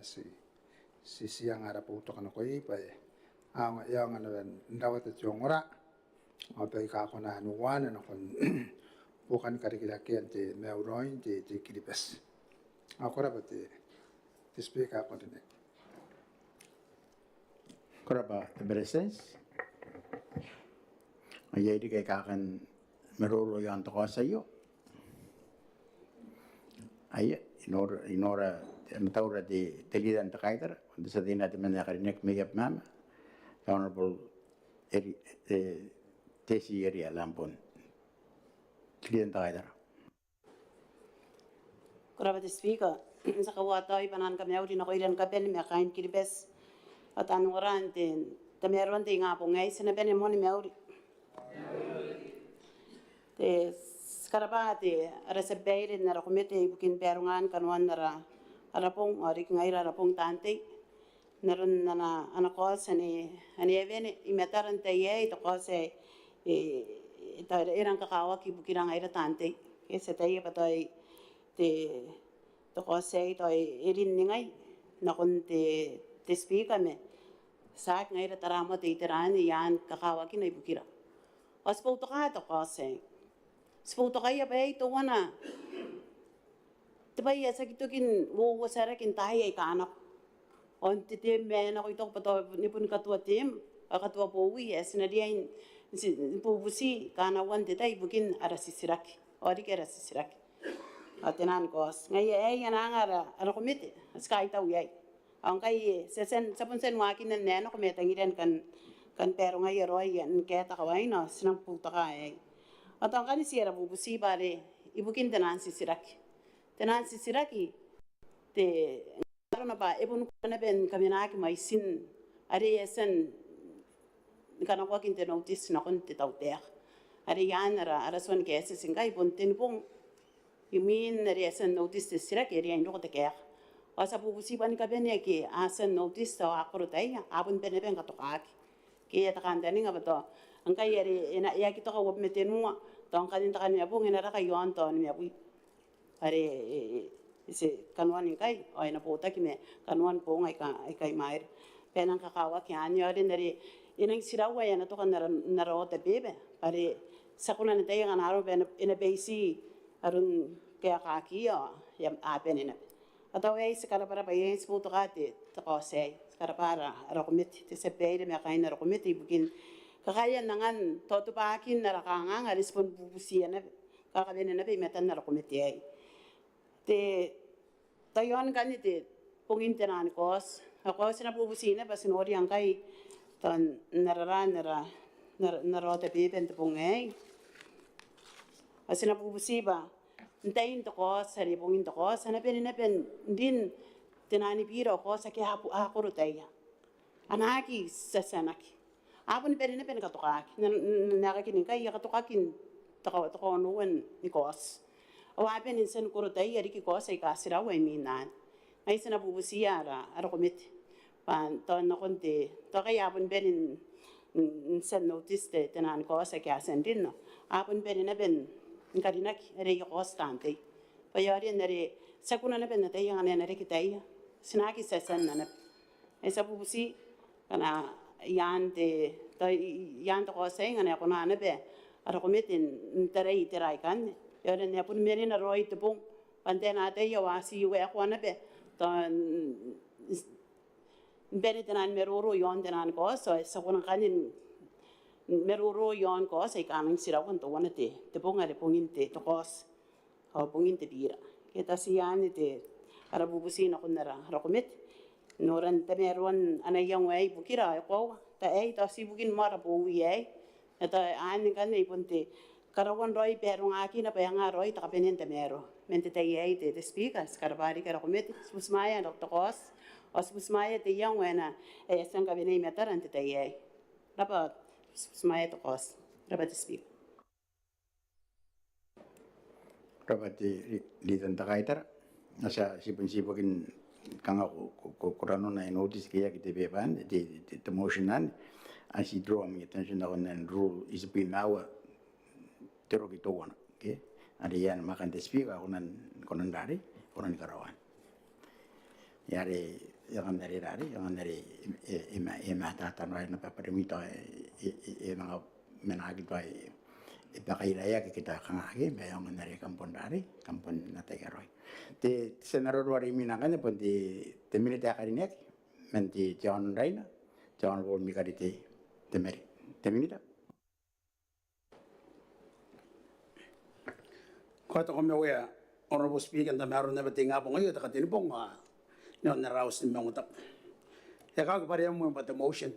si siang ada puto kana ko ipa ang yang ana ndawat tiongora apa ka ko na nuwan na kon bukan karikila kian te meuroin te kilipes akora bate te speak ako din Koraba bereses ayay di kay kakan meruro yan to ko sa iyo ay inora nataura di telidan ta kaitar kundi sa din natin manakarinig mayap mama Honorable Tesi area lampon telidan ta kaitar Koraba the speaker sa kawata ipanan kami audio na ko ilan ka ben me kain kilibes at anuran din tameron din nga po ngay sinaben mo ni meuri te skarabate resebeire na rakomete bukin perungan kanwan na arapong arik ngay arapong tante naron na anakos ani evene imetaran taye to kose ita irang kakawa ki bukirang ay tante kesa taye patoy te to kose to irin ningay nakon te speaker me sak ngay taramo te itirani yan kakawa ki na bukira ospo to ka to kose Seputo kaya ba ito wana? Tiba ya sa kitukin wo sara kin tayo ay kanak. On titim men ako ito pato nipun katua tim katua powi es na diain pubusi kanawan detay bukin ara sisirak. Ori kera sisirak. Atenan kos. Ngay ay yanangara ara komite sky taw yay. Ang kay sapun sen wakin na neno kumetangiran kan pero ngay roy yan kaya takaway no sinang puta ka ay. Atau kan si era bubusi bare ibukin tenan sisiraki te karena ba ibun kana ben kaminaki mai sin are esen kana ko kin te notice na kon te tauter are yanara ara son ke ese singai bon ten pong imin are esen notice te siraki are ino te ker asa bubusi ban ka ben ke asen notice ta akro tai abun ben ben ka to kaki ke ta kan dani ngabato angkai yari ena ya kita kau metenua tong kadin takan ya bung ena raka yuan ton ya bui are ise kanuan ingkai o ena pota kime kanuan pong ai kai mair penang kakawa ki anyo ari nari inang sirawa ya na to kan naro te bebe are sakuna ne tayo kanaro ben ena basi arun kaya kaki ya apen ena atau ai sekarang para bayi seputu kate to kosei sekarang para rokomit te sepeire me kain rokomit ibukin kakaya nangan toto pakin na rakanga nga respon bubusiya na kakabene na metan na rakomite ay te tayon ganite pungin tenan kos ako sina bubusiya na basin ori ang kay ton narota pipen te pungay asina bubusiba ntayin to kos sari pungin to kos na pen din tenani piro kos aki hakuro taya anaki sasanaki Apun peri na pen katukak, nakakin kay katukakin toko nuwan ni kos. Awapen insan kurutay ari ki kos ay kasira way minan. Ay sana bubusiya ara komit. Pan to na konti to kay apun pen insan notice te tenan kos ay kasen din no. Apun pen na pen kadinak ari ki kos tante. Payari na ri sakuna na pen na tayo nga na ri kitay. Sinaki sasan na. Ay sa bubusi kana yan to ko saying ana ko na be ara ko metin taray kan yore ne pun meri na roi to pung pantena te yo asi we ko na be to bene tenan meroro yon tenan ko so ko na kanin meroro yon ko say kaning siraw kon to wana te pung are pungin te to kos o pungin te bira kita siyan te ara bubusin ako na ra ko met Noran tameron anayang way bukira ko ta ay ta sibukin mara buwi ay ta an kan ay punti karawan roy pero ngaki na payang roy ta kapenen tamero mente tay ay te speakers karabari kara komit susmaya dr kos os susmaya te yang wena ay sang kabinay metaran te tay ay dapat susmaya to kos dapat speak dapat di tentang kaitar nasa sipun-sipukin kanga kurano na notice kaya kita beban the motionan as he draw my attention on and rule is being now tero kita wana okay ada yang makan te speak konan dari konan karawan Yari yang dari tata no na paparimito mga menagi to ipakailaya kita kangagi bayang dari kampon na tegaroi ti senaro wari minangkan pun ti milita karinek menti John Raina John Wall mikariti temeri teminita Kau tak kami wea honorable speaker dan meron na bating apong ayo tak tinipong na naraos ni mga utap. Kau kepada yang membuat motion.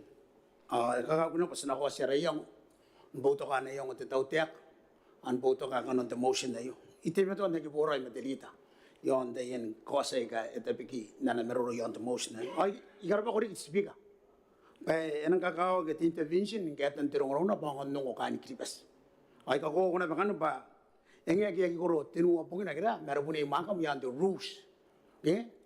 Kau guna pas nak kuasa rayang boto ka na yung titaw tiyak an boto ka kanon the motion na yo. Ite meto na kiburay madelita. Yon da yan kuasa ka etapiki na meroro yon the motion na. Ay ikarap ko rin speaker. Kaya enang kakao get intervention get ang tirong na bangon nung kani kripas. Ay kako ko na bakano ba yang kuro tinu apong na kira meron ni makam yan the rules.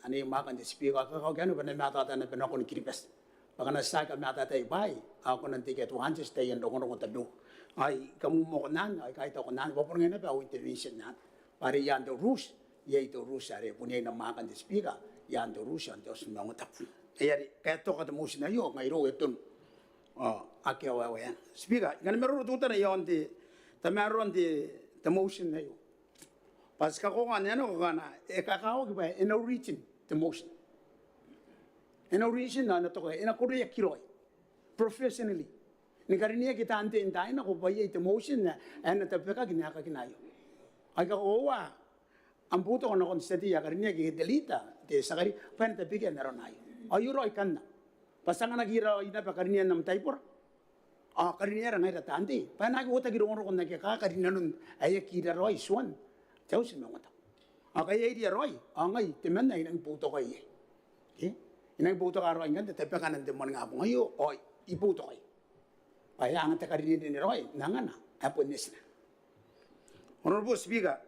Ani makan di speaker kakao kano ba na matata na pinakon kripas. Baka nasa ka matata ibay ako nang tiket 100 stay and dong tabu. Ay kamu mo kanan ay kahit ako nan wapon nga na ba intervention na. Pare yan the rules. Yay the rules are punya na makan di speaker yan the rules yan Diyos mga tapu. Kaya to ka mo na yo ngayon ito akyawa yan. Speaker, ganun meron tuta na yon di meron di the motion na yo. Pas kako nga nano kana kakao ba in origin the motion. In origin na to ka in a korea kiroi professionally. Ni karinia kita ante intain ako ba the motion na ana tapeka ginaka kinayo. Ay kako wa ang puto ko na konsenti ya karinia delita de sakari pan tapika meron ayo. Ayuro ikan na. Pasangan nagira ina pa karinia nam taipor. Karinia rangai ratandi. Panagi wota girong ko na kaya karinia nun ay kira roi swan. Jauh sih mengata. Kaya dia roi. Angai temen na inang puto kaya. Inang puto ka roi kan tetapi kanan temen ngapong ayo. Iputo kaya. Kaya ang karinia ni roi nangana. Apo nisna. Honorable Speaker.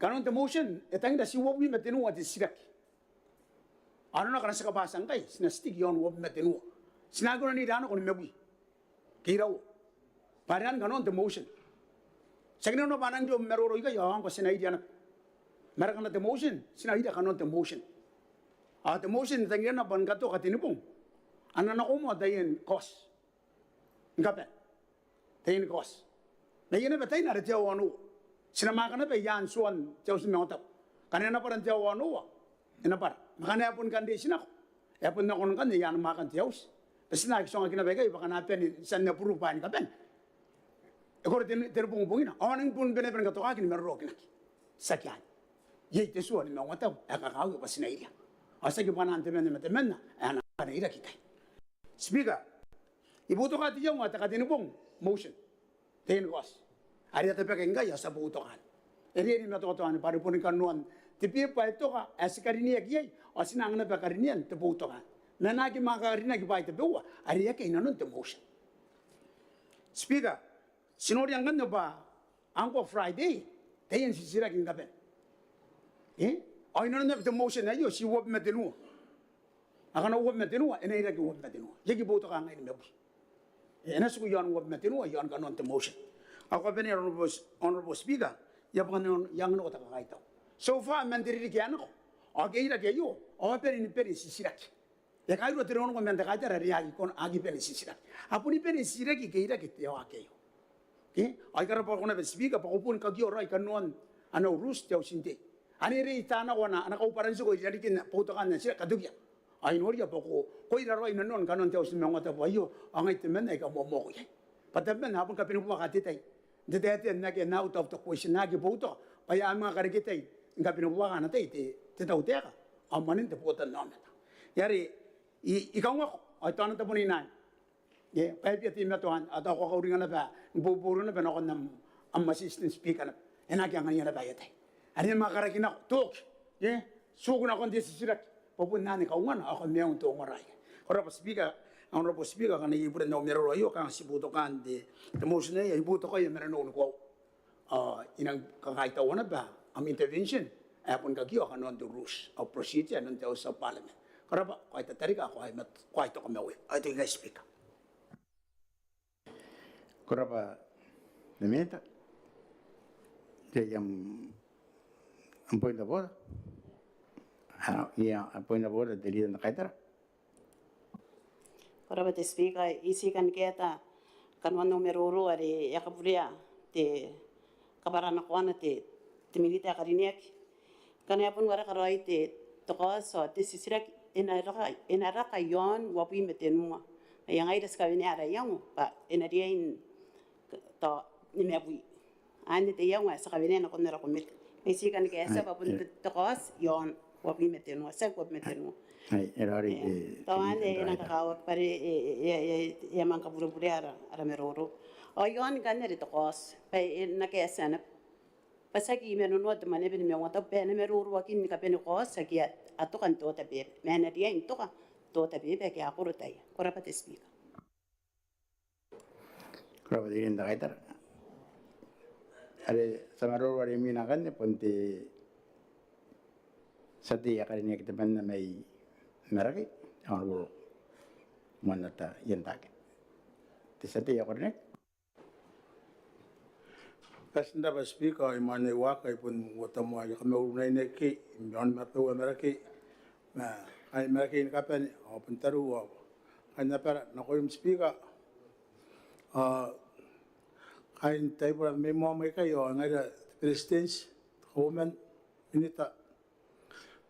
Kanon the motion, etang da si wobi metenu at sirak. Ano na kana sa kabasang kay, sinastig yon wobi metenu. Sinago na ni dano kung mebi. Kiraw. Paran kanon the motion. Sagno no panang jo meroro iga yo ko sinai dia na. Meron na the motion, sinai dia kanon the motion. The motion tangyan na ban kato katinipong. Ano na ko mo dayen cost. Ngapen. Dayen cost. Dayen na batay na retiyaw ano. Sinamakan na ba yan suan jauh semangotap. Kanina pa rin jauh ano wa. Ina par. Makanya pun kan di sinako. Pun na konon kan yan makan jauh. Basta na kisong kinabagay baka napen san na puro pa ni kapen. Ekor terpung-pungin na. Awaning pun bener-bener katokakin merro kinaki. Sakyan. Yey tesuan ni mangotap. Kakakaw pa sinairia. Asa ki panan temen na. Ana kanaira kikay. Speaker. Ibuto ka tiyaw nga takatinupong motion. Tayin was. Ari ata pa kenga ya sa buto kan. Eri na to to pare pun kanuan. Tipi pa ito ka asikarinia kiyay. Asinang na pa karinian te buto kan. Nanaki makarina ki pa ito buwa. Ari ya kay nanon te motion. Speaker, sinori ang ganda ba angko Friday. Tayin sisira king kapen. Ay nanon te motion na yo si wop metenu. Akana wop metenu ena ira ki wop metenu. Yegi buto ka ngai mebu. Ena su yon wop metenu yon kanon te motion. Ako pa ni Honorable Speaker, yang no kata kaito. So far, mandiri kiano ko. Okay, ira kayo. O peri sisirak. Ya kayo tiron ko manda kaita rari kon agi peri sisirak. Apo ni peri sisirak ki kaira kiti o akayo. Ay kara pa ko na Speaker pa upun kagyo rai kanuan ano rus tiaw sinte. Ani ri tana ko na anakaw paran su ko jadi kin puto kan na sira kadugya. Ay nori pa ko ira rai nanon kanon tiaw sin mga tapo ayo angay temen ay ka mo ko. Patamen hapon ka pinupakati tay. Dati nage na out of the question nage buto paya mga karikitay nga pinubuwa na tay ti tawteka amanin te putan na yari ikaw nga ay tanan ta puninay paya ti metuan at ako kauringan na ba buburo na ba ako ng assistant speaker na enage ang nga na ba yatay ani mga karakina tok sugo na kon di sisirak papunan ikaw nga ako meong to ngoray ora pa speaker Honorable Speaker, kan ibu dan nomor royo kan si buto kan di temusnya ya ibu to kayo meron noon ko inang kakaitawan na ba ang intervention pun kagyo kan on the rules of procedure non tao sa parliament. Karaba kahit tatari ka kahit to kamawi. Ay to guys speaker. Kurapa demeta. Jadi Un point of order. Yeah, a point of order, the leader in the Kaitara. Ora ba te speaker isi kan keta kan wan numero ro are ya kapuria te kabarana kwana te milita kariniak kan ya pun wara karoi te toko so te sisirak ina raka yon wapi metenua yang ai das kawini ara yang pa ina dia in to ni mewi ane te yang sa kawini na konera komit isi kan kesa pa pun toko yon wapi metenua sa wapi metenua Hey, Erari. Tawan nakakawag pare yaman ka puro-puro ara meroro. O yon ganere to kos pa nakesana pasagi menunod man eben me wata pe na meroro wakin ka pen kos sagi ato kan to tabe mena dia into ka to tabe be ka akuro tay kora pa te speak. Kura di rin Kaitara. Are samaro wari minakan ne ponte sati yakari kita banna may meraki ang wuro manata yentake. Te sati yakari ne. Kasnda ba speaker imane waka ipun watamo ya kame unai neki imon mato meraki na ai meraki in kapen open taru wa kanya para na ko speaker kain table memo mai kayo ngai presidents woman minita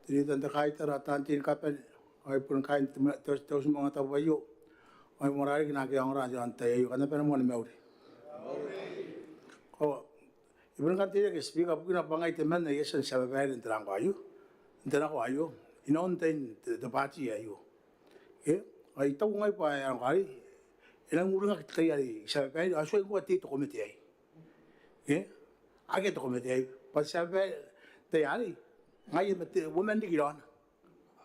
tinita da kaitara tantin kapen ai pun kain terus mga tabayo ai morari na kaya ora jan tayo kana pero mo ni meuri ko ibon kan tira ke speaker pun apa ngai teman na yesan sa babai entrang ko ayo entera ko ayo inon ten the party ayo ai tau ngai pa yang kali ilang urang ka tayari sa babai aso ko tito komite ai age to komite ai pa sa babai tayari ngai mate woman di giron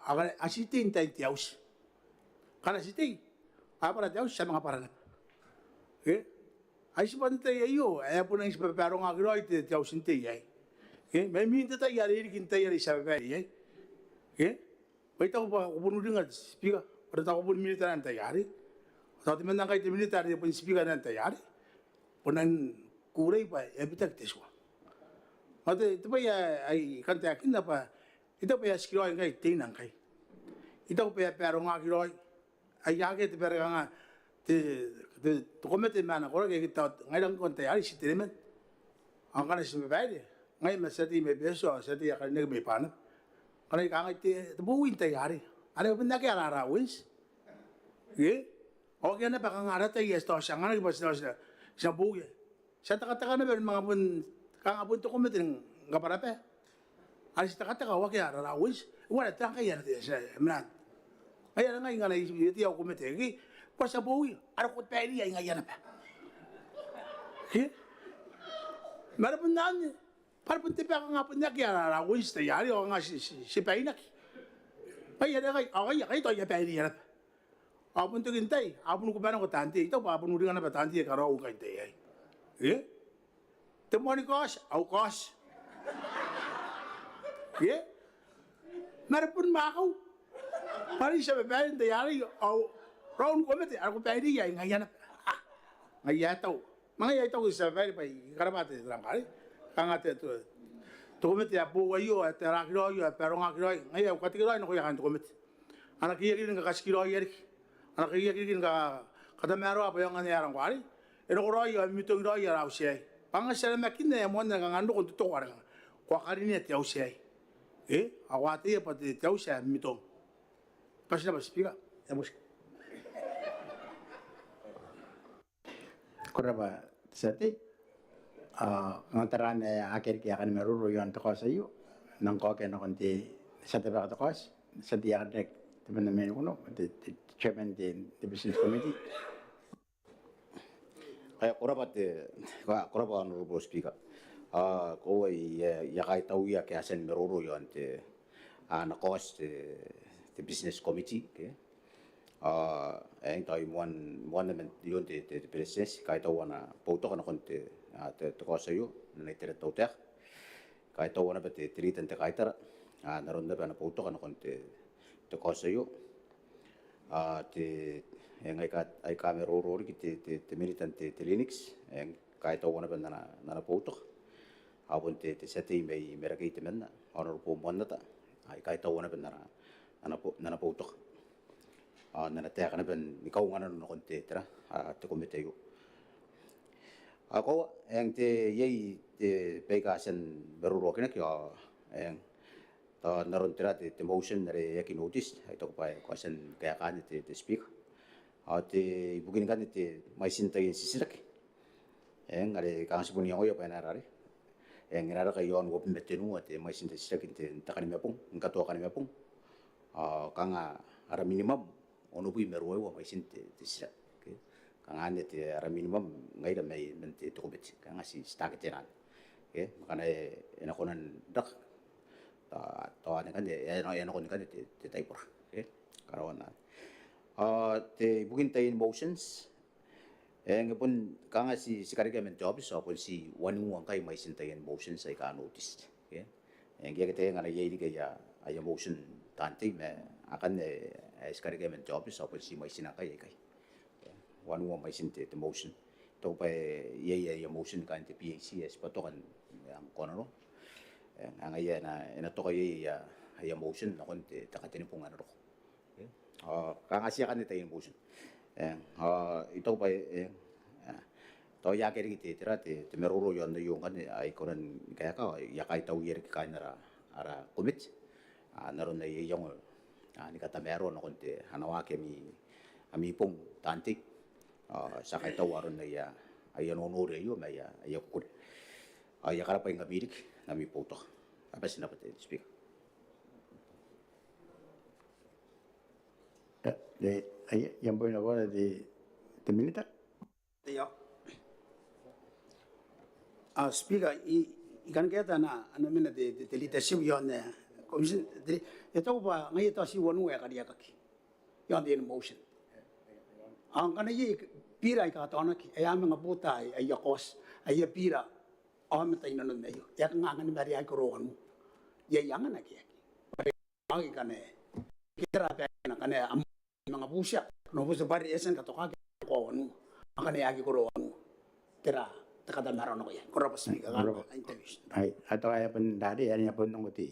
aga asitin tay tiaus kana sitin apa tiaus sa mga paralan ai sipante ayo ay po nang isipaparo nga giro ite tiaus inte ay may minta tayari kin tayari sa babai ay wait ako pa kupuno din nga speaker para ta kupun militar ang tayari sa timan nang kay militar di pun speaker ng tayari punan kuray pa ebitak teswa mate ito pa ay kantakin na pa ito pa skiro ay kay tinang kay ito pa pero nga giro ay yage te pero nga te komete mana ko kay kita ngayon kon tayari si tinemen ang kana si babai ngayon masati may beso sati akan nag may pana kana ka ngai te buwin tayari ano ba na kaya rarawis okay na pa kang ara tayo sto siya nga nagbas na siya buwi siya takataka na ba mga pun kang abun to komete nga para pa ay si takataka wa kaya rarawis wala ta kaya na siya man ay nga nga iti ako komete gi pasa buwi ara ko peli ay nga yan pa marapun nan para pun tipe ka nga pun na kaya rarawis tayari o nga si painak ay yan ay to ya peli yan apun to gintay apun ko ba ko tanti ito pa apun uri nga na pa tanti karo ko kay ay temoni kos au kos marapun makaw pari sa babae tayari au round ko mete ako pwede yan ngayon ngayataw mga yataw sa babae pa karabate lang kali kangate to mete apo ayo at rakiro yo pero nga kiro ngayon katikiro no ko yan to mete anak iya kin ka kaskiro yeri anak iya kin ka kadamero apa yang ngani ko ari eno ko royo mitong royo raw siya pangasala makin na mo na ngando ko to ko ara ko kari ni tiaw siya awati pa tiaw siya mitong pasna ba speaker emos Kuraba sati ngantaran akhir kaya kan meruru yon to kasayo nang ko ken konti sa tebe ka to kas sa dia dek teman men kuno the chairman the business committee kaya kuraba honorable speaker ko ya kai tau ya kaya sen meruru yon te na kos the business committee ang tayo mo naman yun te preses kahit tawa na pauto ka na konti te ko sa iyo na itira tawtek kahit tawa na ba te tiritan te kahit tara naroon na ba na pauto ka na konti te ko sa iyo te ang ay camera urori te militan te Linux ang kahit tawa na ba na pauto apun te seti may merakay te men na honorable monata ai kai tau na ben nana poutok nana te kana ben ni kau ngana no konte tra te komite yo ako yang te yei te peka sen beruro kena ki yang ta naron tra te motion re yaki notice ai to pa ko sen kaya kan te speak te bugin kan te mai sin ta sisirak yang are kang sibuni yo pa na rare yang ngira ka yon go metenu te mai sin te sisirak te takani mepung ngato kan mepung kanga ara minimum ono bui meruo mai sin te sisirak kang ane te ara minimum ngai da mai mente to bet kang si stak teran makana ena konan dak ta ane kan ena konan kan te taipur karawana te bugin ta emotions ngepun kang si sikarika men job so pun si wanu ang kai mai sin ta emotions ai ka notice gia kete ngana ye di ya ai emotion tanti me akan sikarika men job so pun si mai sin kai wanu mai sin te emotion to pa ye emotion kan te PACS patokan ang kono ang ay na to kay ya emotion na kon te takatini pong ano ro kangasiya kan te emotion ito pa to ya keri te tira te meruro yon yung kan ay konan kaya ka ya kay tawir ka nara ara commit naron na yung ni kata meron na kon te hanawa mi pong tantik sa kay tawaron na ya ay onore yo may ay ko ay kara pa yung amirik na mi poto apa sinapat speak yang poin agora de militar. Tiyo. Speaker, ikan kita na ano mina de leadership yon na commission ito ba ngayon to si wanu ya kadiya kaki yon de motion. Ang kana yi pira ka to na ki ayam nga puta ay yakos ay pira am tay nanon mayo. Ya nga nga ni Maria ko ron mo. Ya yang na ki. Ang ikane kira pa na kana mga busya no busa bari esen ka to ka ko wanu. Ang kana yagi ko ron mo. Tira takada maron ko yan. Kora pa speaker ka interview. Ay ato ay pun dari ani pun nung ti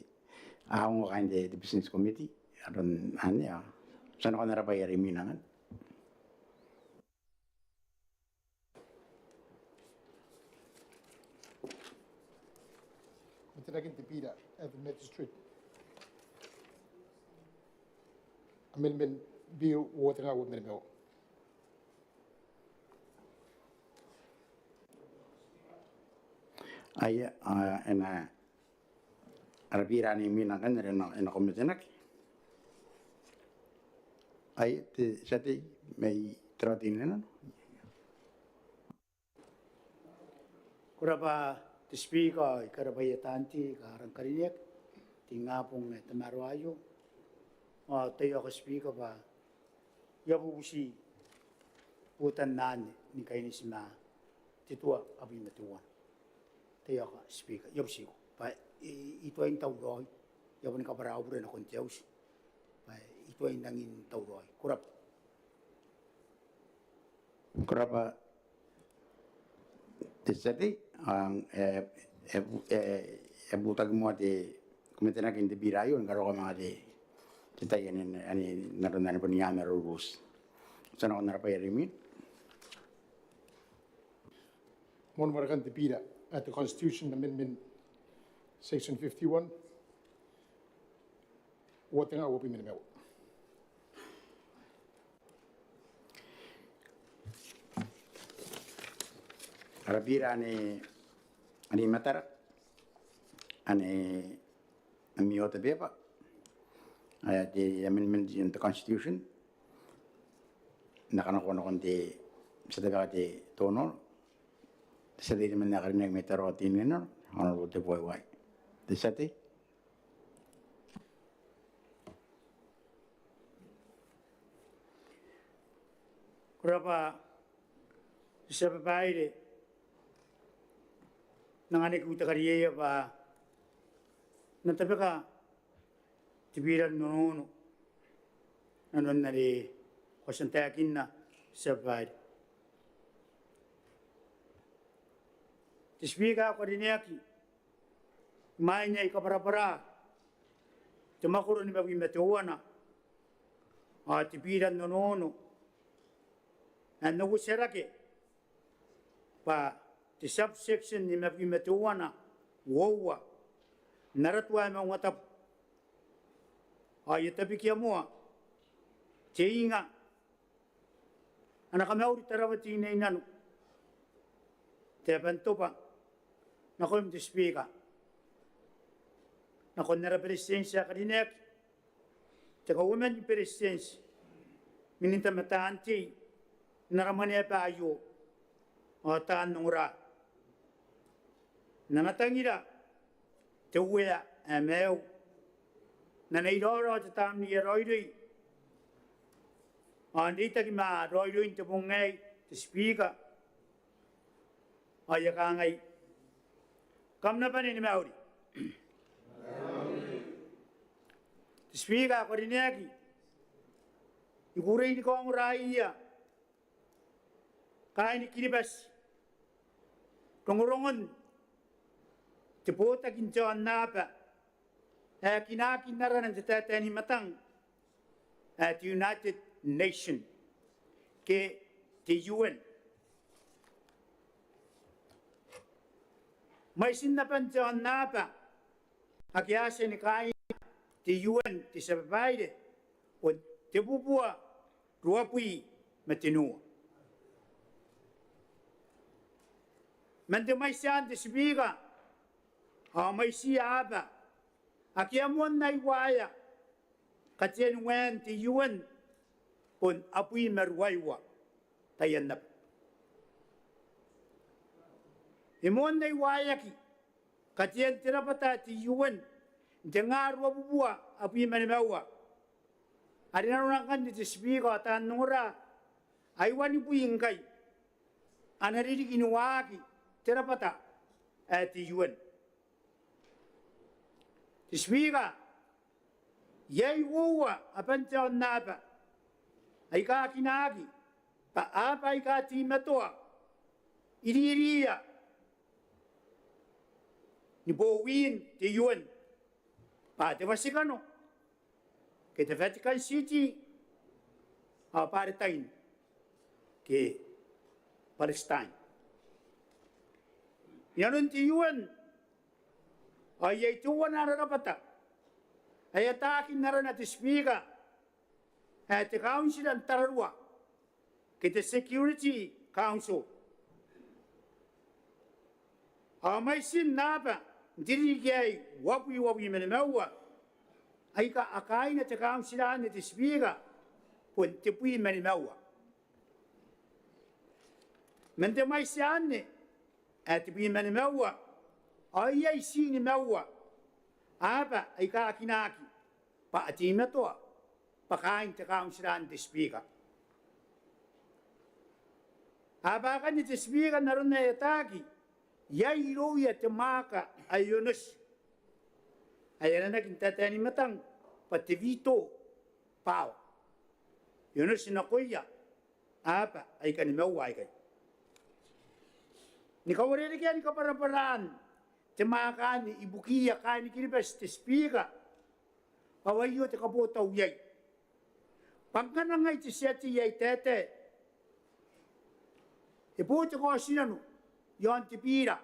ako kan de business committee aron anya sana ko narapay riminangan. Matinakin tipida at the magistrate. Amendment bill water nga wo menemo. Ay ena arabira ni minangan ena komitenak. Ay te sati may tratin Kura pa to speak ay karabaya tanti karang kariyak tingapong tamarayo tayo ka speak pa yabu si putan nan ni kainis ma titua abi matuan tayo ka speak yabu si pa ito ay tawroy yabu ni kabarao bre na kontiaus pa ito ay nangin tawroy kurap Tesati ang butag mo ati kumitenak hindi birayo ang karo ka mga di titayan ani naroon po niya meron rules. Sana ko narapay rimin. Mon marakan tipida at the Constitution Amendment Section 51. Water nga wo menemo. Arabira ani matar ani miota beba the amendment in the constitution nakanakuha ko di sa dagat di tono sa di naman nakarinig may tarotin nino honorable the boy why the sati kurapa sa babae nanganik uta kariya pa natabi ka tibiran nono nanon na ri kwasantayakin na sa babae tisbiga ko rin yaki main niya ikaparapara te makoro ni mawi me te oana, a te pira nono, a nogu serake, pa te subsection ni mawi me te oana, woua, naratua e maunga tapu. A ia tapi kia mua, te inga, ana ka mauri tarawati nei nanu, te apantopa, na koe te speaker, na koe nera presidensi a karineak, te ka women presidensi, mininta mataanti, nara mane pa ayo, o taan nungra. Nanatangira, te uea e meu, na nei roro te tamni e roirui, a ndita ki maa roirui te pungai, te speaker, a ia ka ngai. Kamna pani ni mauri. Te speaker ko rineaki, i kurei ni kong rai ia, kai ni kiribas, kongorongon, te pota kinto an napa, e kinaki naranan te tatani matang, at United Nations, ke te UN. Mai sinnapan te an napa, aki ase ni kai te UN te sababaide, o te pupua ruapui me te nua. Man te mai sean te sibiga, a mai si aba, a kia muan nai waya, ka tien wen te UN, pon apui meruaiwa, tai anap. E muan nai waya ki, ka tien te rapata te UN, te ngā rua bubua, apui meruaiwa. Arina rungkan te sibiga, ta nora, aiwani pui ngai, anariri ki nuaki, te rapata, te UN. Te swiga, yei woua apanta o napa, ai ka kinagi, pa apa ai ka timatoa, iriria, ni po win te UN, pa te Vatikano, ke te Vatican City, a Palestine, ke Palestine. Yanon te UN, ai ai tuana rapata, ai ataki narana te speaker, te council an tararua, ke te Security Council. A mai sin napa, diri kiai wapi mene maua, ai ka akaina te council an te speaker, pun te pui mene maua. Men te mai si ane, te pui mene maua, ai ai sini maua, apa ai ka kinaki, pa atima toa, pa kain te kaunsiran te speaker. Apa kan te speaker naruna e taki, yai roia te maka ai yunus. Ai rana kin tatani matang, pa te vito pao. Yunus na koia, apa ai kan maua ai kai. Ni kawarere kia ni kaparaparaan, te makani ibukia kani kiribas te speaker, pawaio te kapota uyai. Pangkana ngai te seti yai tete, e po te koa sinanu, yon te pira,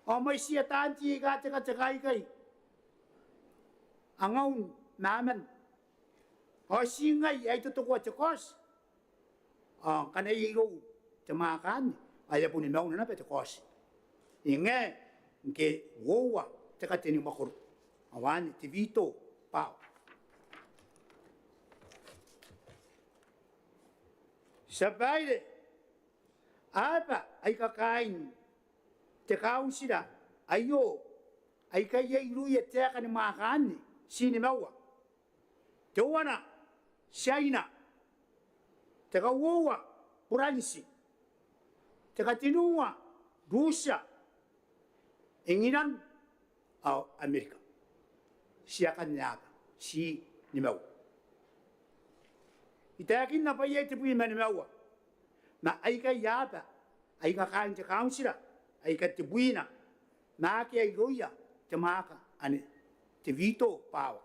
o mai sia tanti e ka te kai kai, angaun naman, o singai ai to koa te kos, o kana i ro te makani, ai puni mauna na pe te kos. Inge, ke woua te ka teni makoro. Awani te vito pao. Sabaire, apa ai ka kain te kausira, aio, ai ka iei rui e teka ni makani, sini maua. Te wana, China, te ka woua, Puransi, te ka tinua, Rusia, Inginan au Amerika. Siakan niaga, si ni mau. Itakin na pa yai te pui mani maua. Ma ai ka yaba, ai ka kain te kaunsira, ai ka te buina, ma ke ai roia, te maka, ane, te vito pawa.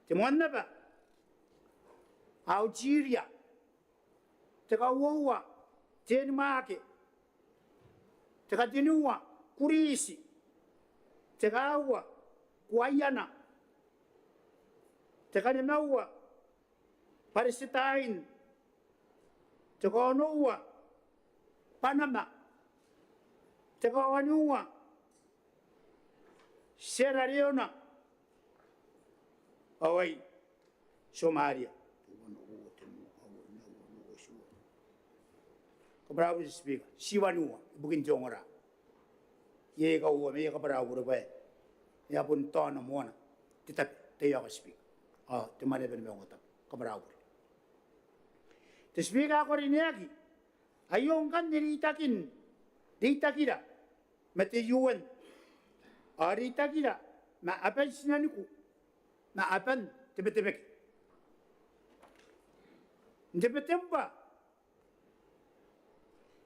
te moana ba Algeria te ka woa Denmark te ka dinua Kurisi te ka aua Guayana te ka ne maua Palestine te ka noa Panama te ka anua Sierra Leone awai Somalia ko bravo speaker siwanua bukin jongora ye ka uwa me ka bravo ba ya pun tona mona tita te ya speaker te mare ben me ngota ka bravo te speaker ko rineki ayong kan niritakin ditakira mate UN aritakira ma apan sinaniku ma apan tebetebek ndebetemba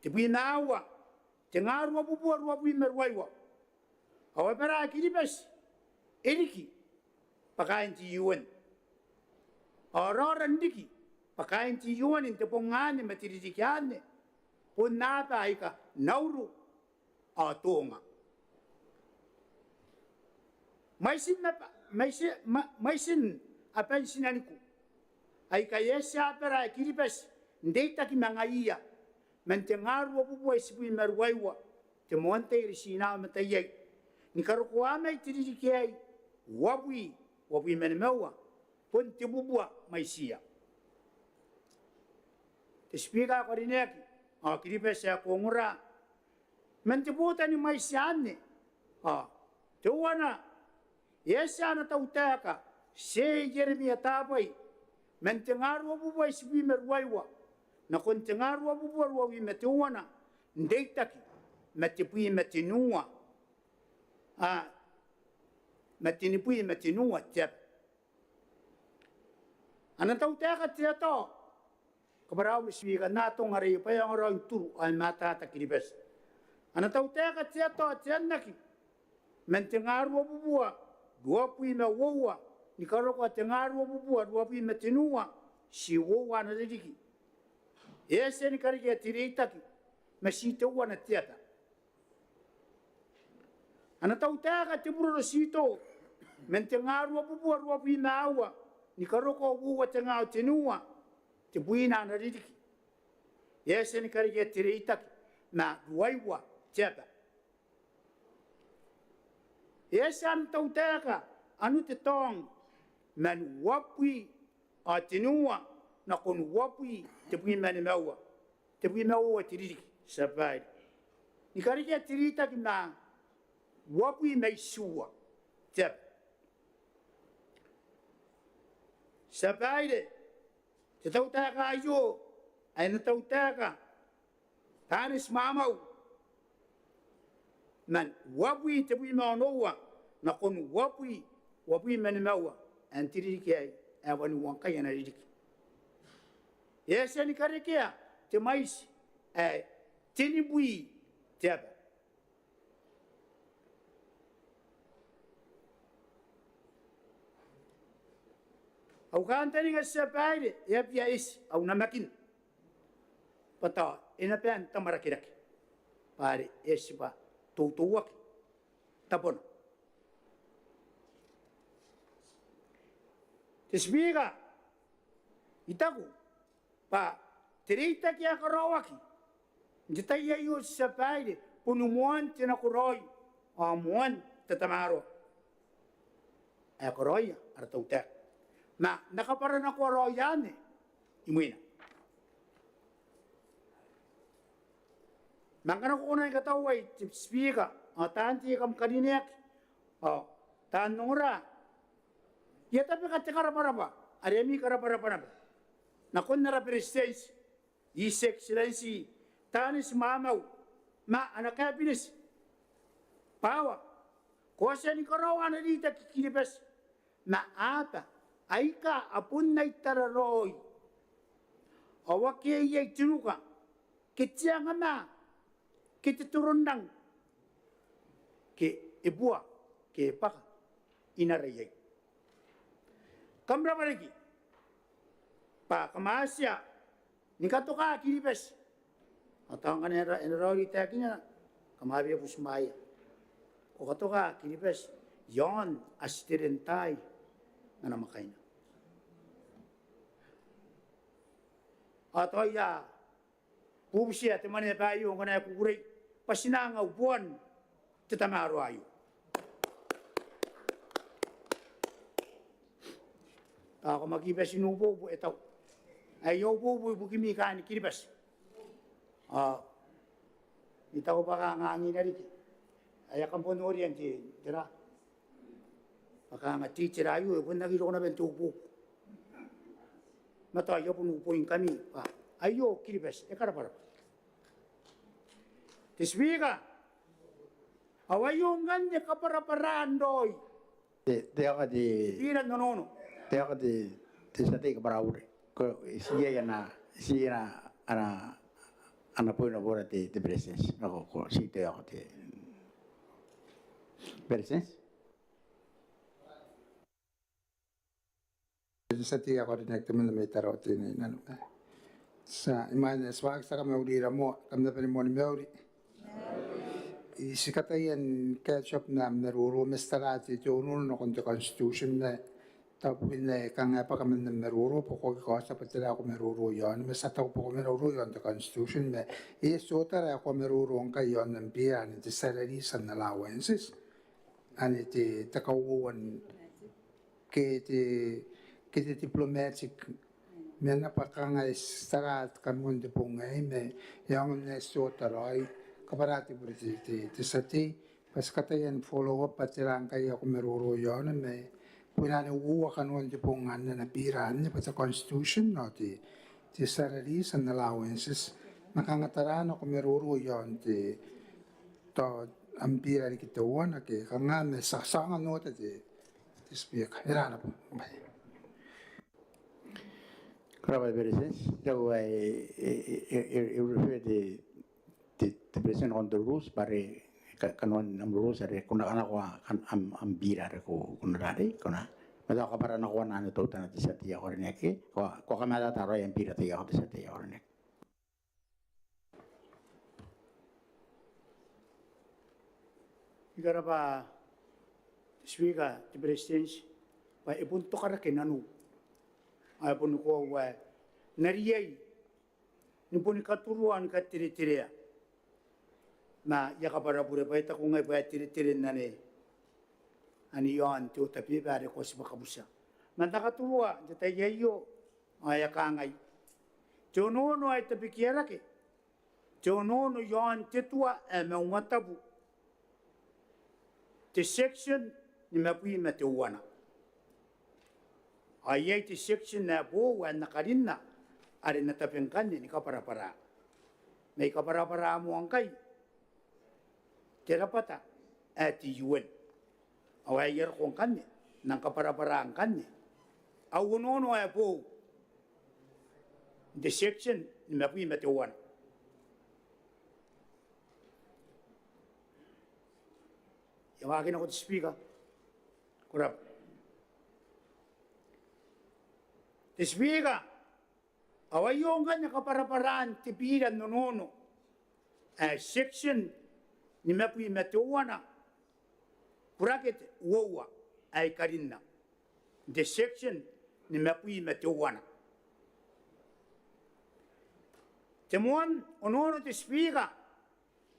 tibi nawa tengaru abubu abu merwaiwa awa para kiribes eliki pakain ti UN aroran diki pakain ti UN inte pongane matiridikiane punata aika nauru atonga maisin apan sinaniku aika yesa para kiribes ndeita ki mangaia mentengaru abubu isibu merwaiwa te monte risina matayai ni karukuame tiridikiai wabui menemewa pun tibubua maisia te spika ko rineki kiribes ya kongura mentibuta ni maisiane te wana yesa na tautaka se Jeremia tapai mentengaru abubu isibu merwaiwa na kontengaru abubu wawi metuana ndeitaki metipui metinua metinipui metinua tep anatau teka tiato kabarau swiga nato ngari pa yang orang turu al mata takiribes anatau teka tiato tianaki mentengaru abubu dua pui me wowa ni karoko tengaru abubu dua pui metinua si wowa na diki ese ni karike tiritaki masito wana tiata anatau taka tiburu sito mentengaru abubu dua pui nawa ni karoko wowa tengau tenua tibuina na diki ese ni karike tiritaki na duaiwa tiata ese anatau taka anu te tong man wapui atenua na kon wapui te pui mane maua tiriki sabai ni karike tirita ki na wapui mai sua te sabai te tau taka ayo ai na tau taka tanis mamau man wapui te pui maua na kon wapui mane maua antiriki ai awani wankai na ridiki ese ni karekea te mais tinibui teba au kantani ngasapaide ya pia is au namakin pata ina pen tamarakiraki pare esiba tutuwak tapon tisbiga itaku pa terita kia karawaki jitaya yu sapaide punumuan tina kuroi amuan tatamaro koroi artauta na nakapara na koroyane imuina mangana ko na katawai speaker atanti kam kaninek tanura ya tapi katikara paraba aremi kara paraba na konna presidents his excellency tanis mamau ma anaka bilis pawa ko siya ni karawan dito kikilibes na ata aika apun na itararoy awake yay tinuka kitya nga na kititurundang ke ibua ke paka inarayay Kamra bariki. Pa kamasya. Nikato ka kiribes. Atang kanera enroli takinya kamabi pusmaya. O kato ka kiribes. Yon astirentai na namakaina. Ato ya pubusia te mane bayo ngana kukurei pasinanga upuan te tamaro ayo. Ako makibes inupo po itaw. Ayaw po po bukimi ka ni kiribas. Itaw pa ka ngangin na rin. Ayakan po nori yan tira. Baka nga teacher ayo, kung nagiro ko na bento po. Nato ayaw po nupuin kami. Ayaw kiribas, karapara. Tiswiga. Awayong ganda kaparaparaan doy. Te ako di Piran nonono. te ako di sa te kaparaure. Ko siya ana po na bora te presence. Ako ko si te ako te presence. Sa tiga ko rin nagtaman na may tarot din ano. Sa iman swag sa kami ulira mo kami na mo ni Mary. Isikatayan ketchup na naruro mestarati jono no konti constitution na tapos na kanga pa kami na naruro po ko sa patila ko naruro yon mesata ko po naruro yon the constitution na isotara ako naruro ang kayon ng biyan the salaries and allowances and it takawuan kiti diplomatic men napakanga starat kanun de pungay me yang na sotaray kaparati po ti sati pas katayan follow up patirang kaya ako meruro yon me punani uwa kanun di pungan na napiran ni pa sa constitution no ti salaries and allowances nakangatarano ako meruro yon ti to ampira di kitawan ke kanga me saksangan no ti speak irana po bye. Correct, presence. So I refer the president on the rules pare kanon ang rules are kuna kana ko am bira ko kunari kuna mada ka para na ko na ano to tan sa tiya ko rin ke ko kamada taro ang bira tiya ko sa tiya ko rin. Igara ba swiga ti presidents pa ipunto ka ra kinanu. Ay pun ko wa nariyay ni pun katuruan ka tiri-tiriya. Na yakabara pura pa ita kung ay pa tiri-tirin na ni ani yon to tapi bare ko si makabusa. Nantakatuwa jata yayo ay akangay. Jono no ay tapi kiera ke. Jono no yon titua e mawatabu. Ti section ni mapui matewana. Ayay ti section na buwan na karinna ari natapengkan ni kapara-para. May kapara-para mo ang kay. Terapata at UN. Awayar kong kanya ng kapara-para ang kanya. Awunono ay po the section ni mapui matewan. Yawakin ako ti speaker. Kurap. Tisbiga, awayong kanya kaparaparaan, tipiran nonono, section ni mapui matuwana, bracket wowa ay karinna, the section ni mapui matuwana. Temuan, onono tisbiga,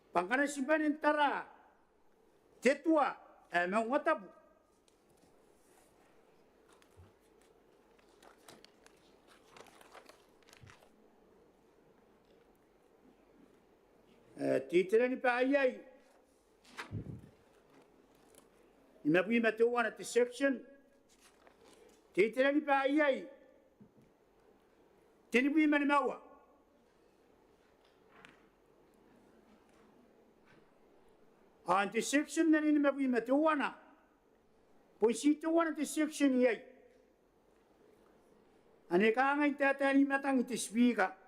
pangkanasipan ng tara, tetua, ay mawatabu, titira ni pa ayay. Imapui matuwa na ti section. Titira ni pa ayay. Tinipui manimawa. Ang ti section na ni mapui matuwa na. Puisituwa na ti section yay. Ane kaangay tatani matang itisbika.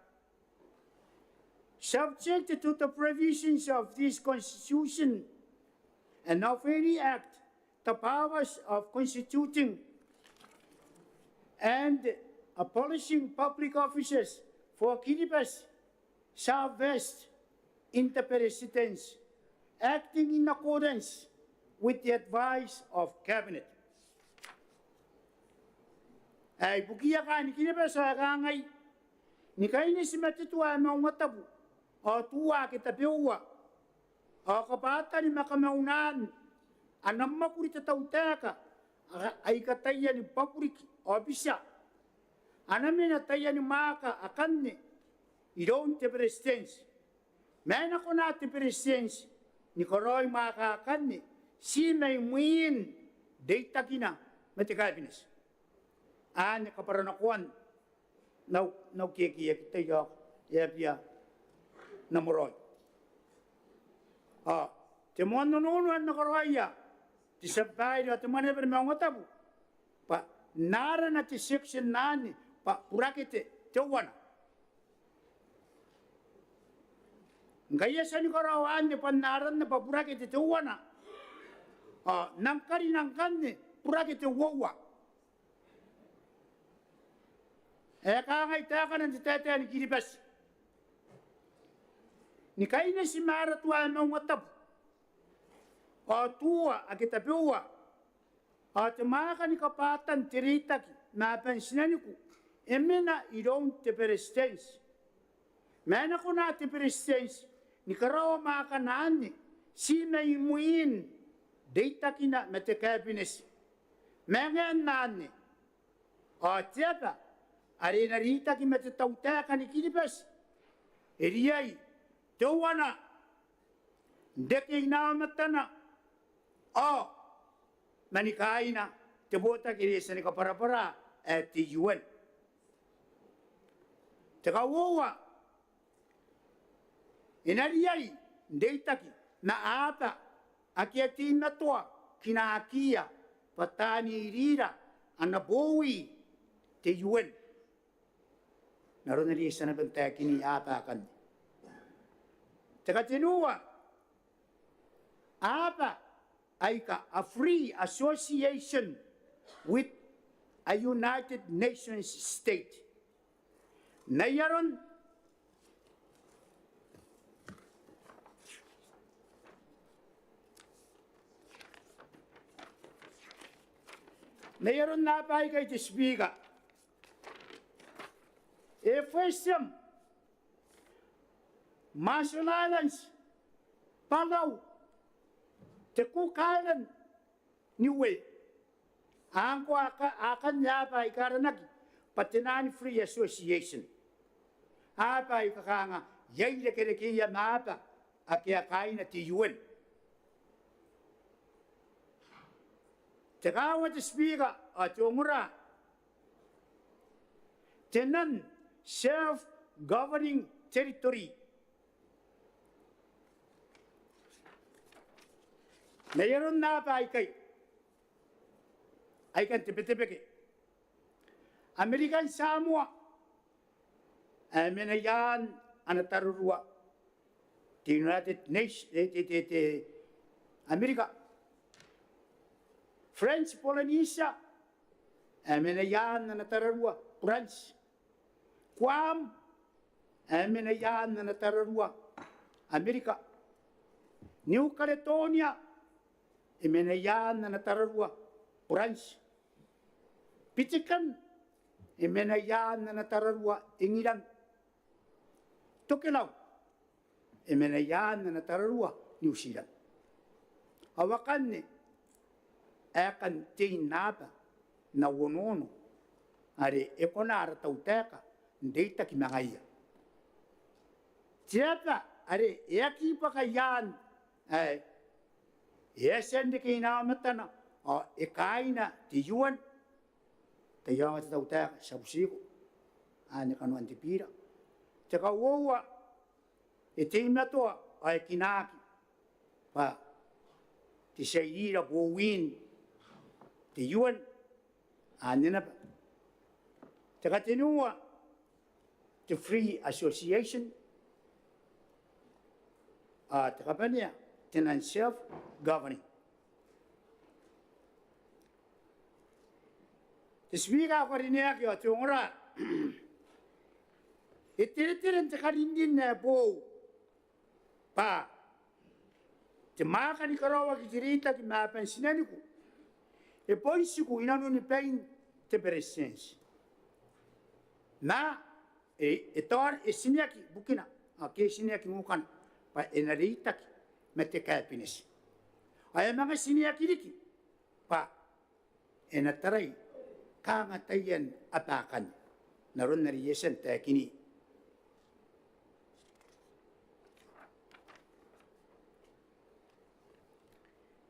Subject to the provisions of this Constitution and of any act, the powers of constituting and abolishing public offices for Kiribati Southwest Inter-Presidents, acting in accordance with the advice of Cabinet. Ay bukia ka ni Kiribati sa kangay, ni kaini si matitua mga tabu, o tuwa kita biwa, o kapata ni makamaunan, anam makurita tautaka, ay kataya ni public officer, anamin ataya ni maka akan ni, idon te presidents, mena ko na te presidents, ni koroy maka akan ni, si may muin, data kina, matikabinas. Ani kaparanakuan, nau kiki kita yo, ya namoroy. Temuan nono an nakoroya, tisabay do temuan ever mangotabu. Pa nara na ti section nani, pa purakite tewana. Gaya sa ni karawan ni panaran na pa purakite tewana. Nangkari nangkan ni purakite wawa. Kangay taka ng tete ni Kiribati. Ni kaina si Mara tuwa mga tab. O tuwa agitabiwa. O tumaka ni kapatan tirita na pensinaniku. Emena idong te presidents. Mena ko na te presidents. Ni karawa makanaan ni. Si may muin. Data kina mete cabinet. Mengen naan ni. O tiapa. Ari narita ki matatautaka ni Kiribati. Eriyay, tawana, deki namatana, manikaina, tebota kirisa ni kaparapara, ti UN. Tekawawa, inariyay, deitaki, na ata, akiatin na toa, kinaakia, patani irira, anabawi, ti UN. Naroon na lisa na bantay kiniatakan. Tekatinua, apa ay ka a free association with a United Nations state. Nayaron na pa ay kay Tisbiga. First Marshall Islands, Palau, the Cook Island, Niue. Angko akan yapa ikaranagi, Patinan Free Association. Apa ikakanga, yay lekerekia mapa, akia kaina ti UN. Tekawa ti speaker, at umura. Tenan, self-governing territory. Mayroon na pa ay kan tipe-tipe American Samoa, menayan anatarurua, the United Nations, America, French Polynesia, menayan anatarurua, France. Guam, menayan na natararua, Amerika. New Caledonia, menayan na natararua, France. Pitikan, menayan na natararua, England. Tokelau, menayan na natararua, New Zealand. Awakan ni, akan tinaba na wonono, ari ekonara tauteka, data ki mangaya. Tiapa, are yaki pa kayan, yesen de kinamatana, o ekaina ti yuan, tayo nga tauta sa busiko, ani kanuan ti pira. Tsaka wawa, itim na to ay kinaki, pa, ti sayira buwin, ti yuan, ani na pa. Tsaka tinuwa, the free association, takapanya, tinan self-governing. Te swika ko rin niya kaya tungora. Itiri-tirin te karindin na po. Pa. Te maka ni karawa ki tirita ki mapansinan ko. E poi siku inano ni pain te presensi. Na tor siniaki bukina. Ke siniaki ngukan pa enarita ki mete happiness. Ay mga siniaki diki pa enataray kangatayan atakan naron nariyesan ta kini.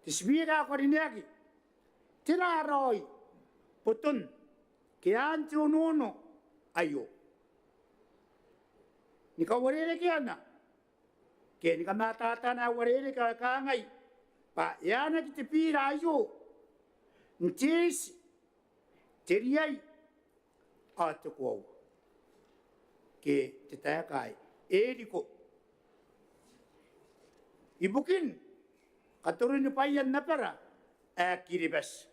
Tisbiga ko rin yagi. Tiraroy putun kian tununo ayo. Ni ka warere kiana. Ke ni ka matata na warere ka kangay. Pa yana ki tipira ayo. Ntis tiriyay atukwo. Ke titayakay eriko. Ibukin katurun ni payan na para kiribas.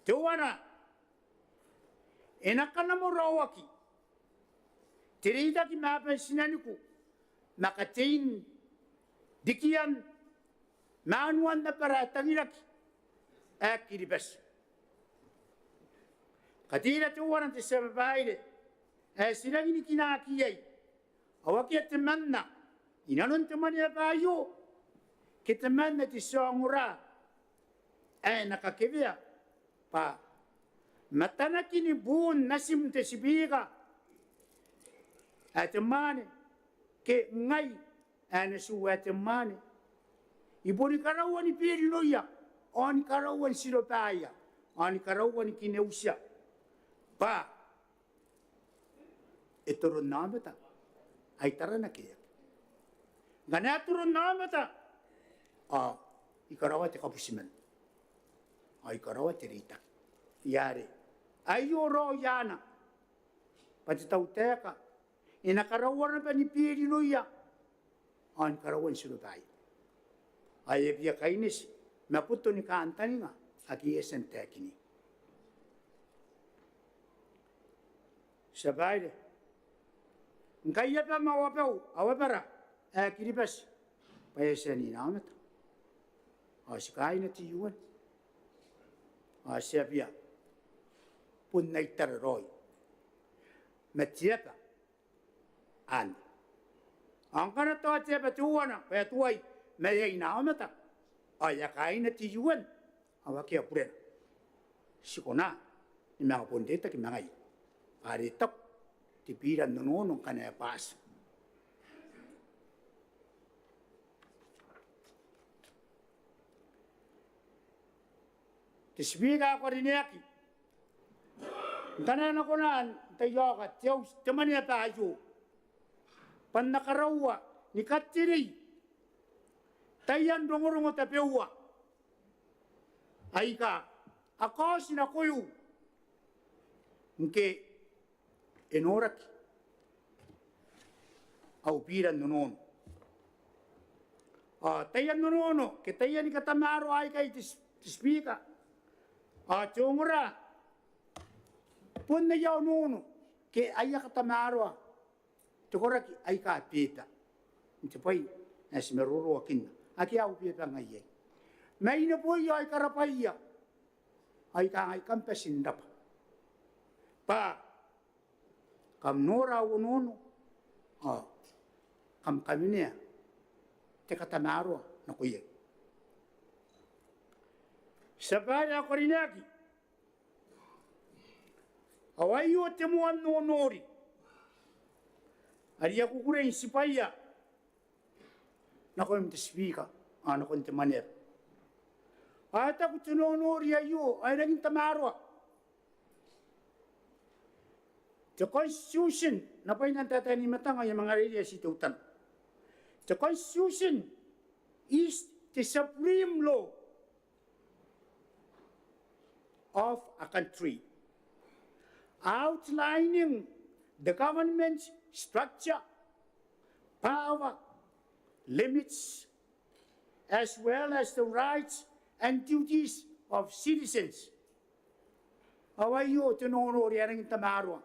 Tuwana enakana mo rawaki. Tirida ki mapansinaniku makatain dikian manuan na para tangiraki kiribas. Katira tuwana ti sababaide sinagi ni kinakiyay awaki at temanna inanon teman ya bayo kitemanna ti songura nakakivya pa matanaki ni buon nasim te sibiga atemane ke ngai su atemane iboni karawan ni piri loya on karawan silopaya on karawan kineusia pa iturun namata ay tarana kaya ganaturun namata ikarawa te kapusiman ay karawa te rita yare ayo ro yana pati tau teka inakarawan pa ni piri loya on karawan silopaya ay biya kainis maputo ni kaantani nga aki esen tekini sabaide ngaya pa mawapau awapara kiribas payeseni namet asikai na tiyuan asiapia punnay tarroy matiapa an ang kana to atiapa tuwana paya tuay mayay nameta ayakai na tiyuan awaki apure sikona ni mga pundeta ki mga aritok tipiran nununong kanaya pas. Tisbiga ko rin yaki. Tanan ako naan, tayo ka, tiyaman niya tayo. Pan nakarawa, ni katiri, tayan rungurungo tapewa. Ay ka, ako sinakuyo. Nke, enorak au piran nonono tayan nonono ke tayan katamaro ay kay tispika chungura pun na yaw nono ke aya katamaro tukorak ay ka pita ntipay nasmeruro akin aki au pita ngaye may na po ay karapaya ay ka ay kampasin dapa pa kam nora unono kam kaminia te katamaro na kuye sabaya korinaki awayo temuan no nori aria kukure insipaya na ko imtisbika ana ko intemaner ata ko tunonori ayo ay naging tamaro. The Constitution, na po yung nantatanimatang ay mga reyes itutan. The Constitution is the supreme law of a country, outlining the government's structure, power, limits, as well as the rights and duties of citizens. Awai yo te nono ori arang tamarua.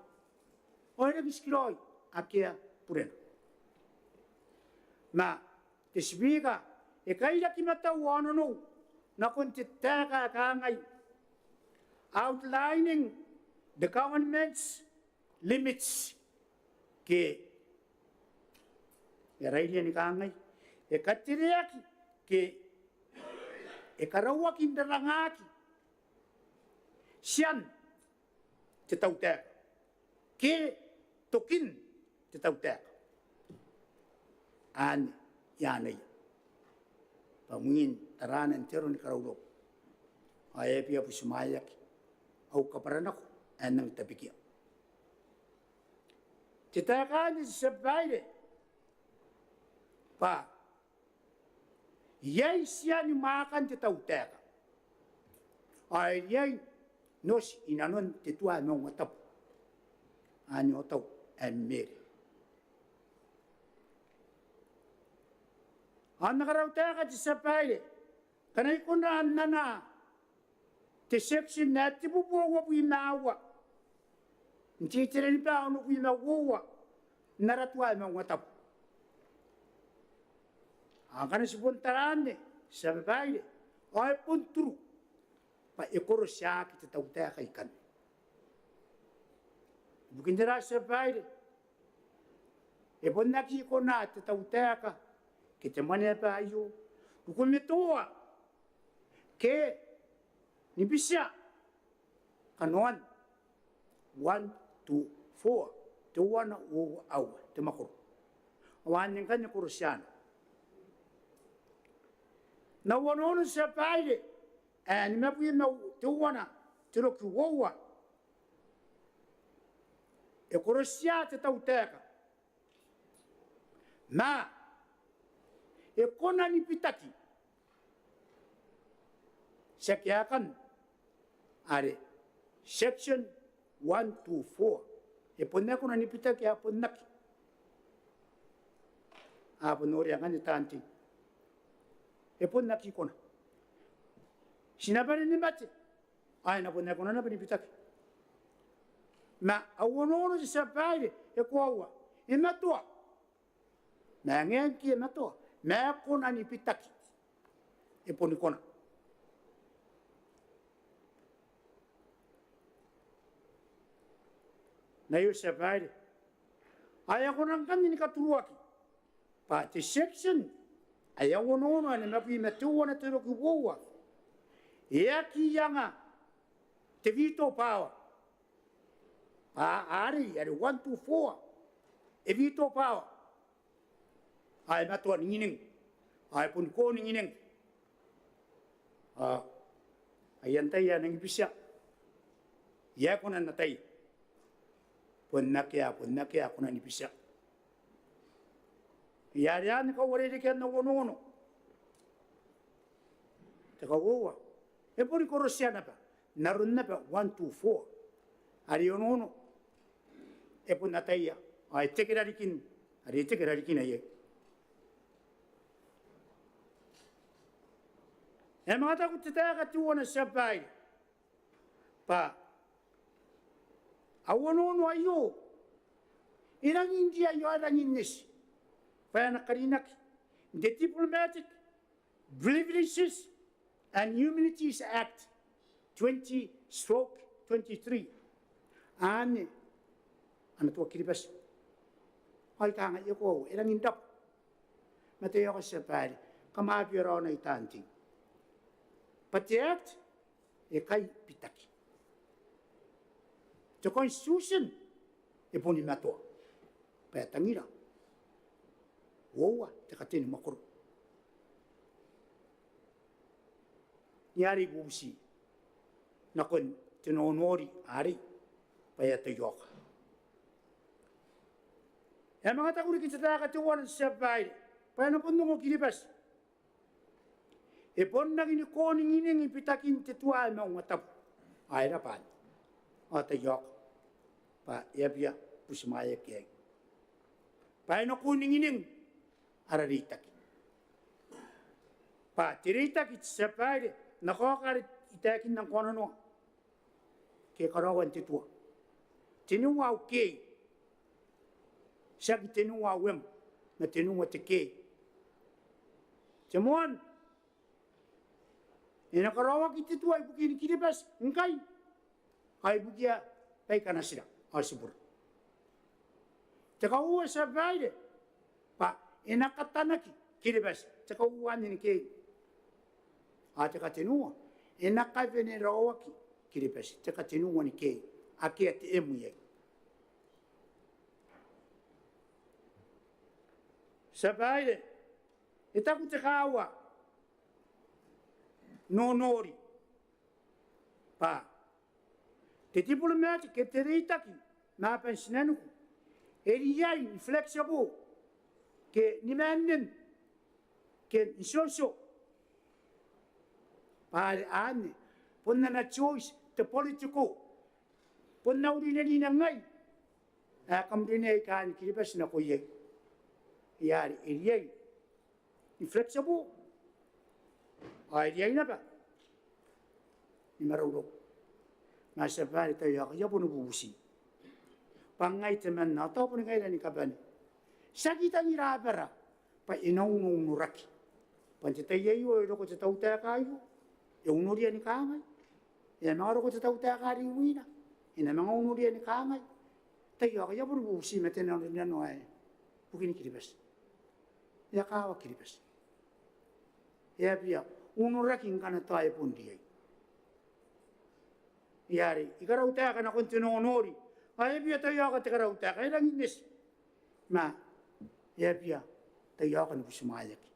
Oi na biskiroi akia purena. Ma te speaker e kaila ki mata wano no na kon te taka kangai outlining the government's limits ke e raili ni kangai e katiriaki ke e karaua ki ndarangaki sian te tauteka ke tokin te tauteka an ya nei pamungin tarana entero ni karaulo ai pia pusimayaki au kaparanako anang tapikia te takani sebaile pa yai siani makan te tauteka ai yai nos inanon te tua no ngatap ani otau emere anna karauteka te sebaile kana ikuna nana te section na te bubu wa pi mawa nti tere ni pa no pi mawa nara tua no ngatap angkana spontarane sebaile ai punturu pa ekoro siaki te tauteka ikan bukindera sebaile e bonnaki kona te tauteka ke te mane pa yo ko metoa ke ni bisa kanon 1 2 4 te wana o au te makoro wan kan ni kurusiana na wono se paile and me pu no te wana te ro ku wowa e kurusia te tauteka na e kona ni pitaki sekiakan are section 1 to 4 e ponna kona ni pitaki a ponnaki a ponori angani tanti e ponnaki kona sinabare ni mate ai na ponna kona na ni pitaki ma awono se sapaile e kwawa e matua na ngenki e matua ma kona ni pitaki e poni kona na yo sapaile aya kona ngani ni katuruaki pa te section aya wono no ne mapi metu na te roku woa e aki yanga te vito power ari 1 to 4 e vito power ai matua ninging ai pun ko ninging ai antai ya nang bisa ya kona natai pun nakia kona ni bisa ya rian ko wore de ken no no te ko wa e puri ko rosiana pa narunna pa 1 to 4 ari ono e pun natai ya ai tekerarikin ari tekerarikin ai e mata ku te taka tuona sapai pa awono no ayo irang India yo arang innes pa na karinak the Diplomatic Privileges and Immunities Act 20/23 an to kiribas ai tanga yo ko irang indap mate yo sapai kama piro na itanti patiat e kai pitaki the constitution e poni mato pa tangira woa te kateni makoro yari busi na kon te no nori ari pa ya te yoka e mga takuri ki te taka te wana sabai pa na pondo mo kiribas e ponna ni koni ni pitakin te tua no ngatap ai ra pan ata yok pa yabia pusmaya ke pa no kuni ni ararita ki pa tirita ki sapai na ko kar itakin ng kono no ke karawan te tua. Tenu au kei. Saki tenu au wem. Na tenu te kei. Te moan. Ina karawa ki te tua ipuki ni kiribas. Nkai. Ai bukia pai kanasira. Asibur. Te kaua sa vaide. Pa ina katanaki kiribas. Te kaua ni kei. A te katenua. Ina kai vene rawaki kiribas. Te katenua ni kei. A kia te emu iei. Sa vaide. E taku te kaua. No nori. Pa. Te tipulu mea te ke te reitaki. Nā pensinenuku. E riai ni flexible. Ke ni mannen. Ke ni soso. Pa ane. Puna na choice. Te politiko. Puna urine ni na ngai. A kamrine i ka ni kiribas na ko iei. Iari e riai. Ni flexible. Ai riai na ba. Ni marauro. Nga sa pare tayo yaka yapo no bubusi. Pangai te man na topo ni kaila ni kabani. Sakita ni rapera. Pa inaungo unuraki. Pante tayo iyo e roko te tau tea kayo. E unuria ni kangai. E mga roko te tau tea kari uina. E na mga unuria ni kangai. Tayo yaka yapo no bubusi me tena rin ano ay. Pukini kiribas. Ya kawa kiribas. Ya pia. Unuraki ngana tayo pundi ay. Iari, ikarau taka na kontinu onori. Ai pia tayo ka te karau taka, ilang ingles. Ma, ia pia, tayo ka na pusumayaki.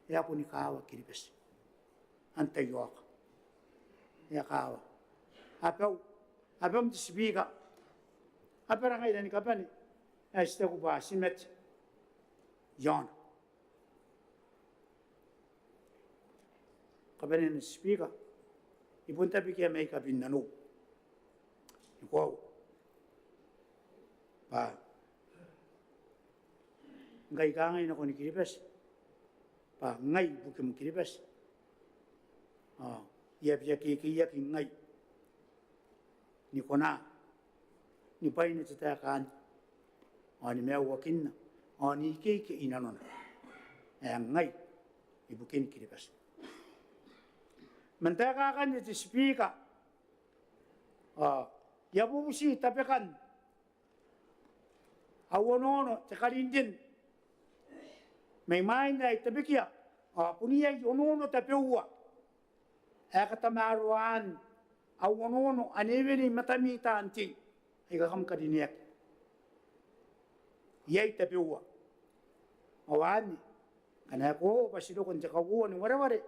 Ia po ni kawa kiribas. Ang tayo ka. Ia kawa. Apaw mo tisibika. Aparang ngayon ni kapani. Ay sita ko ba, simet. Yon. Kapani na tisibika. Ipunta pikia may kabinano. Ikaw. Pa. Ngay kangay na ko ni kiribas. Pa, ngay buki mo kiribas. Iya kikiyak ngay. Ni kona. Ni pay na tatakaan. Ni mewakin na. Ni kiki inanon. Ngay. Ibukin kiribas. Mentakakan iti spika. Yabubusi tapekan. Awonono te kalindin. May main na itabikia. Punia yonono tapeuwa. Katamaruan. Awonono aneveni matamita anti. Ikakam kadiniyak. Yay tapeuwa. Awani. Kanako pasido kon takawo ni warawari.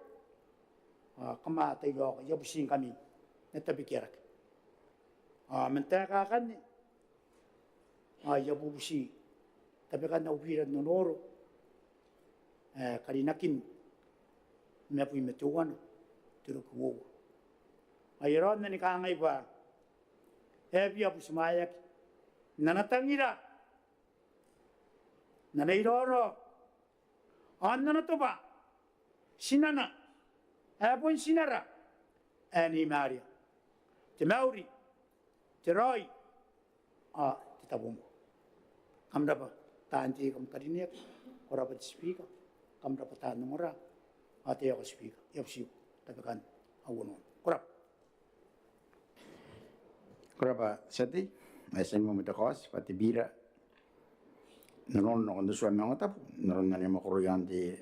Kama tayo yabusin kami na tabikirak. Mentakakan ni yabubusi tabikan na ubiran nonoro kalinakin mepuy metuwan tirukuwo. Ayron na ni kangay ba biya pusumayak nanatangira nanairoro na to ba sinana Apun sinara, ani Maria, te Mauri, te Roy, te Tabungo. Kam dapat taanti kam karinek, ora pat speaker, kam dapat taan ngora, ate ako speaker, yapsiu, tapi kan awonon. Korap. Korapa sati, asen mo mitakos pati bira. Nanon no kondo suami ngotap, naron na ni makuruyan di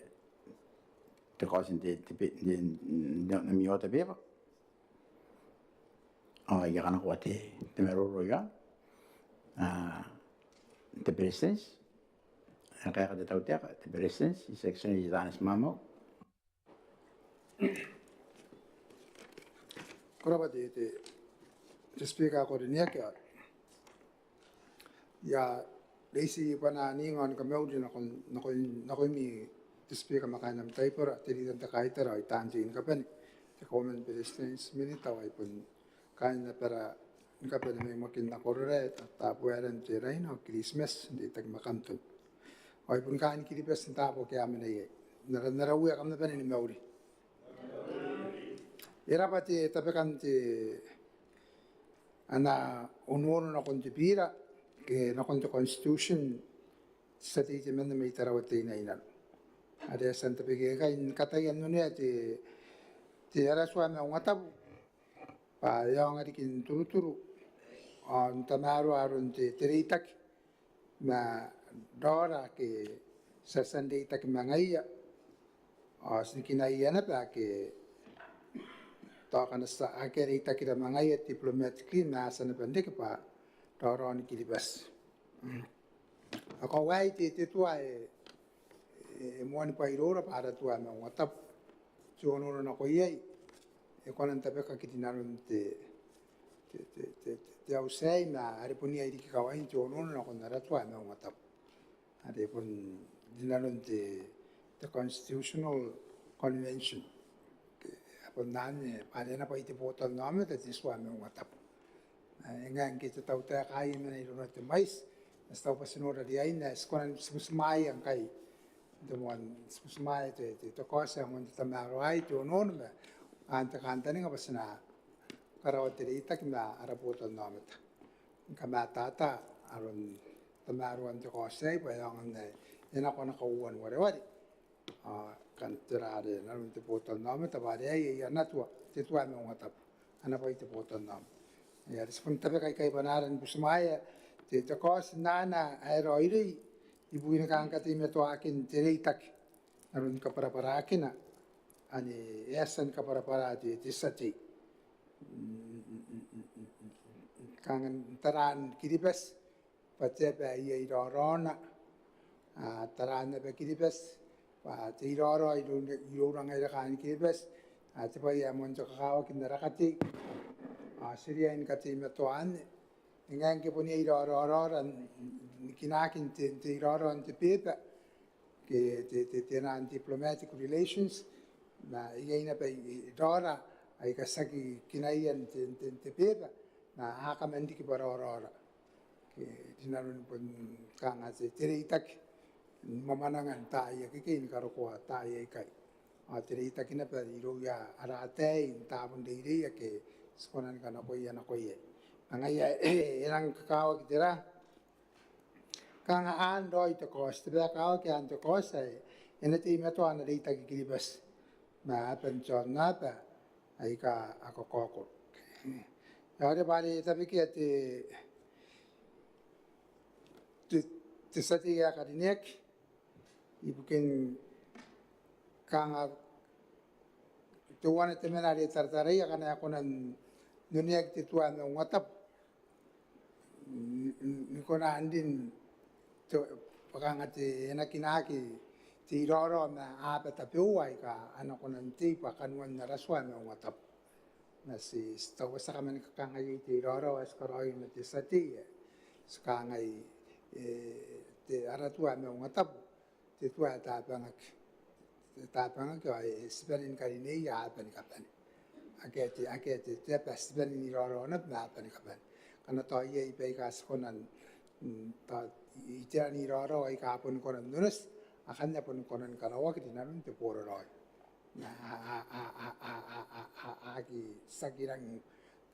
te cose di miota beva. Ya kana kuate te meroro ya. Te presens. Kaya de tautea te presens, section di danes mamo. Koraba te speaker ko rin ya Daisy panani ngon kameu na ko mi speaker makanam typer tilitan ta kaiter ay tanjin kapan te common business minute ay pun kain na para kapan may makin na korre ta pueran tiray no Christmas di tag makantun ay pun kain kilipes ta po kaya man ay narawi kam na panin meuri Era pati tapekan ti ana ununo na konti pira ke na konti constitution sa ti men may tarawati na inan. Ada santa pigi ka in katayan no niya ti era suami ang matab pa yang arikin turu-turu on tamaro aron ti teritak na dora ke sa sandi tak mangaya sikinaya na pa ke Takan sa akhir kita kita mangayat diplomatically na sa napandi ka pa toro ni kilibas. Ako wai ti tua mo ni pa irora para tua na watap jono na ko yai e konan tabe ka kitinaron te ausai na ari punia iri ka wai jono na ko na tua na watap. Ari pun dinaron the constitutional convention. Nanya pada na pa iti potol namin at iswami ang watap. Nga kita tau tayo kaya na ilo na mais, nas tau pa sinura di ay na skonan smusmay ang kay demuan smusmay ito kosa ang mga tamaro ay ito noon ba kanta nga pa sina karawat itak na arapotol namin. Kamatata aron tamaro ang ito kosa ay payang na yan ako nakauwan wari-wari. Kan terade na te potol nam ta bare ai ya natua te tua me ngata ana pai te potol nam ya respon tabe kai banaran busmaya te kos nana ai roiri ibu ina kan ka te me to akin te reitak arun ka para akina ani esan ka para te sati kangen taran kiribes pate ba ai rorona taran be kiribes pa te iroro irurang ay kan kibes at pa ya mon to kakawa kinarakati sirian kati matuan ngang ke puni iroro kinakin te iroro ante pepa ke te nan diplomatic relations na iyaina pa idora ay kasaki kinayan te pepa na hakamandi ki barorora ke dinarun pun kanga te itak mamanangan tayo kikin karo ko tayo kai atri takina pa iro ya arate tapon deiri ya ke skonan kana ko ya na ko ye angaya ilang kakao kitira kanga ando ito kos tiba kakao ke ando kos ay enati meto ana deita kikilibas na pension na pa ay ka ako koko ya de bali tapi ki te sati ya kadinek ibukin kanga tuwan ito menari tartaray kana ako nan nuniag tituan ng watap ko na andin to pakanga ti enakinaki ti roro na apa tapiuay ka ano ko nan ti pakanuan na raswan ng watap na si tawasa kami kakangay ti roro as karoy na ti sati sakangay ti aratuan ng watap te tua tapangak ay sipanin karini ya apan kapan aketi te pas sipanin iroro na apan kapan kana to ye ipai kas konan ta itian iroro ay kapon konan nunus akan na pon konan karawa kiti nanun te poro roy na aki sakirang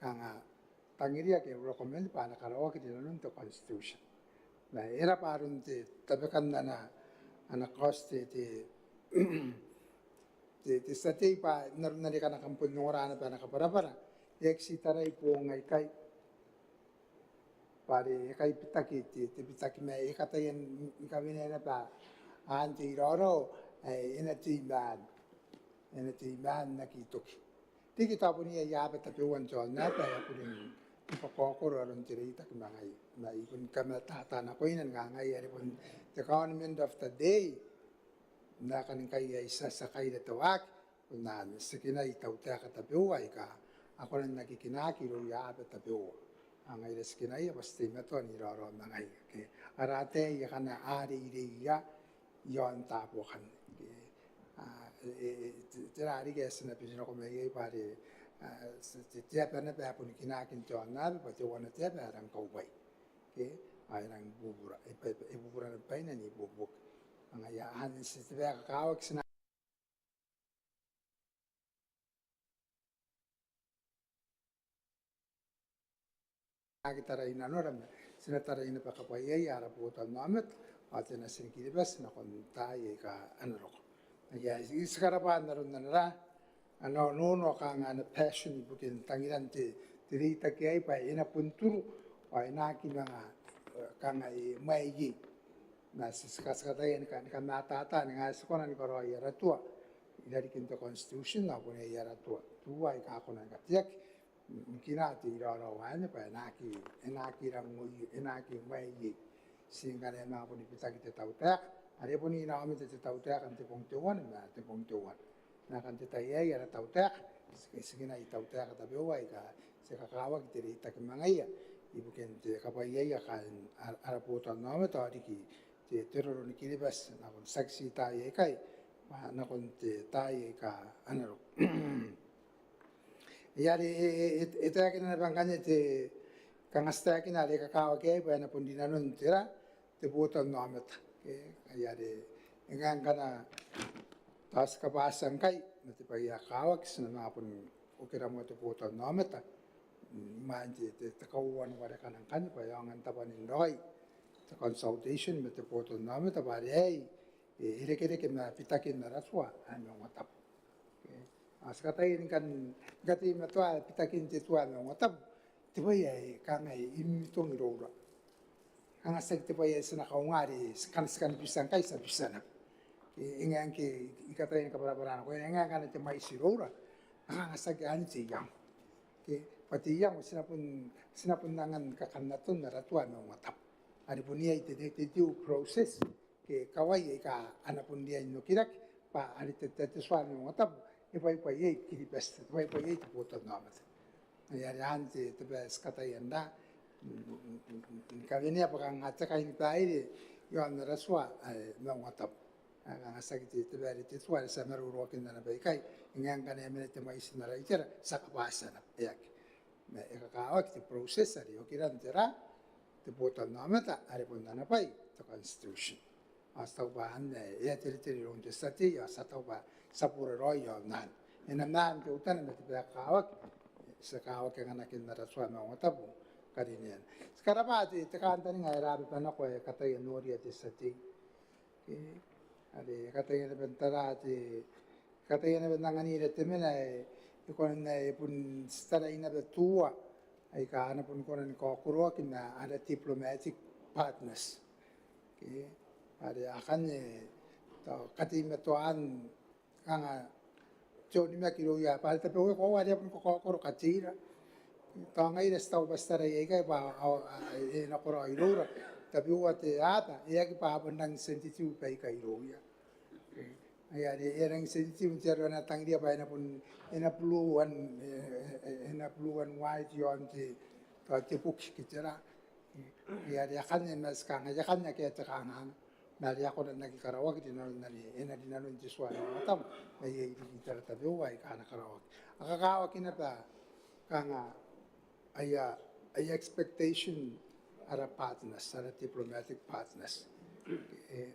kanga tangiria ke recommend pa na karawa kiti nanun te constitution na era parun te tabekan na anak kos te sati pa nari ka nakampun ng orana pa nakapara-para eksitaray po ngay kay pare kay pitaki pitaki may ikatayan kami na pa anti roro ay inati man nakitok ti kita po niya yabat tapi wanchon na pa ya po rin ipakokoro aron tirita kimangay na ikon kamatata na ko inan ngangay ari po the government of the day na kaning kaya isa sa kay natawag na sakina itawta ka tabiway ka ako lang nakikinaki ro ya at tabiwa ang ay skinay basta meto ni roro mangay ke arate ya kana ari iriya yon tapo kan tirari ke sa napino ko may pare tiya pa na pa po ni kinakin to na pa to wana tiya pa ang kaubay ke ay nang bubura ibubura na pa na ni bubuk ang ayaan sa tiba kakawag Agitara ina nora me sinatara ina pa kapaya ara puta namet ate na sinkiri bes na kon taye ka anaro ya iskara pa anaro nara ano no ka ngana passion bukin tangiran te rita ke ai pa ina punturu pa ina ki mga kanga i mai gi na siskasata ina kan mata ni nga skona ni koro ya ratua dari kinto constitution na pone ya ratua tua i ka kona ka tiak kina ti ro wane pa enaki rangui enaki mai gi singare na poni pita kita tau ta are poni na ame te tau ta kan te pong te wan na te pong te wan na kan te tai ai ara tau ta sikina i tau ta ka be wai ka se ka kawa ki te ri ta ke mangai i buken te ka pai ai ka ara poto na ame ta ri ki te teroro ni ki bas na kon saksi ta ai kai na kon te tai ka anaro Iari ita kina bangkanya te kangasta kina le kakao ke pa na pundina nun tira te puto no amet ke iari engang kana tas kapasan kai na te pa ia kawak sina na pun ukira mo te puto no amet manji te kawan wala kanang kan pa yang antapanin roi te consultation me te puto no amet pa rei ire kere ke na pitakin na raswa ano matap Askatai ini kan gati matua pitakin te tua no ngotab te bai ai kangai imitong irora anga sek te bai sena kaungari sekan pisang kai sa pisana ingang ke ikatai ka para ko ingang kan te mai sirora anga sek an te yang ke pati yang sina pun nangan kakanatun na ratua no ngotab ari punia te tiu proses ke kawai ka anapun dia no kirak pa ari te suan no ngotab Ipai ye kiri best, ipai ye te puto namat. Ya anti te best kata yanda. Kali ni apa kang ngata kain tai yo an raswa no ngatab. Ang sakit te beri te suara sa meru rokin na bai kai. Ingang kan emene te mais na raitera sakapasa na yak. Me ekakawak te process ari okiran tera te puto namat ari pun na pai te constitution. Hasta ubahan ya tiri ron te stati ya sata uba sapure roi yo nan ena nan te utan me te kawak se kawak yang anakin na raswa na ngotabu karinian sekarang pa te kanta ni ngai rabi pa na ko kata ya nori te stati ade kata ya bentara te kata ya bentangani te mena ikon na pun stara ina betua ai ka ana pun konan ko kuro kina ada diplomatic partners ada akan kati metuan kanga joni me kiro ya pa te pe ko wa dia ko katira ta ngai de sta bastara ye ga ba na ko ro irura tapi wa te ata ye ki pa bandang sensitive pe ka iro ya ya de erang sensitive jero na tang dia pa na pun ena blue and white yon te ta te puk ki tera ya de kan na ska ya kan na ke te kana na dia ko na ki karawak di na ena di na ti suara matam na ye di tarata bewa i kana karawak akakawak ina pa kanga aya expectation ara partners ara diplomatic partners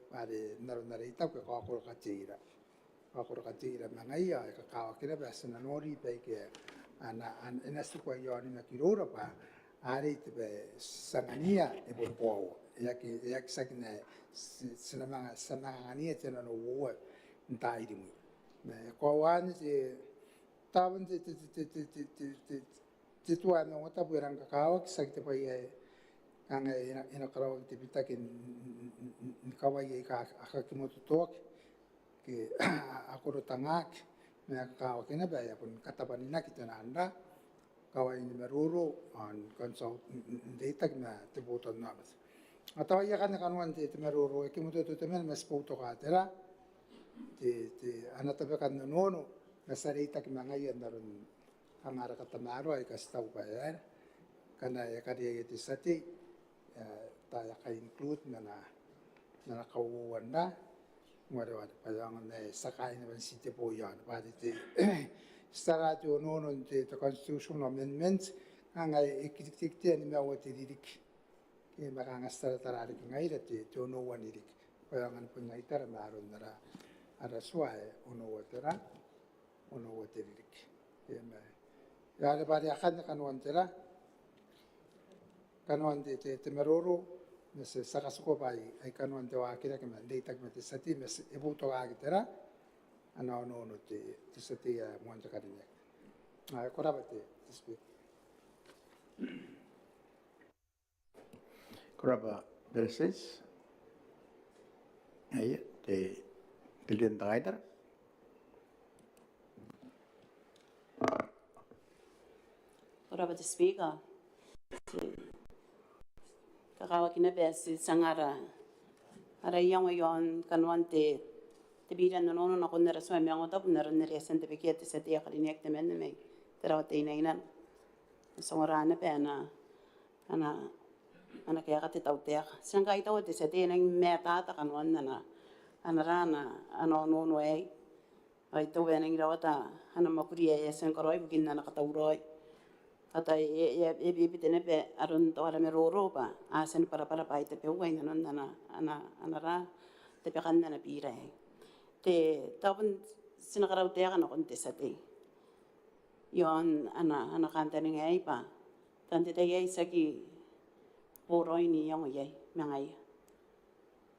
pare narita ko ko katira mangaya kakawak ina pa sana nori pe ke ana ena su ko yo ni na kirora pa ari te sangania e popo ya sakina senangania tena no wo ntai di mu ko wan te taban te tua no ta pueran kakao sak te pai kanga ina karawa te pitakin kawai ka akakimoto tok ke akoro tangak me kakao kena ba ya pun katapanina kita nanda kawai ni meruru on consult data na te boto namas atau ya kan kanuan te meruru e kimoto te men mes poto ka tera te anata be kan nono na sarita ki mangai andarun amara katamaro ay kastau pa ya kana ya kari te sati ta ya ka include na kauwan na wala payang na sakay na site po yan pati te stara to nono te constitutional amendments angay ikitikte ni mawati didik ke makanga stara tarari ngai te to no one didik payangan pun ngai tar maron nara ada suai ono wate didik ya le bari akan kan wantera kanuan te meroro me se sakasuko pai ai kanuan te wakira ke mandei tak me te sati me se ebuto ga kitera ana no te sati a monta karinya ai koraba te speak Koraba Belses. Aí, te Presidente Reiter. Ora ba te speaker. Kakawa kina be si sangara. Ara iang yon kanuan te bira no na kondera so me ngota punera nere sente be kiete se te akari nek te men me. Tera te ina. Songora na pe ana kaya ka te tau te aka. Sanga i tau te se te nang mea tāta kanuan ana rana no ei. Ai tau e nang rawa ta ana makuri e sen koroi bukin na nakatauroi. Kata e bibi tene pe arun to ara me roro pa a sen para pa te pe uai ana ra te pe kan na pira e. Te tapun sinakarau te aka na kon te sate. Yon ana kanta ni ngai pa. Tante te ei saki poroi ni yang ye mengai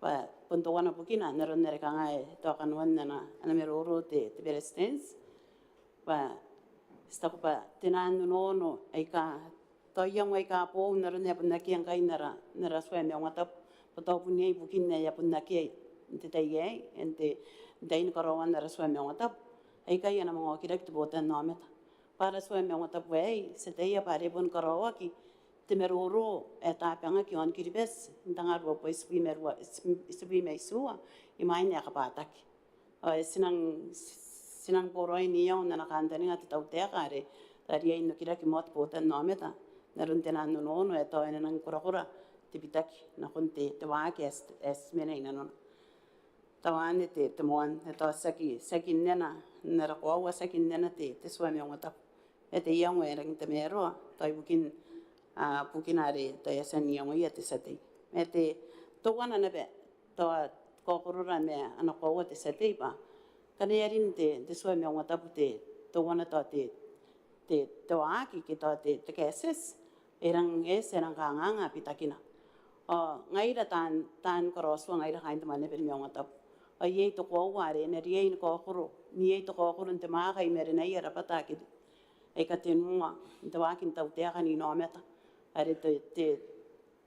pa punto wana bukina naron nere kanga e to kanuan ana me roro te berestens pa sta pa tenan no ai ka to yang ai ka po naron ne punna ki ang kai nara swa me ngata to punya bukin ne ya punna ki te te ye ente dain karawan nara swa me ngata ai kai ana mo ki rek botan no meta para swa me ngata we se te ya pare bun karawa ki te meroro e tāpanga ki on kiribes ndanga ro po ispi me sua I mai ne ka pataki ai sinang poroi ni yon na kandani ngati tau te kare tari ai no kira ki mot potan no meta narun te nan no e to ene nang kura te bitaki na konte te wa ki es mena ina no tawane te moan e to saki nena nera ko wa saki nena te sua me ngata e te yang e rang te mero tai bukin pukinare to yasan yang ia te sate me te to wana na be to ko korora me ana ko te sate pa kana yarin te so me ngata pute to wana to te aki ki to te keses erang erang kanga pitakina ngai ra tan koroswa ngai ra kain mane per me ngata ai to ko ware ne ri ko koro ni to ko koro te ma kai mere nei ra pataki e ka te nua te wakin tau te aka ni no meta are te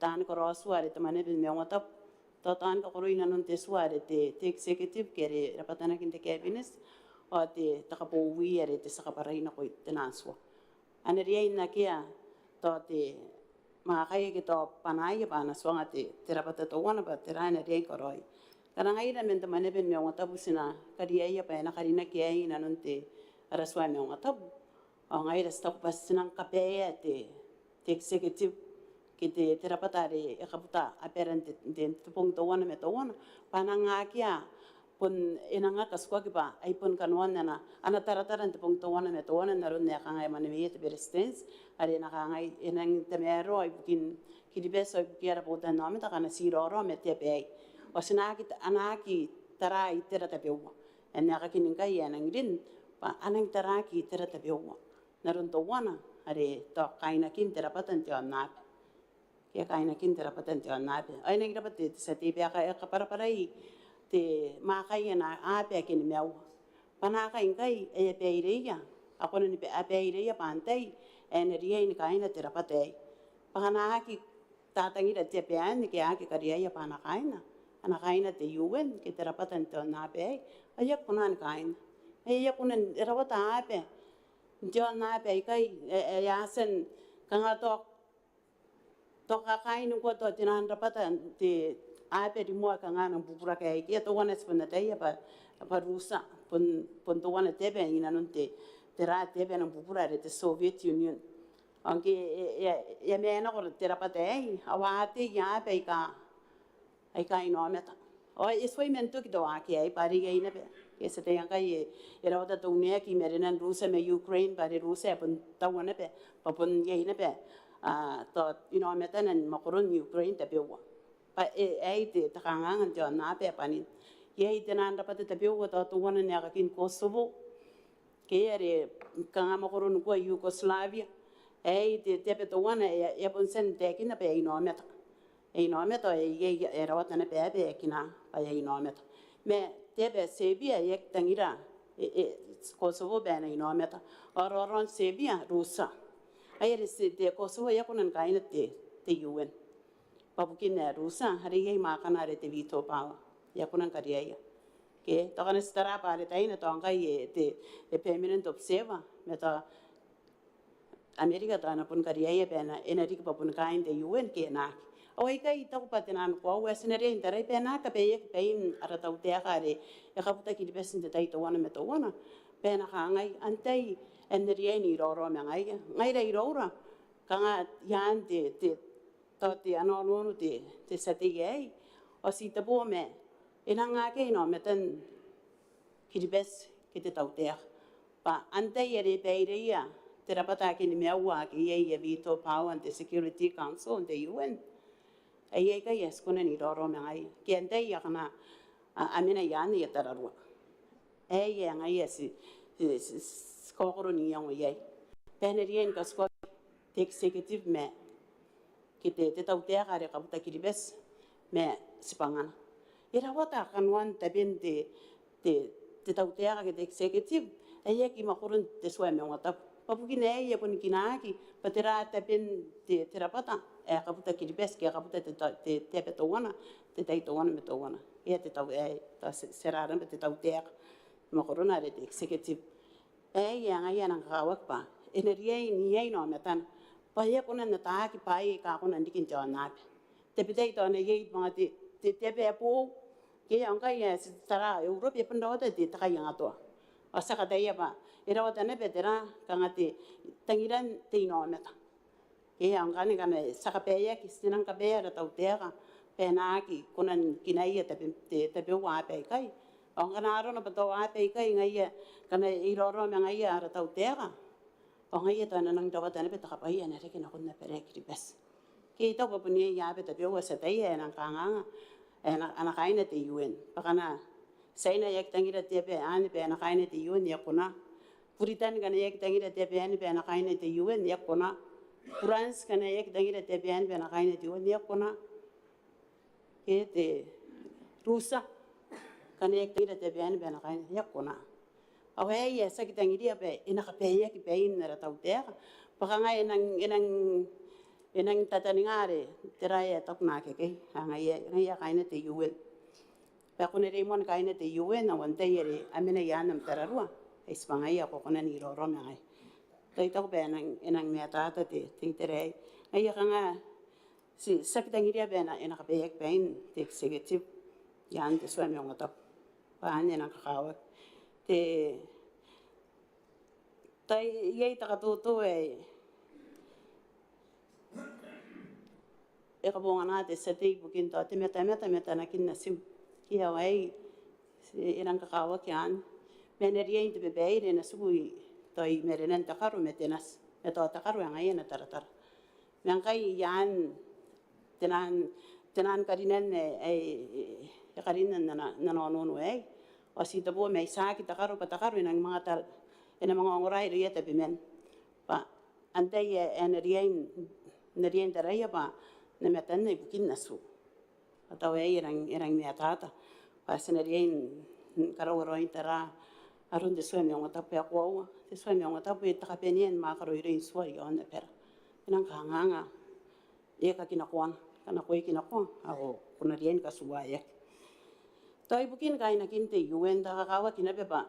tan ko rosu are te mane me ngota to tan ko roina non te suare te executive kere rapatana kin te cabinet o te takapo wi are te sakaparina ko te naswa ane ria ina kia to te ma kai ki to panai pa na swanga te rapata to wana pa te rana ria ko roi kana ngai na men te mane me ngota busina karia ia pa na karina ki ai na non te araswa me ngota ngai ra stop pas sinang kape te executive ki te rapatare e kaputa aperante te pong to wana me to wana pananga kia pun enanga kaswa ki pa ai pun kanuan na ana taratara te pong to wana me to wana na ron ne kanga mane me te berestens are na kanga enang te mero ai bukin ki di beso ai bukiara pota no me ta kana siroro me te pe o sinaki anaki tarai te rata pe wa ena ka kininga enang din pa anang taraki te rata pe wa na ron to wana are to kaina kin te rapatan te ona ke kaina kin te rapatan te ona ai na gira pate se te pe ka para te ma kai na a pe kin meu pana kai kai e pe ireia a kono ni pe a pe ireia pantai en ria ni kaina te rapate pana ki tatangi te pe an ke a ke karia pana kaina ana kaina te UN ke te rapatan te ona pe ai kuna kaina ai kuna rawata pe jo na pe kai ya sen kanga to ka kai no ko to tinan rapata te a pe di mo kanga na bupura kai ki to wana spona te pa rusa pon to wana te be ina non te ra te be na bupura te Soviet Union anche e me na ko te rapata ai awate ya pe ka ai kai no meta o isso mento ki do aki ai pari gai na pe ese te yanga era wata to ne ki merena Rusia me Ukraine pare Rusia pun tawana pe papun ye na pe to meta nan makoron Ukraine te bewa pa ai te takanga jo na pe pani ye te nan rapata te bewa to wana ne ka kin Kosovo ke ere kanga makoron ko Yugoslavia te pe toana e pon sen te kina pe ino meta. E ino meta e rawata na pe kina pa e ino meta. Me te pe Serbia e tangira Kosovo be na ino meta. Ororon Serbia Rusa. Ai te Kosovo e kunan kaina te UN. Papukin na Rusa hari ye makana re te vito pa ya kunan kariya. Ke to kana stara pa le taina to ngai te permanent observer meta Amerika tana pun kariya pena enerik pa pun kain te UN ke na o kai to patinan ko wesenere intare pena ka pe pein ara tau te akare e ka puta ki di besin te tai to wana me to wana pena ka ngai antai eneria ni ro me ngai re ro kanga yan te to te ano no te sate ye o si te bo me ina nga ke no meten ki di bes ki te tau te pa antai ere peiria te rapata ki ni mea ua ki e veto power and the Security Council and the UN. Ai ka yes kona ni roro me ngai. Ki andai ya kana amena yani e tararua. Ai e ngai esi kokoro ni yang ye. Penerian ka sko te executive me ki te tau te agare ka puta ki bes me sipangana. Ira wata kanwan tabin te tau te agare te executive ai ki makurun te soe me ngata. Papuki nei e pun kinaki patera tapin te terapata e kaputa ki bes ki kaputa te petowana te tai towana me towana e te tau e ta serara me te tau te ma corona re te executive e ya ngai ana kawak pa energia ni ai no metan pa ye kuna na ta ki pai ka kuna ndikin jona te pite to ne ye ma te pe po ke yang kai e tara Europe e pendo te ta yang ato asa ka dai ba era wata ne betera kanga te tangiran te ino meta e angani kana sakapeya ki sinan ka bera tau tera pena ki kunan kinai te pe wa pe kai angana ro na pato wa pe kai ngai kana iroro me ngai ara tau tera o ngai ta nang tawa ta ne beta ka pai ene re kina kunna pere ki bes ki to ko puni ya beta pe wa sa tai ena kanga ena ana kaina te UN pakana saina yak tangira te pe ani pe ana kaina te UN ya kuna Puritan kana yak tangira te pe ani pe ana kaina te UN ya kuna France kana yak tangira te pe ani pe ana kaina te UN ya kuna ke te Rusa kana yak tangira te pe ani pe ana kaina ya kuna awe ya sa ki tangira pe ina ka pe yak pe in ra tau te pakanga enang tataningare tera ya tokna ke ngai ya kaina te UN pa kuna re mon kaina te UN na wan te yere amena ya nam terarua ispangai ya ko kuna ni ro ngai tai to be enang me tata te tere ai ya kanga si saktangiria be na ena ka be ek pein te executive yan te swami ngota pa ane na kawa te tai ye ta to e ka bonga na te sete bukin to te meta na kin na sim ki hawai enang kawa kian meneria inte be beire na sui toi merenen ta karu metenas me to ta karu ngai na taratar mengai yan tenan karinen e karinen na no e o si te bo me sa ki ta karu nang mga tal ena mga ngorai ria te bimen pa ante ye enerien tarai pa na metan ne bukin nasu atau erang me tata pa senerien karo roi tara arun de suami ngota pe ko te suami ngota pe ta penien ma karo ire suai on ne per nang kanganga e ka kina kon kana ko kina kon ao kuna rien ka suai tai bukin kai na kin te UN da ka wa kina pe ba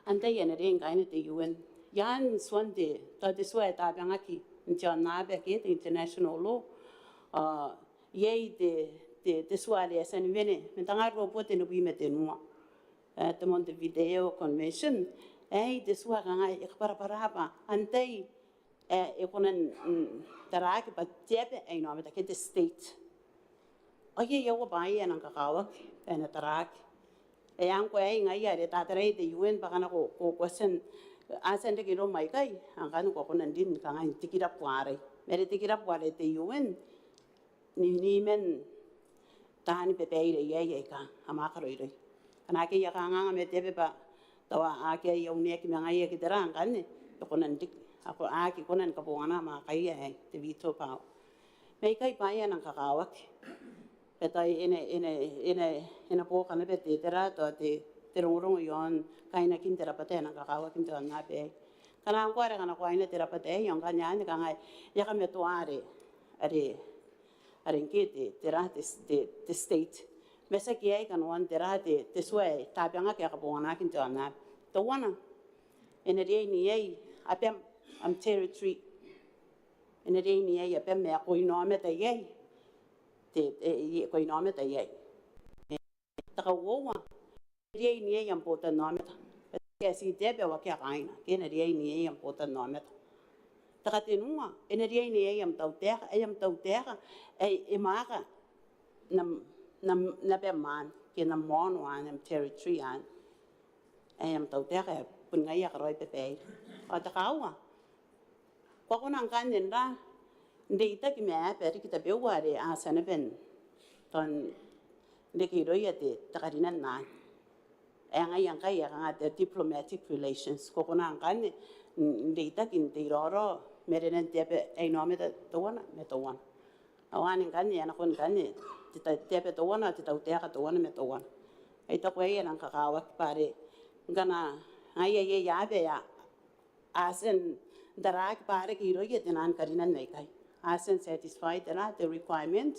ante yen rien kai na te UN yan swande ta de suai ta banga ki njana be ke international law ye te suai le san vene mentanga ro pote no bi mete no te Montevideo Convention te sua kanga e para antei e konen taraki pa tepe e no meta ke te state o ye yo bai en ka kawa en taraki e an ko e ngai are ta tare te UN pa kana ko sen asen de kilo mai kai an kan ko konen din kanga tikira puare mere tikira puare te UN ni men tani pe peire ye ka amaka roi kana ke ya kanga me tebe ba tawa ake ya unia ki mengai ki terang kan ne to konan dik ako aki kunan ka buana ma kaya te vito pau me kai paia nang kakawak petai ina po kana bete tera to te rongorong yon kaina kin tera pate nang kakawak kin to na pe kana ko ara kana ko ina tera pate yon kanya ni kanga ya ka metuare are ngete tera te state mesa kiai kan wan tera te sue tapanga ka buana kin to na to wana ina re ni ai apem am territory ina re ni ai apem me ko ino me te ai te ko ino me te ai ta ka wo re ni ai am pota no me ke si te be wa ka kaina ke ina re ni ai am pota no me ta ka te nua ina re ni ai am tau terra e maka na be man ke na mon wan am territory an am tau terra pun ngai ya roi pe pe o ta kawa ko ko nang kan den ra ndei ta ki me pe ki ta be wa re a sa na ben ton de ki roi te ta ka dinan na e ngai yang kai ya nga the diplomatic relations ko ko nang kan ndei ta kin te ro mere nen te pe e no me to wana me to wana awan kan ya na kon kan ni te pe to wana te tau te ka to wana me to wana ai ta ko e nang ka ka wa pare ngana ai ya be ya asen darak pare ki ro ye tenan karinan nei kai asen satisfied the requirement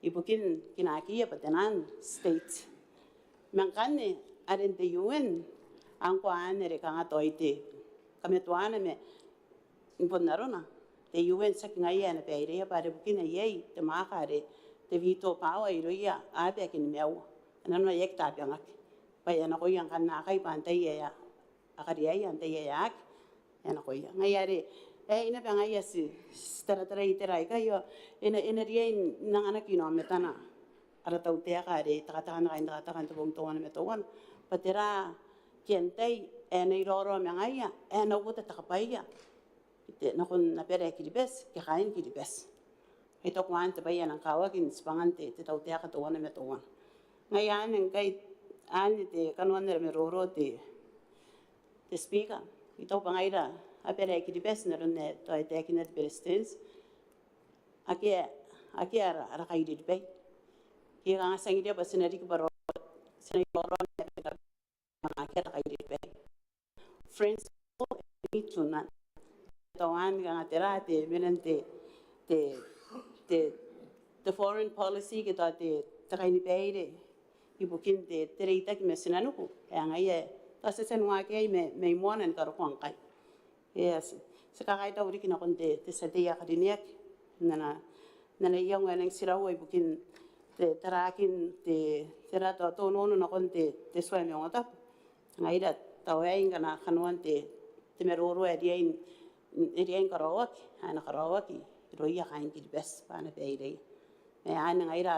ibukin kinaki ya patenan state mangkane aren te UN ang ko anere kanga toite kame tuana me imponarona te UN sak ngai ya na peire ya pare bukin ye te makare te vito pawa iro ya abe kin meu nan ma yek ta pyangak pa ya na ko yang kan na kai pantai ya akari ya ante ya ena ko ya ngayare ina pa ngaya si tara iterai ka yo ina rien nangana kino metana ala tau te ka re ta ta na kan to bong to wan metawan patera kentai ena iroro me ngaya ena wo ta ka paia ite na kon na pere ki bes ki kain ki bes ito kwan te paia na kawa kin spangante te tau te ka to wan metawan ngaya nen kai ani te kanwan me roro te speaker ito pangaira apere ki dipes na ron ne to ite ki na dipestens aki ara kai di pe ki nga sangi dia basinari ki baro sinai baro ne aki ara kai di pe friends ni tuna to an nga terate menente the foreign policy ki to te kai ni peire ibukin te reita ki mesinanu ku nga ye tase senwa ke me moan en karo kwang kai yes sakakai ta uri kina konte te sadia kadiniak nana yang nang sirawo ibukin te tarakin te terato to no na konte te swai me ngota ngaida tawai ngana kanwan te meroro ediain karawak ana karawaki roia kain ki bes pana peire me ana ngaira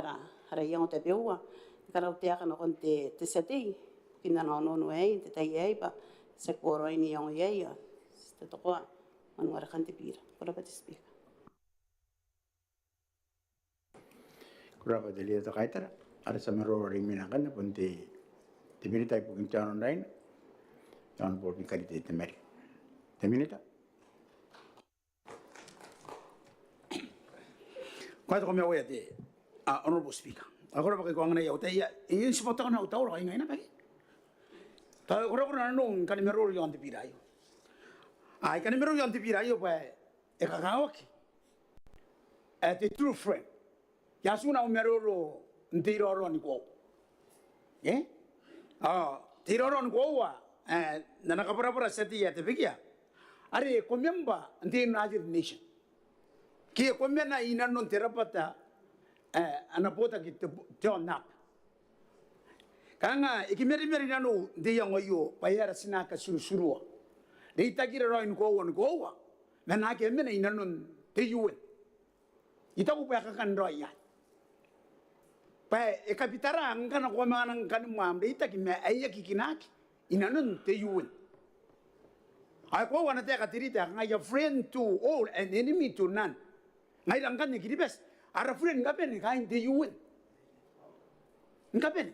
ara yang te bewa karau te kana konte te sati kina no ei te tai ei pa se koro ini yang ei ya te to ko man wara kan te pira para pa te speak Kurapa delia to kaitara ada samaro rimina kan ponte te minita ipu kintan online jangan bol pikari te meri te minita kwa to me oya te honorable speaker agora pa ko ngana ya utai ya in sipota na utau ro ngai na pa ta agora no kan me ro yon te pira yo ai kan me ro yon te pira yo pa e ka gawa ki the true friend ya suna o me ro ndiro ro ni ko tiro ro ni ko wa na ka para seti ya te bikia are ko memba ndi United Nation ki ko mena ina non terapata ana bota ki te ona kanga ikimeri nanu de yang yo payara sinaka surua de itakira ro in ko mena ke mena ina non te UN itaku pa kan ro ya pa e kapitara ngana ko manang kan mam de itaki me ayya kikinaki ina non te UN ai ko wana te ka tirita nga friend to all and enemy to none ngai langkan ni kiribes ara friend ngapen kain te UN ngapen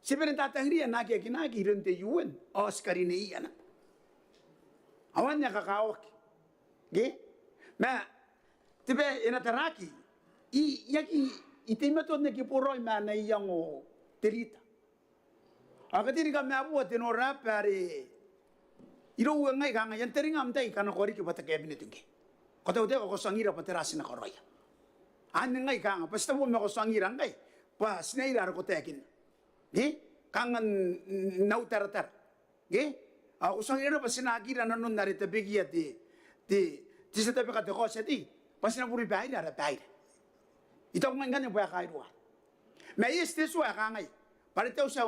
siberen ta tangria na ke kinaki ren te UN oscar ni yana awanya kakawak Ge? Ma tibe ina taraki I yaki itimato ne ki poroi ma na yango terita. Akatiri ka me abu atino rapare iro ngai kanga yan teringa amtai kana kori ki bata cabinet nge. Kota ude ko sangira paterasi na koroya. An ngai kanga pasta mo me ko sangira ngai pa sneira ko tekin. Ge? Kangan nautaratar. Ge? Ako sangira pa sinagira nanon narita bigia ti sa tabi ka te ko seti. Pas na puri baida ra baida. Ito ang ganyan po kairuan. May isteso ngai. Para teo sa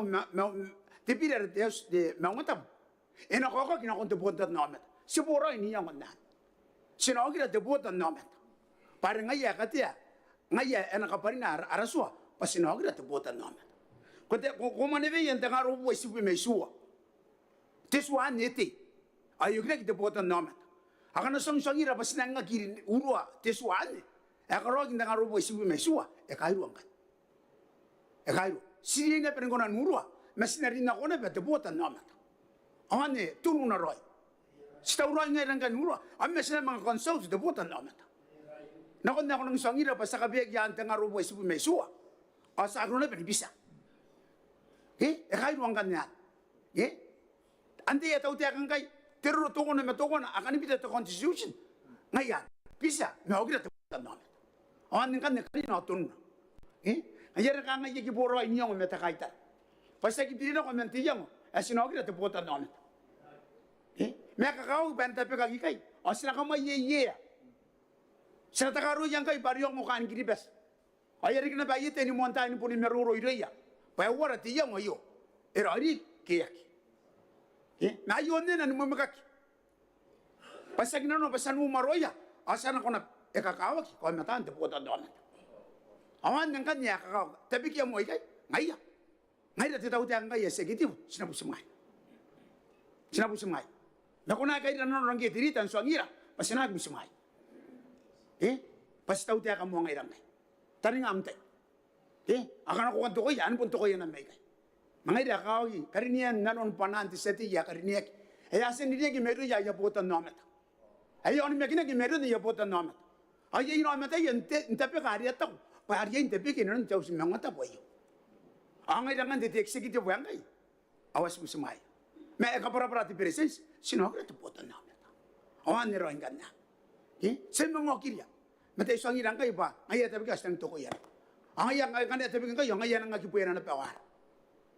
te pira teo de maungatam. Ena ko kinakonto bontat namet. Siguro ini yang na. Sinogira te bontat namet. Para ngaya katia. Ngaya ena kaparina arasua. Pasinogira te bontat namet. Kote ko maneve yan tengaro po isipu mesua. Teswa neti. Ayo kira kita bontat namet. Akan sangira pasinanga kiri urua teswa ne. Ekaro kinda ngaro bo isibu mesua ekairu angkat. Ekairu. Sirinya penengona nurua. Mesinari na kona bete bota namat. Amane tunu na roi. Sita uroi ngai rangka nurua. Ame sina mga consult de bota namat. Nakon na konang sangira pasaka biak yan ngaro bo isibu mesua. Asa agrona pen bisa. Ekairu angkat niat. Ante ya tau tiak angkai terus tokona metokona akan ibita to constitution. Ngaya bisa meogira te bota namat. Awan kan nekali na tun. Ayar ka nga yiki boro ay niyong meta kaita. Pasta ki pirina ko menti yang asinogira te bota namat. Me ka kau benta pe ka gikai. Asina ka mai ye. Sa ta karu yang kai pariong mo kan kiribes. Ayar kina ba yete ni monta ni puni meruro ireya. Pa wara ti yang ayo. Era ari kiyaki. Na yonne na mo makaki. Pasta kina no pasan mo maroya. Asana ko na ekakawa ki ko matan te bota namat. Awan nang kanya kakao, tapi kia mo ikay, ngaya. Ngaya te tau te ngaya executive, sinabusimay. Sinabusimay. Nakuna kay na non rangi tirita ang suangira, pasinag busimay. Pas tau te kamo ngay rangay. Tari nga amtay. Akan ako kanto ko yan, punto ko yan ang may kay. Mga kakao ki, karinian nanon pananti seti ya kariniak. Asin niya ki meron ya bota namat. Ayon mi kina ki meron ya bota namat. Ay ino amatay yan, tapi kari ataw. Paharian tapi kini jauh semangat apa yo. Angai dengan di executive yang kai. Awas musimai. Me kapara-para di presens sinogra tu potan na. Awan ni roing kanna. Semang okiria. Mate sangi rangkai ba. Ngai tapi kas tang toko ya. Angai yang kan tapi kan yang ngai nang kipuera na pawar.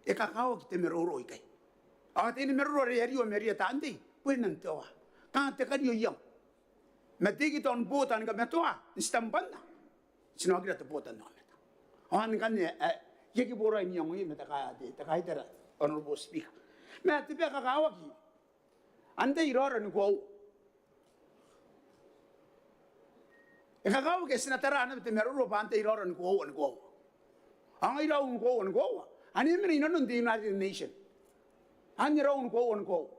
Kakao kita meroro ikai. Ate ini meroro rio meria tandi. Puenan toa. Kan te kadio yang. Mate kita on potan ka metoa. Stampanna. Sinogira te bota namet. Awan kan yeki bora ini yang meta kaya de takai tera honorable speaker. Me tipe kakao ki. Ante irora ni ko. Kakao ke sinatara na te meruro pa ante irora ni ko. Ang iraw ni ko. Ani men inon the United Nations. Ani iraw ni ko.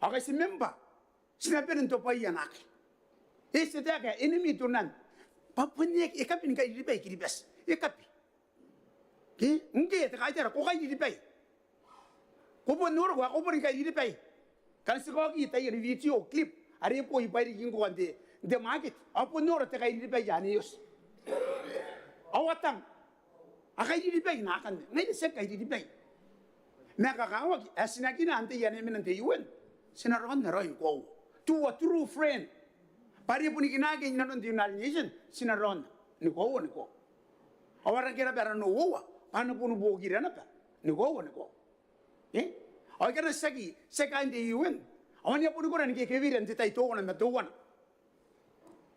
Aga si member. Sinapen to pa yan aki. Ese te ka enemy tunan. Papunyek ikapin kay ribay kiribas. Ikapi. Ngi te kay tera ko kay ribay. Ko bon nuro ko bon kay ribay. Kan se ko ki tay video clip ari po ipay ring ko ande de market. Apo nuro te kay ribay yani yus. Awatang. Akay ribay na kan. Ngai se kay ribay. Nakakawag asinakina ante yan men ante UN. Sinaron na roin ko. To a true friend. Pari pun ikinagin na nun di United Nations, sinaron, ni ko. Awaran kira pera no uwa, paano po nubuo kira na pa, ni ko. Awa kira seka hindi UN, awan niya po nukuran, kikiwiran, tita ito ko na matuwa na.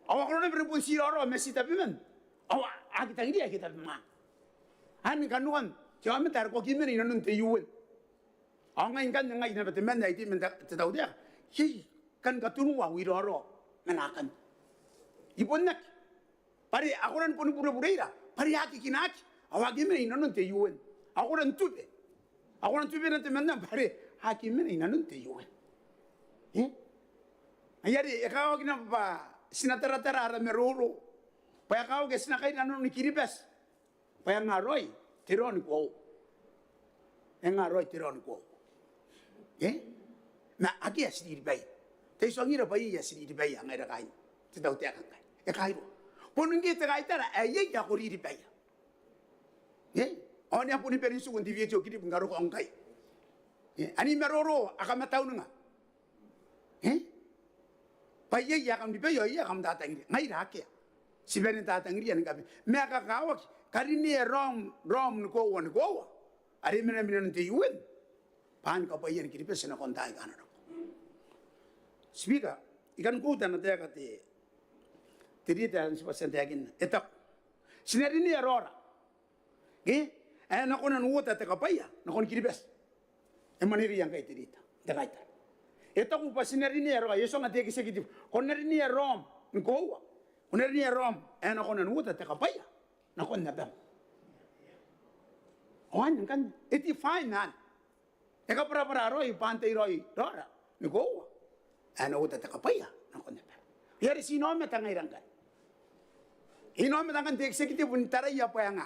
Awa ko na pera po siraro, mesita pimen, awa, akita hindi, akita pimen. Hani kanuan, tiyaw me tar ko kimen ina nun te UN. Awa ngayon kan, ngayon na patimen na iti, titaw diya, kan katunuwa, wiraro. Menakan. Ipon nak. Pari ako ran pun pura-pura pari haki kinaki. Awagi men ina nun te UN. Ako ran tupe. Nanti menang pari haki men ina nun te UN. Ayari ikaw kina pa sinatara-tara ara meroro. Pa ikaw ke sinakay nanon ni kiribes. Pa ngaroy tiron ko. Ngaroy tiron ko. Na aki asiri bay. Te so ngira pa iya siri di baya ngai ra kai. Te tau te kai. E kai ro. Ponu ngi te kai tara e ye ya ko ri di baya. Oni apu ni perinsu kun TV jo kidi ngaro ko ngai. Ani meroro akama tau nga. Pa ye ya kam di baya ya kam da tangi. Ngai ra ke. Sibene da tangi ya ngabe. Me ka kawa karini rom ko won go. Ari mena mena te yuen. Pan ka pa yen kidi pese na kon dai kana. Speaker, ikan ko tan te ka te. Tirita ang sipasan te agin. Etak. Sinarini errora. Na kon nuota te kapaya, na kon kiribes. E maniri yang kay tirita. Dakaita. Etak ko pa sinarini errora, yeso nga te executive. Kon narini rom, nkowa. Kon narini rom, na kon nuota te kapaya, na kon nabam. Oan kan, iti fine nan. Eka para roi, pantay roi, rora, nkowa. Ano uta ta kapaya na kon nabam. Yari sino me tangay rangkan. Ino me tangan te executive un taraya pa nga.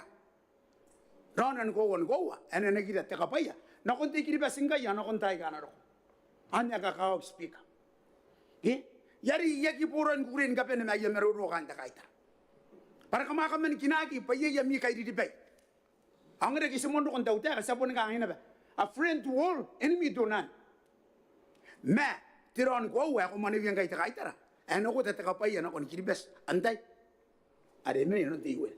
Ronan ko won gowa, ana nagira te kapaya. Na kon te kiriba singaya na kon tay kana ro. Anya ka ka speaker. Yari yaki puran kurin ka pen may yamero ro kan ta kaita. Para kama ka man kinagi pa ye yami kay di bay. Ang re kisimondo kon tawta ka sabon ka hina ba. A friend to all, enemy to none. Ma tiron ko wa ko mani yang kay ta kaita. Ano ko ta kapaya na kon kiribes antay. Are me no te iwe.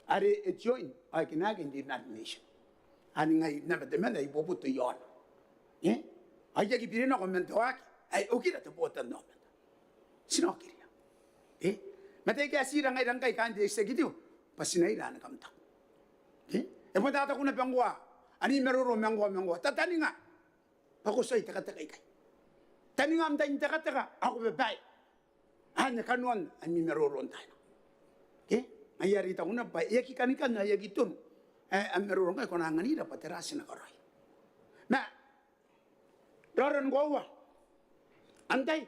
Are e join ai kinagi in the United Nations. Ani ngai na be mena ibobu to yon. Ai ya ki pirino ko men toak. Ai okira te botan no. Sino kiria. Mate ke asira ngai rang kai kan de executive. Pasinai ran kam ta. E mo ta ko na pangwa. Ani meroro mangwa. Tatani nga. Pako sai ta kai kai. Tani nga am ta inta ako be bai. Anya kanuan ani meroro ntai. Ayari ta una pa yaki kanikan na yaki tun amerurong kai kona ngani dapat terasi na karai na doran gowa antai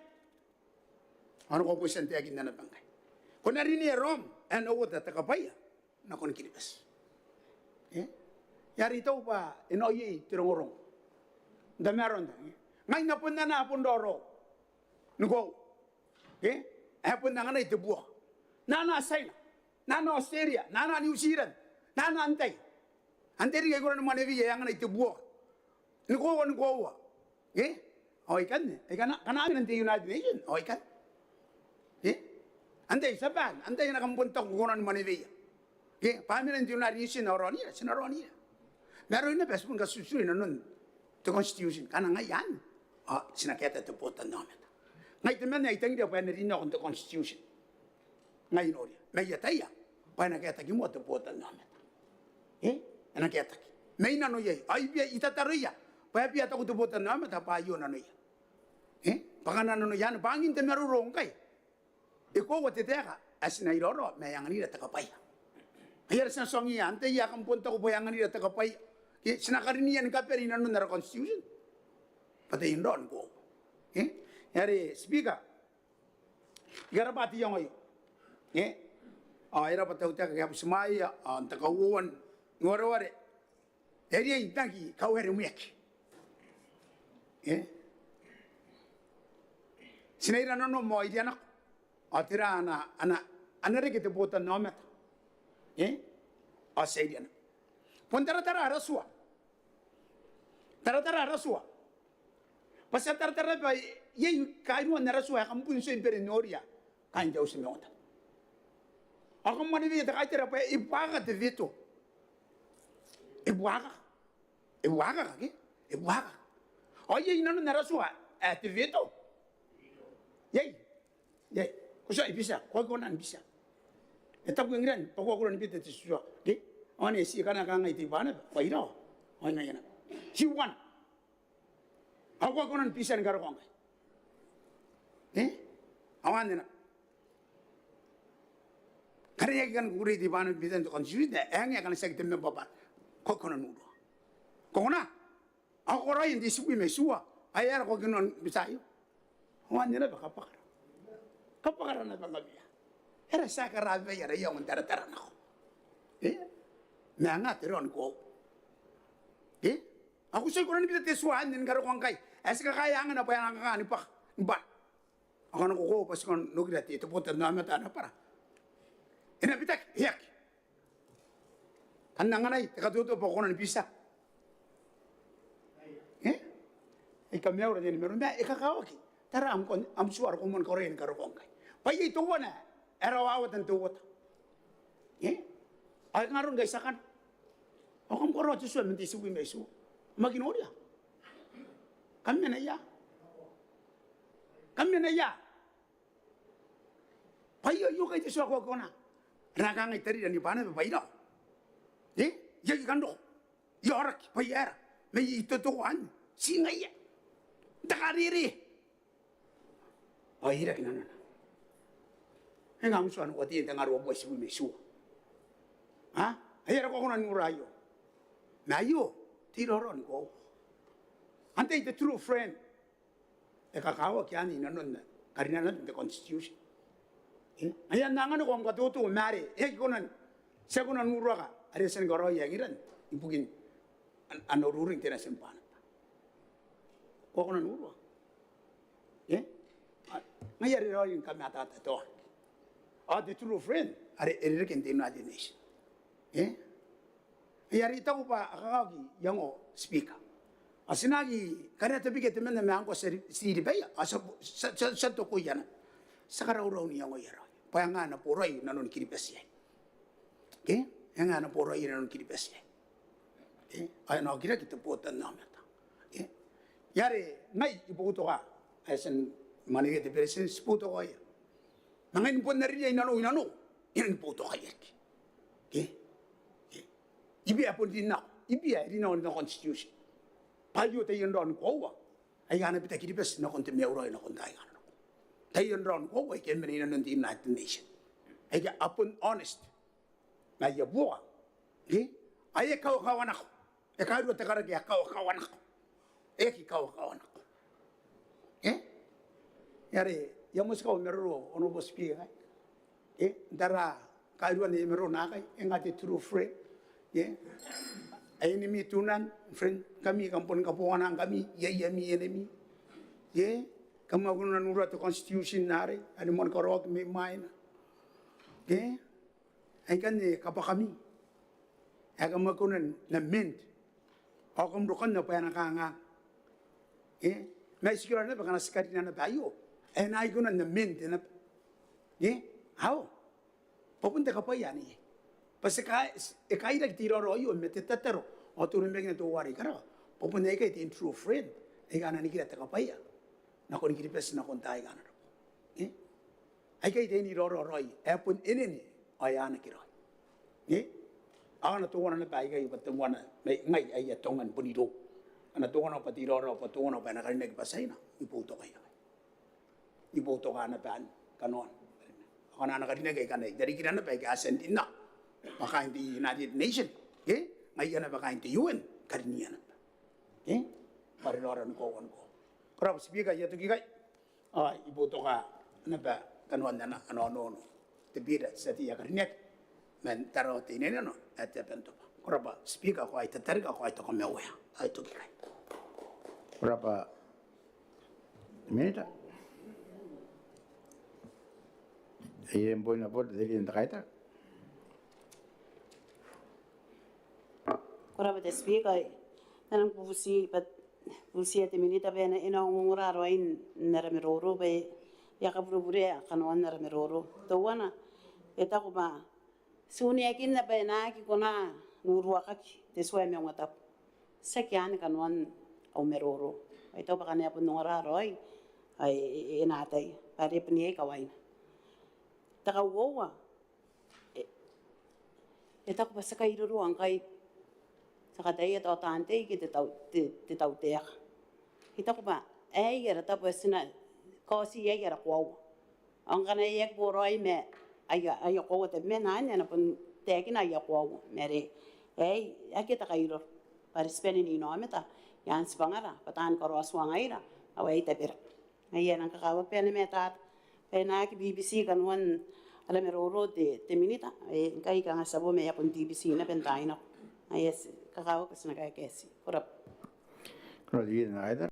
ano ko pusen te akin na bangkai kona rini rom owo ta kapaya na kon kiribas yari tau pa inoyi tirongorong dameron ngai na pun na pun doro nugo pun na ngana itebuah nana saina Nana Australia, Nana New Zealand, Nana Antay. Antay rin kayo na manevi yang na itubuo. Nikowa. O ikan. Kanaan ng United Nations. O ikan. Antay, saban. Antay na kampunta ko na manevi. Pamilya ng United Nations na oroniya. Sinaroniya. Meron na best mong kasusurin na nun. The Constitution. Kana nga yan. Sinaketa ito po namin. Ngayon naman na itang hindi pa na rin ako the Constitution. Ngayon oria. May yataya. Pa na kaya taki mo ito po namin. Ana kaya taki. May nano yay. Ay biya itataroya. Pa biya tako ito po namin. Tapayo nano yan. Baka nano yan. Bangin te merurong kay. Iko watiteka. As na iroro. May ang nila takapaya. Ayar sa songi yan. Te yakang punta ko po yung nila takapaya. Sinakarinian ka pero inano na Constitution. Patayin doon ko. Yari, speaker. Igarapati yung ngayon. Era patau ta ka semaya anta kawon ngore eri intangi kawere muyak sinaira no mo idiana atira ana reke te bota no met asaidiana pon tara rasua pasa tara ba ye kairu na rasua kampun so imperinoria kan jau semota ako manivi ta kaitera pa ibaga te veto. Ibaga. Oye inano narasua te veto. Yey. Kusa ibisa, ko nan bisa. Eta ko ngran, pa ko ngran bite te suwa. One si kana ka ngai te bana, pa ira. Ona yana. He won. Ako ko nan bisa ngaro ko ngai. Awan na. Karena kan guri di mana bisa untuk konsumsi, yang akan saya kita membapa, kok konon muda, kok na, aku orang yang disebut mesua, ayah kok konon bisa yo, wanita apa kapakar na banggalia, era saya kerabat ya yang mentara nak, mengat teron ko, aku saya konon bisa tesuan dengan karo kongkai, esok kaya angan apa yang angkat ni pak, ba akan ko pas kon nugira ti to puta na mata na para ina bitak yak kan nanganay takatuto po ko na bisa kami ora din meron ba ikakawaki tara am suar ko mon korean karo kongkay pay ito wana erawawat ang tuwat ay ngaron guys akan akam koro tu suam menti suwi mesu maginoria kami na ya payo yo kay tiso ko na ragang itari ni bana ba ino ya gando yorak payara may ito to an singaya dakariri ay hira kinana engam suan ko ti tangaro bo sibu mesu ha ayara ko na nurayo nayo tiroron ko ante the true friend kakawa kiani nanon karina nanon the constitution ayan nangan ko ang katuto mari konan siya ko nanuraga ari sen goro yangiran ibugin anoruring tinasimpan ko ko nanuro ngayari ro yung kami atata to the true friend ari erikin din na nation yari ita ko pa akakagi yango speaker asinagi kaya tabi kita men na ko siri baya sa to ko yana sa karaw ni yango yara payanga na puray nanon kiripes yan yang ana puray nanon kiripes yan ay no kira kita putan na mata yari ngai ibuto ka asen manige de presen sputo ko ya nangin pon na rin inano yan puto ka yan ibi apon din na ibi ay rin na constitution payo tayo ron ko ay ana bita kiripes na konti meuro na konti ay ana tayo ron ko ay ken menina ng United Nation ay apon honest na yabuwa ay kawan ako kawan takarag kawan ako kawan ako yari yamos ka mero ono bo speak dara kawan ni mero na kay ngati true friend ay enemy tunan friend kami kampon kapuanan kami mi enemy kama guna nura to constitution nare ani mon korok me main ay kan kapa kami ay kama kunan na mint akom dokan na pa na kanga may siguro na baka nasikari na bayo ay nay kunan na mint na how papunta ka pa yan Pasi kai lag tiro royo metetatero o tu remeng na to wari kara popun nei kai tin true friend e gana ni kira ta kapaya na kon kiri pes na kon tai gana ai kai dei ni ro roi e pun eneni ayana kira ana to wana na bai kai patum wana ngai ai ya tongan puniro ana to wana patiro ro patunga pa na kaneg pasaina iputo kai iputo kana ban kanon ana na kaneg kai kana dari kira na bai ka sentina baka hindi United Nation, ngayon na baka hindi UN, kariniya na ba? Mariloran ko. Kaya sabihin ka, yato kikay, ibuto ka, na ba, kanuan na ano, tibira sa tiya karinyat, men taro tinin ano, at yapento pa. Kaya ba, sabihin ka, ay tatarik ako, ay ito kamewaya, ay ito kikay. Kaya ba, minita. Iyan po na po, dali yung takaita. Ora ba speaker nanang pusi ate minita bena ina ngura roin nara meroro be ya kabure kanon nara meroro to wana eta ko ba suni akin na bena ki kona ngurwa kaki te swa me ngata sakyan kanon au meroro ai to ba kana pun ngura roi ai ina tai pare pni ka wain ta ka wowa eta ko ba sakai ru ang kai sakadaya to tante ki te tau te kita ko ba era ta pesina ko si era ko ang kana po roi me ay ko te me na pun te ki na ko mere akita kairo para spending ni no meta yan spangara patan ko roswang aira away te per ayan ang kakawa pe ni meta pe na ki BBC kanwan alam meroro te minita kai ka sabo me yapon BBC na pentay na ayes kakao kasi nagkakesi. Kurap. Kalau di na either,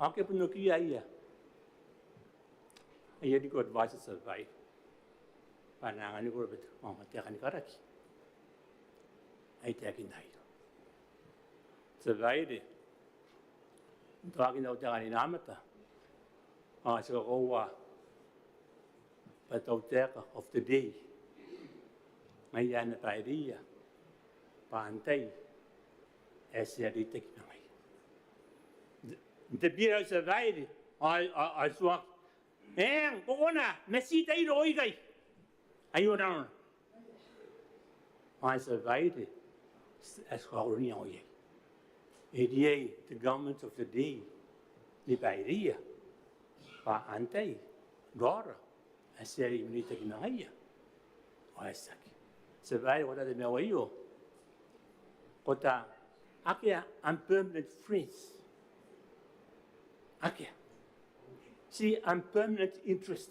Ake puno kia ia. Ia di ko advice survive. Pananga ni ko betu. Oh, te kan karaki. Ai te akin dai. Survive. Tuakin au te kan namata. Ah, so ko but au te of the day. Mai ana pairia. Pantai. Ese ari te kinai. Te bira survive. I swak. Kokona, mesi tai roi kai. Ayo down. I survived as Coroni oye. ADA, the government of the day, the idea. Pa antai, Dora, I said, you need to know here. I said, survive what are the Mewayo? Kota, Akia, I'm permanent friends. Akia. See, I'm permanent interest.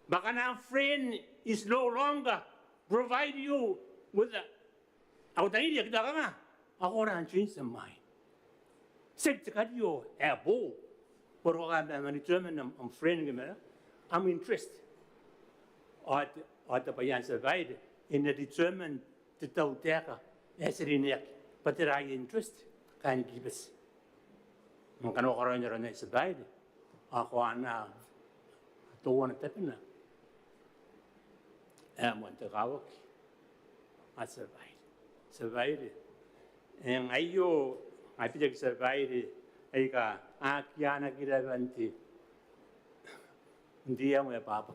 But our friend is no longer provide you with a idea. I want to change the mind. Say to cut you a bow. But I'm determined, I'm friend, I'm interested. Or the Bayan survived in the determined to tell Deka, as it in there. But there are interest, can give us. Man kan ook ruimer aan deze beide. Gewoon door een teppen. Want de rouw als survive. En ayo, hij bijt survive. Hij ga kiana kira vanti. Dia mo papa.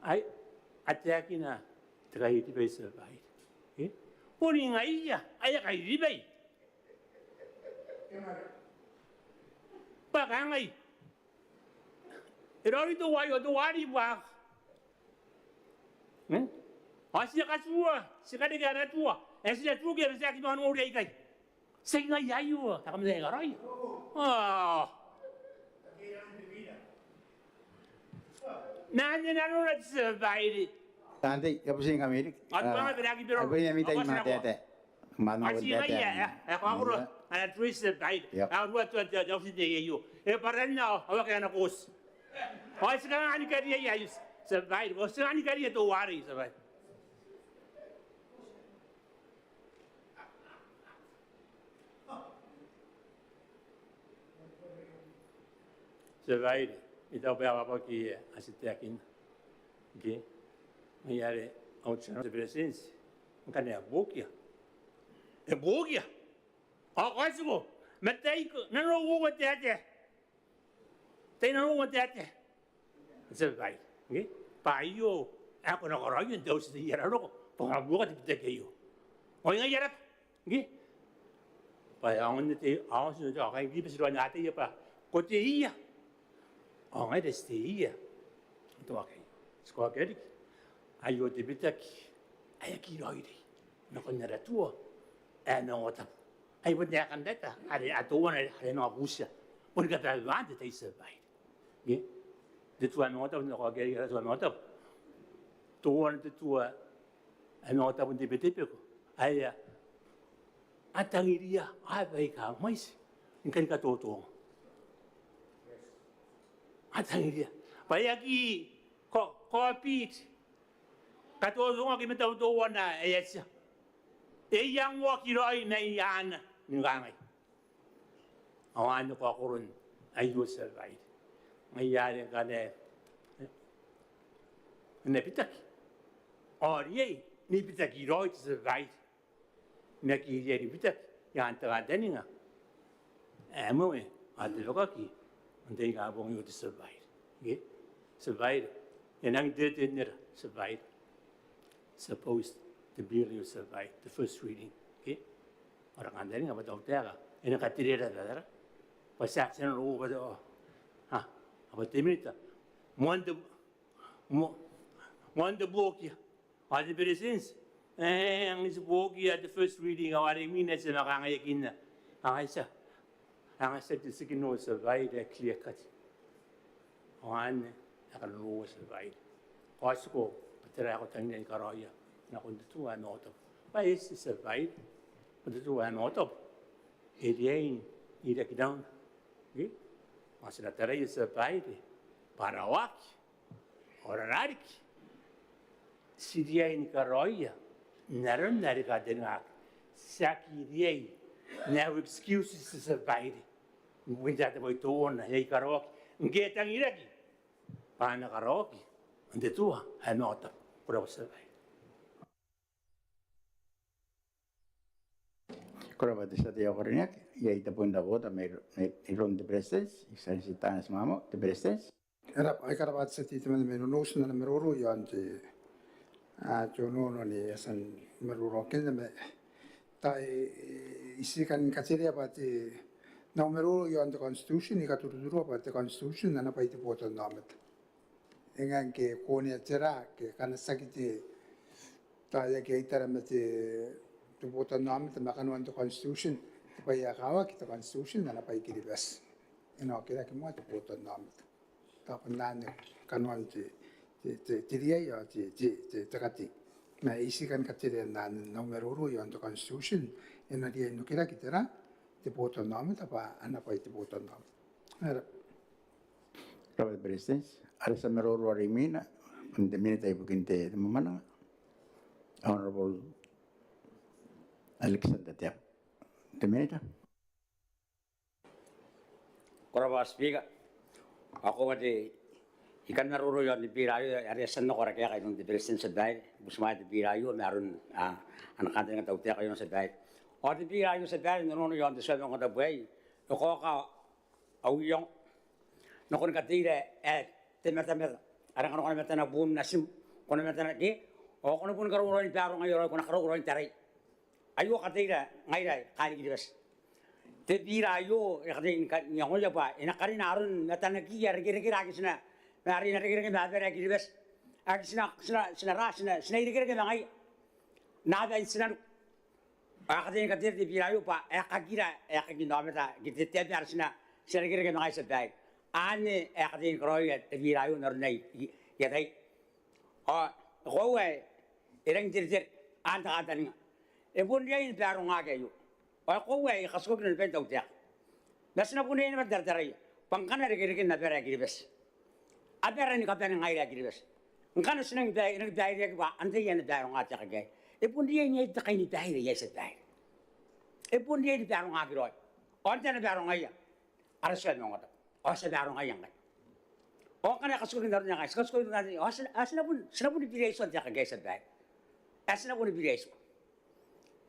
Ai atakina trai di survive. Poni aiya, ai kai di bai. Pagangai. Erori do wayo do wari wa. Asia kasua, sekali gara tua. Asia tu ke rasa kita mau udah ikai. Sehingga yayu, tak kami dengar ai. Nanti nak survive. Tante, apa sih kami? Apa lagi biro? Apa yang minta imat tete? Mana Asia ya, aku ana twist baid. Aku buat tu jauh sini you. Parana awak yang nak us. Kau sekarang ani kerja ya you survive. Kau sekarang ani kerja tu wari survive. Survive. Itu apa ki asyik yakin. Okay. Mayare outside the presence. Kan ya bokia. Bokia. Ako sigo. Matay ko. Nanuwa tete. Tay nanuwa tete. Survive. Okay? Payo. Ako na karayon daw sa yararo ko. Pangabuka tipite kayo. O nga yarap. Okay? Payangon nito. Ako sunod ako. Kaya hindi pa sila natin pa. Kote iya. O nga deste iya. Ito ako. Sko kedik. Ayo tipitek. Ayaki roide. Nakon tua. Ano otap. Ay buat dia akan data. Ada atuan ada nak Rusia. Pun kata ada tak survive. Ge. Dia tua ano otap nak kau kira tua ano otap. Tuan itu tua. Ano otap pun tipe-tipe ko. Ay atang iria. Ay baik mais. Ingkan kata tuang. Atang iria. Bayaki kopi. Kata tuang kita tahu tuan na ayatnya. Yang wakilai na iyan ngangai. Awan ko ako ron ayo survive. Mayari ka na napitak. Oriye ni pitak iroi survive. Nakiriye ni pitak yan tagadani nga. Amo adilokaki. Ante ka bong yo survive. Okay? Survive. Yan ang detenir survive. Supposed to be able to survive the first reading. Okay? Orang anda ni apa tahu tiada. Ini katiri ada dah. Pasal saya nak apa tu? Apa timinta? Monte blokia. Ada presence. Ang is blokia the first reading. Awak ini nak saya nak yakin. Ang isa. Ang isa tu sekian no survive clear cut. Awan akan no survive. Kau patera aku tanya ni karaya. Na kundi tuwa no top. Pa survive. Kundi tuwa no top. Ediain ira ki down. Ngi? Masina tarai sa paide. Parawaki. Orarariki. Sidia in karoia. Naran nari ka denak. Saki riei. Now excuses sa paide. Winta te voi tona hei karoki. Ngetang iraki. Pana karoki. Ande tua hanota. Pura sa paide. Korava te sate akoriniak, ia ita pun da vota me iron de presidents, excellency tanas mamo, de presidents. Era ai karabat sa titi man me no sna na meruru yon te a jono no ni asan meruru ken me tai isikan kaceria ba te na meruru yon the constitution ni katuru ba te constitution na pa ite poto namet. Engan ke kone tera ke kana sakiti ta ya ke itara me te poto namet makano the constitution pa ya kawa kita constitution na pa ikiribas. Ino kira ke mo te poto namet. Tapos nane kanuan tiria ya tekati na isikan katire nan numero yon to constitution ena dia no kira kitera te poto nome tapa ana pa te poto nome era Korava de presidents, ada sa meroro arimina, the minute ay bukinte de mamana, Honorable Alexander Tiap. The minute. Korava Speaker, ako mati ikan naruro yon di pirayo ari san no kora kaya kayo di president sa dai busma di pirayo meron anak kantin nga tawte kayo sa dai o di pirayo sa dai no yon di sa no kada buhay no ko ka awyong no kon katire temata arang kon meta na bum nasim kon meta na ki o kon pun karo ron paro ngayo kon karo ron tarai ayo katire ngai dai kali di bes te pirayo kadin nyong ya pa ina karin arun meta na ki yar kira kira kisna mari na kira kira bavera ki bes agisna sina rasna sina kira kira ngai na da sina akadin katir te pirayo pa akakira akakina meta ki te te arsina sina kira kira ngai sa dai ane akadin kroya te pirayo nor nei ya dai o gowe irang tir anta atan e bun dia in paro ngake yu o gowe khasgo kin pen tawtia nasna bun ni madar tarai pangkana re na pera ki bes abera ni kapten ngai ra ki bes ngana sinang dai ni dai re ba ante yan dai ngata ka gai e bun dia ni ta kai ni dai re yes dai e bun dia ni paro ngake ro on tan paro ngai arsa no ngata o sa paro ngai ngai o kana khasgo kin dar ngai khasgo kin dar asna bun ni pire so ta ka gai sa dai asna bun ni pire so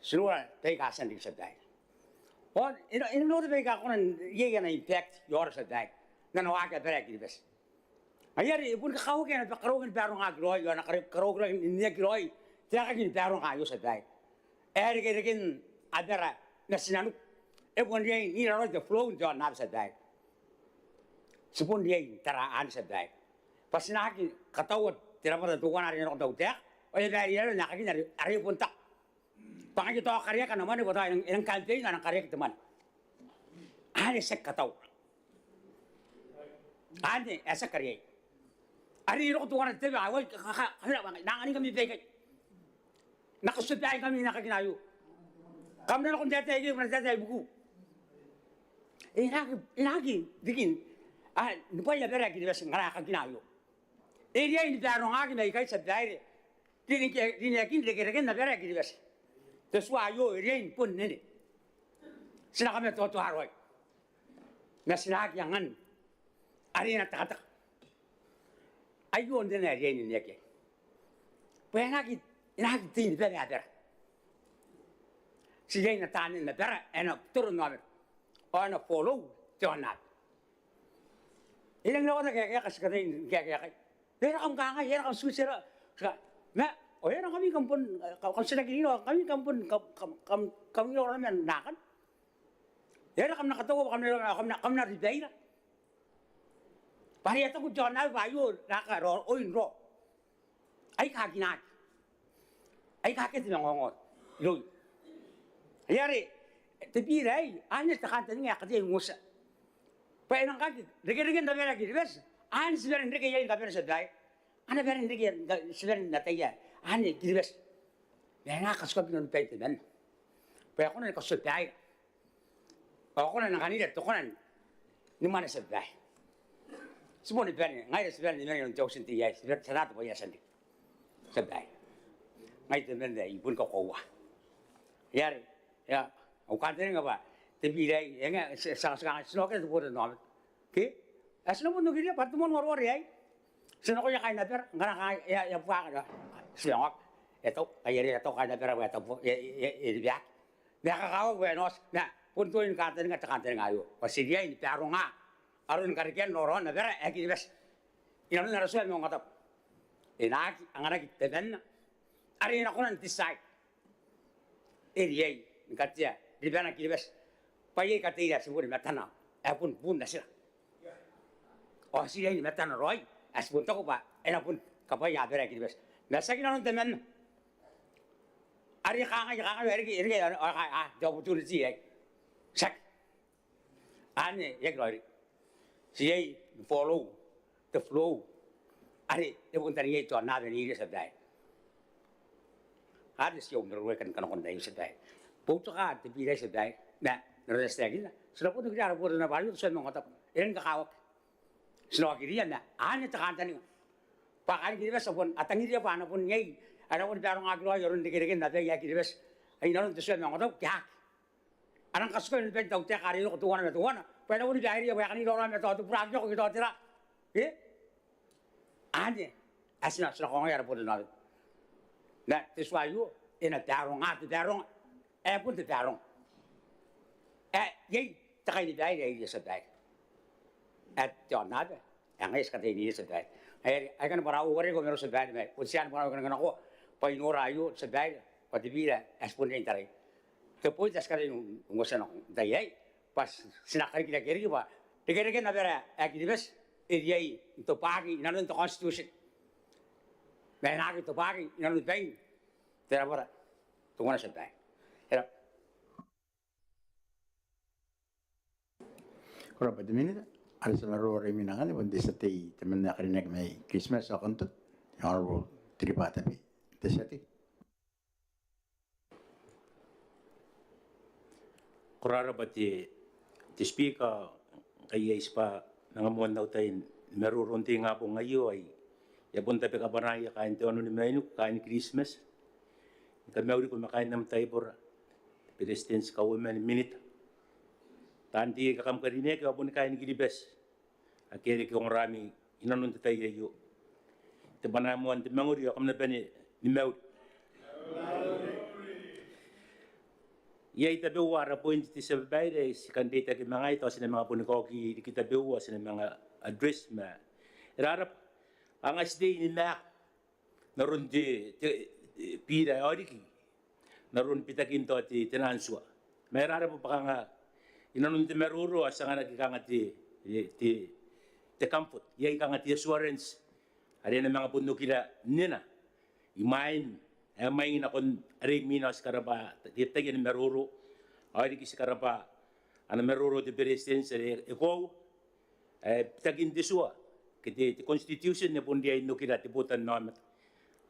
Surua pay ka san di sa dai on in no pay ka kon ye ga na impact yor sa dai na no aga pera ki bes ayari bun ka khaw ke na karo kin paro nga groy yo na karo ni groy ta ka kin paro nga yo sa dai er ke kin adara na sinanu e bun ye ni ro the flow jo na sa dai supun ye tara an sa dai pasina ki katawat tira pa to kana rin no tau te o ye dai ye na ka kin ari pun tak Pangai to karya kan naman ko tayo ilang kalde na karya teman. Ane sek kataw. Ane esa karya. Ari ro to kana tebe awal na ani kami pekay. Nakasubay kami nakakinayo. Kami na kung dati ay dati buku. Lagi bikin nupa ya bera kini bes ngara kakinayo. Area ini daro ngaki na ikay sa dai. Dini yakin deke na bera kini bes. Teswa yo rin pun nene. Sina kami to haroy. Na sina yangan. Ari na takatak. Ayo onde na rin ni yake. Pena ki tin bere adar. Sila na tanin na bere ena turun na bere. Ona follow tonat. Ilang na kaya kaskarin kaya. Pero ang kanga yan ang susira. Na o yan kami kampun kung sila kinino kami kampun kami orang yang nakan. Yan kami nakatawa kami na ribeira. Pari ito ko John na bayo nakaro oin ro. Ay kaginak. Ay kakit ng ngongot. Loy. Ayari tepiray anya takanta nga kati ngusa. Pa enang kakit rege na bera gilbes. An siberin rege yan ka sa dai. Ana berin rege siberin na taya. Ani gilbes. Ya nga kaskop ng pente dan. Pa ako na kaso dai. Ako na nakanira to konan. Ni mana sa bay. Semua ni bani, ngai sa bani ni yung jauh senti ya, sangat apa ya senti. Sa bay. Ngai tu bani ibun kau kau. Ya, ya, aku kata ni apa? Tapi dia yang sekarang senoknya tu boleh nama. Ke? Asal pun tu dia pertemuan war ya. Senoknya kain naper, nggak kain ya buat ada. Senok itu kayak itu kain naper apa itu dia. Dia kau nos, nah pun tu ini kata ni ayo. Pasti dia ini perunga. Arun karikian noron naper ekip bes. Ini orang rasul yang mengatakan. Enak, angana kita ben. Hari ini aku nanti say. Ini katanya di mana kita bes. Pagi katanya sebut matana. Apun pun nasir. Oh sih ini matana roy. Asbun tahu pak. Enak pun kapaya ada kita bes. Nasa kita nanti men. Hari ini jauh betul sih. Sak. Ane ya glory. Sih follow the flow. Hari itu pun tadi itu anak ini dia sedai. Ada sih orang berwekan kan orang dah sedai. Putra tapi dia sedai. Nah, terus lagi lah. Sudah pun kita ada pun nak balik tu saya mengatakan. Ini kau. Sudah kiri anda. Ane tekan tadi. Pakai kiri bes pun. Atang kiri apa ane pun nyai. Ada pun barang aglo orang dikira-kira nanti ya kiri bes. Ini orang tu saya mengatakan kya. Anak kasukan ini tahu tiap hari itu tuan. Pada pun jahiri ya banyak ni orang itu tu perang jauh kita tidak. Ane. Asal sudah kau yang ada pun nanti. Nah, sesuatu ini terong, terong. Pun terong. Ye, tak ada dia ini sedai. Jangan ada. Yang ini sekarang ini sedai. Akan para orang kau merasa sedai. Usian para orang kena kau paling orang ayu sedai. Pada bila pun yang tarik. Kemudian sekarang nggak senang. Daya pas senakari kita kiri apa. Dikira-kira nabera aktivis. Dia itu pagi. Nanti itu konstitusi. Benar itu pagi. Nanti bayi. Tidak apa. Tunggu sedai. Kalau pada minit, ada selalu orang minangan, pun diseti teman nak kena kemai Christmas akan tu, yang orang terima tapi diseti. Kurara bati ti speaker kaya ispa nangamuan daw tayo merurunti nga po ngayon ay yapon tapi kabaraya kain ti ano ni menu kain Christmas. Kami uli kumakain nam tayo por President's Women Minute. Tanti kakam karine ka pun kain gilibes. Akiri kong rami inanun tayo yo. Te banamuan te manguri akam na bani ni meud. Ia ita bewa ra point ti sa baire si kandidata ki mga ito sina mga punikoki kita bewa sina mga address ma. Rarap ang SD ni na naron di pira oriki naron pitakin to ti tinanswa. May rarap pa nga inanun ti meruro asa nga nagkikanga ti kamput. Ia ikanga ti assurance. Ari na mga punukila nina. Imain main akon ari minas karaba ditagin meruro ari kis karaba ana meruro de presidents eko tagin disua kiti constitution ne pun dia inukira tibutan namat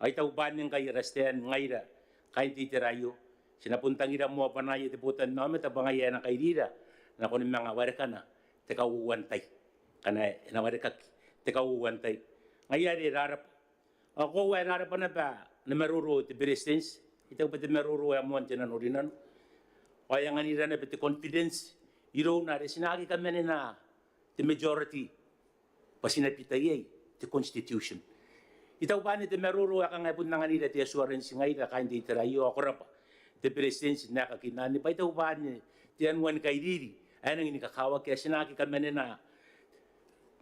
ay tau banin kay rasten ngaira kay titirayo sinapuntang ira mo panay tibutan namat abangay na kay dira na kun mga warekana tekawuwantay kana na warekak tekawuwantay ngayari rarap ako wa narap na ba na meruro ti presidents itaw pati meruro amuan tinan orinan o yang anira na pati confidence iro na sinagi kami na the majority pasinapitay the constitution itaw ba ni ti meruro akang ipon na anira ti assurance ngay ka kain ti tirayo ako rapa the presidents na kakinani pa itaw ba ni ti anuan kay diri anang ini kakawag kaya sinagi kami na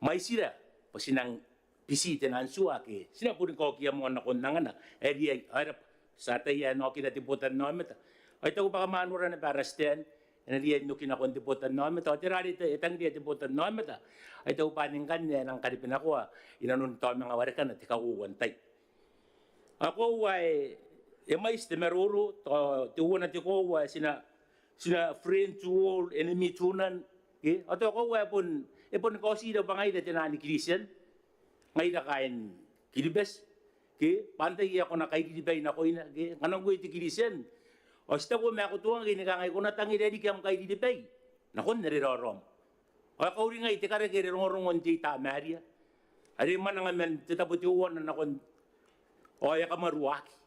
may sira pasinang bisi tenan suwa ke sina pun ko kia mo na kon nangana dia harap sa tayo no kita tibutan no meta ay tago baka manura na parasten na dia no kina kon tibutan no meta tirari te etang dia tibutan no meta ay tago paning kanya nang kalipin ako inanun to mga warikan at ikawuwantay ako ay mais te meruro to tuwa na tiko sina friend to all enemy tunan ke ato ko pun ipon ko sida bangay da tinani Christian ngay na kain kilibes ke pantay ako na kay kilibay na ko ina ke kanang ko iti kilisen o sta ko me ako tuang gini ka ngay ko natangi dedi kam kay kilibay nakon nari rorom. O kauri nga iti kare kere rongongon ti ta Maria. Ari man nga men titabuti uwan na nakon o ya kamaruaki.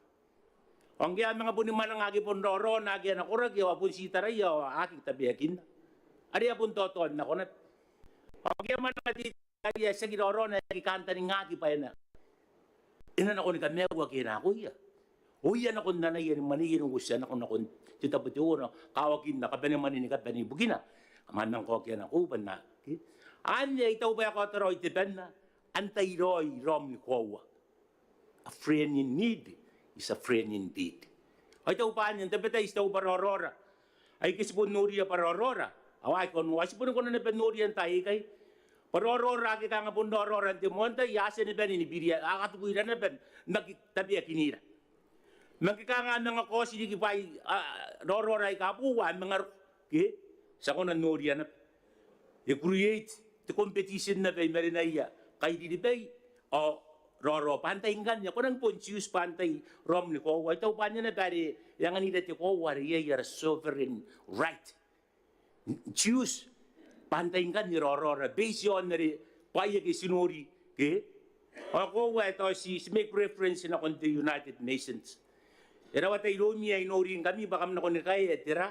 Ang kaya mga buni man ang agi pondoro na agi na kurag yaw apun si taray yaw aking tabiakin. Ari apun totoan na kunat. Ang kaya man nga ti agi sa ginoro na kikanta ni ngagi pa na. Ina na ko ni kamewa kina ako iya. Uya na kun na yan maniyin ng gusya na kun na kun titabuti uwan kawagin na kabani manin ka bani bugina. Amanang ko kaya na kuban na. Anya itaw ba ako taro itiben na anti-roy rom ni kowa. A friend in need is a friend indeed. Ay tau pa niyan, tabi tayo istaw parorora. Ay kisipon nuria parorora. Away kon wasi po na penurian tayo kay. Parorora kita nga pun dorora ti monta yasin ni ben ni biria akatuguira na ben nagtabi akinira. Magkikanga nga kosi di kipay dorora ay kapuwa mga ki sa konan nuria na. You create the competition na bay marinaya kay di bay o Roro, pantay nga kung ang Pontius pantay rom ni ko, ito pa niya na bari, yung anida ti ko, wariya your sovereign right. Choose, pantay nga ni Roro, based on na rin, payag isinuri, ako, ito, si make reference na kung the United Nations. Era watay lumi ay norin kami, baka na kung kaya, tira,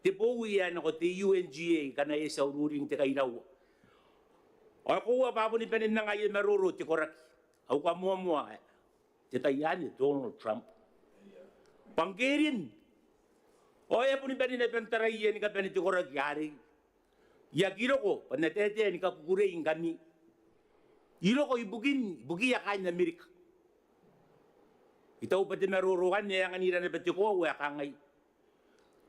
ti po yan ako, ti UNGA, kanaya sa ururing ti kailaw. Ako papo ni penin na ngayon maruro ti korak. Ako ka mua ti tayan ni Donald Trump. Panggerin. O ya po ni penin na pentaray ni ka penin ti korak yari. Ya giro ko panatete ni ka kukurein kami. Giro ko ibugi ya kain na Amerika. Itaw pa ti maruruan niya ang anira na pati ko wa kangay.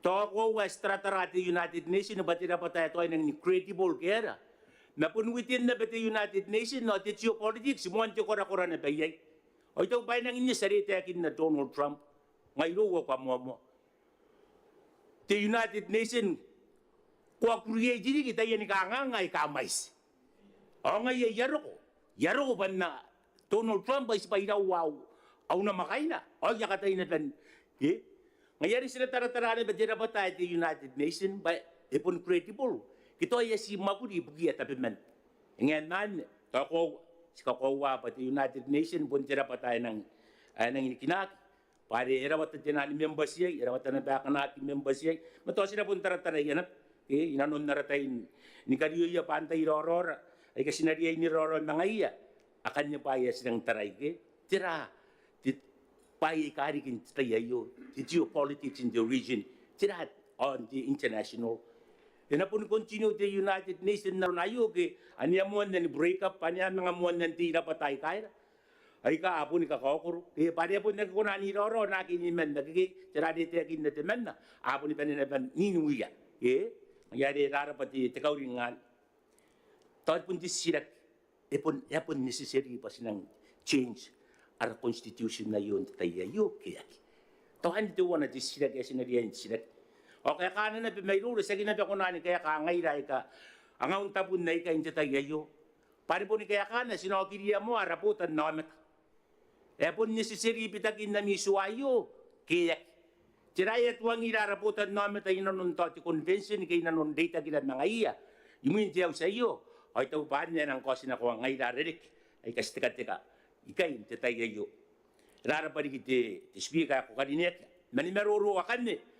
To ko wa stratarati United Nations na pati na patay ito ay ng incredible kera. Na pun within na bete United Nations, no, ti geopolitics, muan ti kora-kora na bayay. O ito ba nang inya sarita akin na Donald Trump, ngaylo ka mo. Ti United Nations, kuwa create di kita yan ikangangay kamais. O ngayon, yaro ko ba na Donald Trump ay sipainaw wow, aw na makay na. O yakatay na tan, ngayon sila tara-tara na ba dyan na ba tayo ti United Nations, ba ipon credible. Ito ay si Makuri bugi at apiman. Ngayon man, ako, si Kakowa, pati United Nations, buntira pa tayo ng inikinak. Pare, irawat na tinani members siya, irawat na baka natin members siya. Mato sila punta-tara yan. Inanon na ratayin ni Kariyo pantay Rorora. Ay kasi nariyay ni Rorora mga iya. Akan niya pa iya silang taray. Tira, payay karikin tayo. The geopolitics in the region. Tira, on the international. Yan po continue the United Nations na nayo ke anya mo na ni break up anya mga mo na tira patay kaya ay ka apo ni kakokoro pare po na kuna ni Roro na kinimen nagki tira dito akin na temen na apo ni panaban ninuya ngayari rara pati tekaw ringan tawad pun disirak epon necessary pa sinang change our constitution na yun tayo kaya tahan dito wana disirak ya sinariyan disirak. O kaya ka na may ruro, sa ginabi ako nani, kaya ka ngayray ka, ang ang tabun na ika hindi tayo. Pari po ni kaya ka na, sinokiriya mo, araputan na kami. E po necessary pitakin na misuayo, kaya. Tirayat wang iraraputan na kami tayo nanunto, ti convention, kaya nanundate kita mga iya. Yung hindi sa iyo, o ito pa niya ng kosin ako ang ngayraririk, ay kasi tika-tika, ikay hindi tayo. Rarapari kita, speaker ako kaninet, manimaruro ka kanit.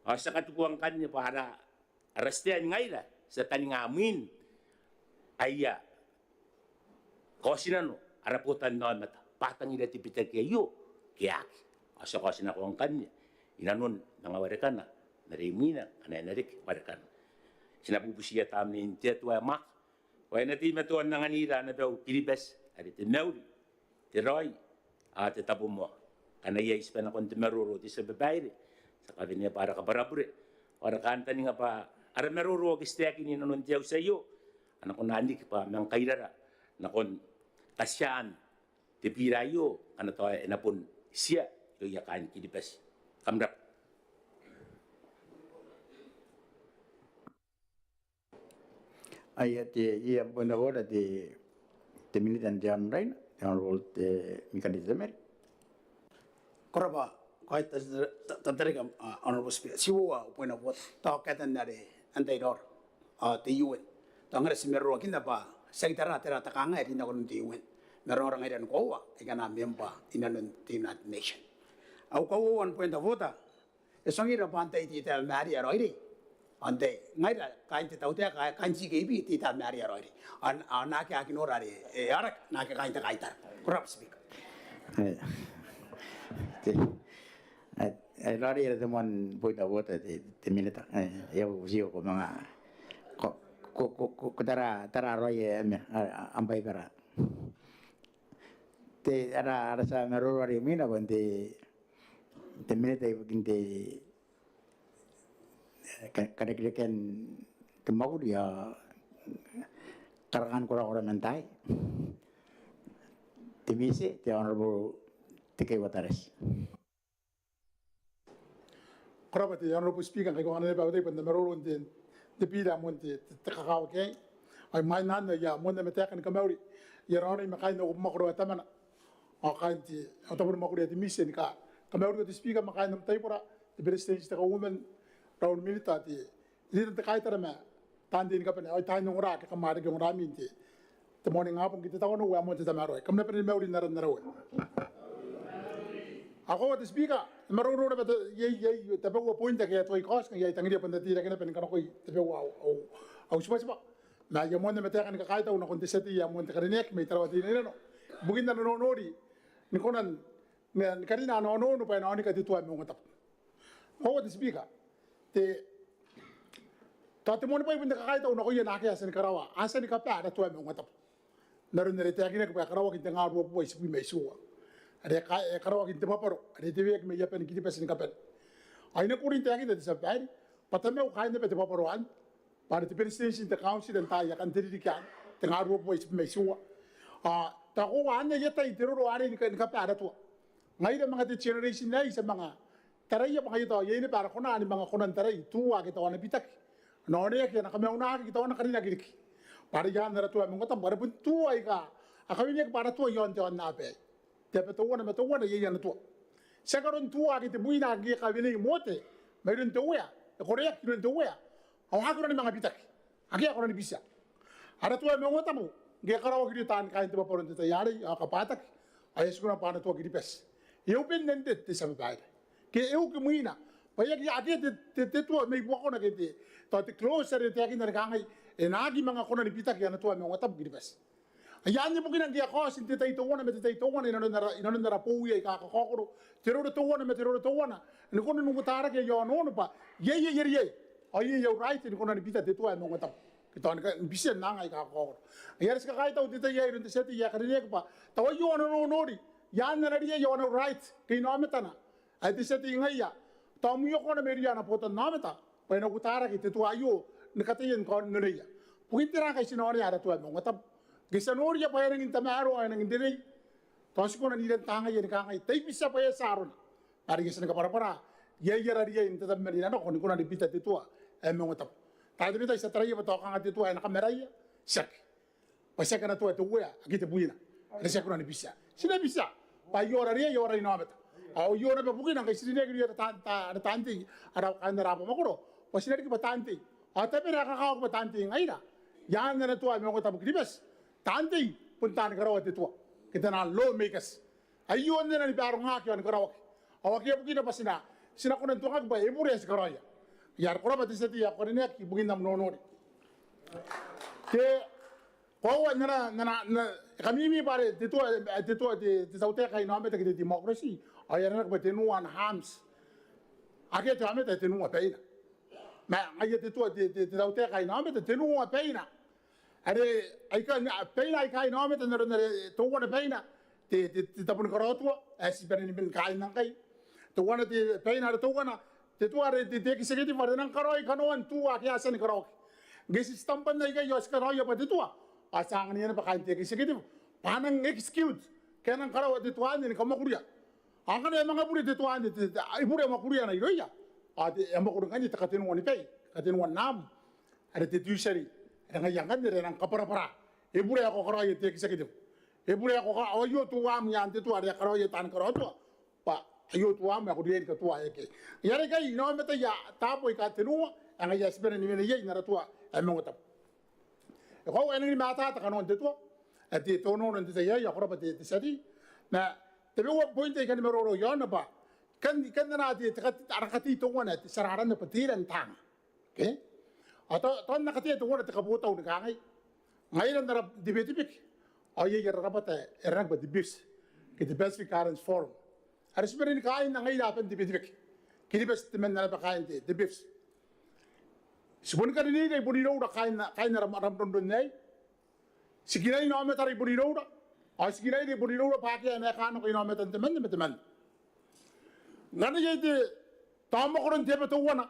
Sa katukuang kanya para arrestian ngayon sa taningamin ay kosinano araputan na mata patang ila tipitak kayo kaya sa kosin ako ang kanya inanon mga warikan na narimina narik warikan sinabubusiya tamin tetwa mak kaya natin matuan ng anila na daw kilibes at itinawri tiroy at itapo mo kanaya ispa na kung timaruro ti sa babayri sa kanya para kabarabure. Para kanta nga pa, ara meruro kisteki ni nanuntiyaw sa iyo. Anak ko nanik pa, mang kairara. Nakon, kasyaan, tipirayo, ano to ay napon siya, ito yakan kinipas. Kamrap. Ay, iya po na wala, di militan diyan rin, yung role mechanism. Koraba, kahit tatari ka, Honorable Speaker, siwa point of what, tao katan na rin, antai dor te UN tangara simero kinda pa sekretara tera takanga ri na kon te UN mero orang idan kowa ikana member inanon United Nation au ko 1 point of voter esongi ra pantai ti tel mari aroi ante ngai ra kain te tautea kain si ke bi ti ta mari aroi an na ke akin orari arak na ke kain ta kaita kurap speak Lari era temuan point of voter te mineta ya usio ko mga ko tara roy ampai kara te ara sa mero ari mina bon te mineta inte kadek-kadeken te mau dia karangan kora mentai te misi te honorable T.K. Watares. Koraba te honorable speaker kai ko ane ba te panda mero te pira mon te kakao ke ai mai nan ya mon me te kan kamauri ya rani ma kai no makro tamana o kai ti o tabur makro te mission ka kamauri te speaker ma kai no tai pora te president te women raun milita te ni te kai tara ma tandin ka pene ai tai no ra ka ma ke ngora min te morning apong kita tahu no wa mo te tamaro kamna pene mauri naro ako te speaker maruru na ye te pego pointa ke toi kos ke ye tangri panda tira ke pen kana koi te pego au sipa na ye mo ne mete kan ka kaita una konte seti ya mo te karenek me tara ti no bugin na no nori ni konan ne karina no pa na ni ka ti tua mo ngata ako te speaker te ta te mo ne pa panda ka kaita una koi na ke asen karawa asen ka pa da tua mo ngata naru ne te akine ka karawa ki te ngaru po isi me suwa ada karawa kita paparo ada TV yang meja pen kita pesen kapen aina kurin te akita disa pai patame u kain te paparo an para te presidente te council dan ta ya kan tiri dikan te ngaru po isi me suwa ta ko ane ya tai tiro ari ni kan kapara tu ngai de mga te generation nai sa mga tarai ya mga ito ye ni para kona ani mga konan tarai tuwa kita wana pitak no ne ke na kame una kita wana karina kiriki para ya ndara tu mga tam bara pun tuwa ika akawinya para tuwa yon te wana pe te petuana ye yana tu sakaron tua ki te buina ki ka vini mote meron te uya e korea ki ron te uya au hakura ni mga pitak aki akora ni bisa ada tua me ngota mu ge karawa ki tan kain te paporon te yari ka patak ay skuna pana tua ki pes eu pendente te sabe bai ke eu ki muina paya ki ati te tua me bokona ke te te closer te aki na kangai e nagi mga kona ni pitak yana tua me ngota ki pes ayanya mungkin ang dia kos inte tai tona me tai tona ina nara pou ye ka kokoro tero tona me tero tona ni kono nungu tara ke yo no pa ye ai ye right ni kono ni pita te tua mo ngata kita ni bisa nanga ka kokoro ayar ska kai tau te ye rin te seti ya kare pa taw yo no ri ya na ri yo no right ke no metana ai te seti ngai ya taw mu yo kono me ri na pota na meta pa no kutara ke te tua yo ni kate yen kon no ri ya puitira kai sinori ara tua mo ngata Gisanori ya paya nangin tamaro ay nangin dinay. Tosi ko na nilang tanga yan kakay. Tay bisa paya saron. Ari gisan ka para. Yaya rariya yung tatam marina no. Kung ko na ripita titua. Ay mga tap. Tayo nito sa taraya ba ka nga titua ay nakameraya. Sak. Pasya ka na tuwa tuwa. Agita buina. Resya ko na ni bisa. Sila bisa. Pa yora riya yora inamit. Aw yora ba bukin ang kasi dinay riya tanti. Araw ka narapa makuro. Pasya na tanti. At tapi nakakaw ko tanti ngay na. Yan na tuwa mga tap kribes. Tanti puntaan karawa titua kita na lawmakers ayun na ni barong ngaki an karawa awak ya bugina pasina sina kunan tuang ba ebure es karaya yar kora ba tisati ya korine ki bugin nam nono ke ko na kami mi pare titua di saute kai no amete ki democracy ayar na ba tenuan hams ake to amete tenua peina ma aye titua di saute kai no amete tenua peina Are aika peina aika no me tener to wana peina te tapun karotua asi beren ben kai nang kai to wana te peina to wana te tu are te ki fare nang karoi kanoan tu a kya sen karo gesi stampan nai kai yos karo ya pati tu asang ni na pakai te ki panang excuse kenang karo te tu ani kama kuria angane mga puri te tu ani ai puri ma kuria na iroya ade amba kurang ani takatin wani pei katin wan nam are te tu seri dengan yang kan dari nang kapara-para, ibu ya kok karo yete kisah gitu, ibu ya kok ayo tua menyanti tua ada karo yetan karo tua, pak ayo tua me aku dia ketua ya ke, ya reka ino mete ya tapo ika tenua, ang iya sibere ni ye na tua e mo ta e ko en ni mata ta kanon de to e ti to no ndi ye ya ko ba ti sadi na te be wo point e kan me ro yo na ba kan na ti ta arakati to wana ti sararan na patiran tang ke ato to na kati to wana ta kabuta u ga ngai ngai na di be ti pik o ye ya rabata e rang ba di bis ke di best current forum har sibere ni kain na ngai da pen di be ti pik kini best men na ba kain di bis Sebelum kali ini dia budi rau dah kain ram don nei. Sekirai nama tari budi rau dah. Sekirai dia budi rau dah pakai anak kan kau nama teman. Nana jadi tamu korang tiap tu wana.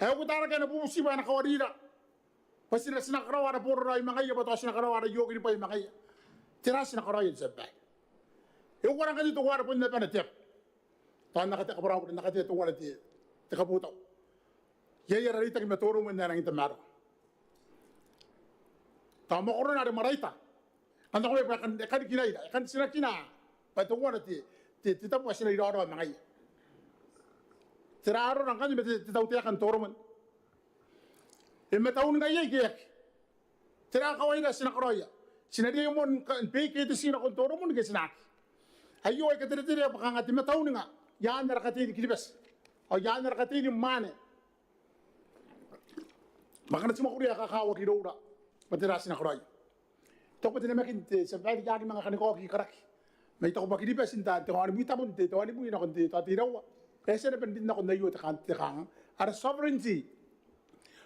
Aku tahu kan abu musibah anak kau ada. Pasti nak sinak kau ada pura imangai apa tu sinak kau ada yogi ni pai imangai. Teras sinak kau yang sebab. Aku orang kan itu kau ada pun depan tiap. Tahu nak kata kau orang nak kata tu wana tiap. Tekapu tahu. Yaya rarita ki metoro mo nang itamaro. Tamo ko na maraita. Ando ko kan kinaida, kan sina kina. Pa to wona ti tapo sina iro mangai. Tiraro nang kan ti tau te kan toro mo. E metaun ngai ye ki. Tira ka waida sina kroya. Sina dia mon kan pe ke ti sina kon toro mo ke sina. Ayo e ka tire pa kan ati metaun nga. Ya ndar ka ti kibes. O ya ndar ka ti mane. Makanya cuma kuliah kakak wakil ora, penterasi nak roy. Tok penting makin sampai jadi mga kaniko ki karak. May tok bakil di pesinta, tawani bu tabun te, tawani bu ina konti, tawati rawa. Kaya na pendin na kon dayo takang, ara sovereignty.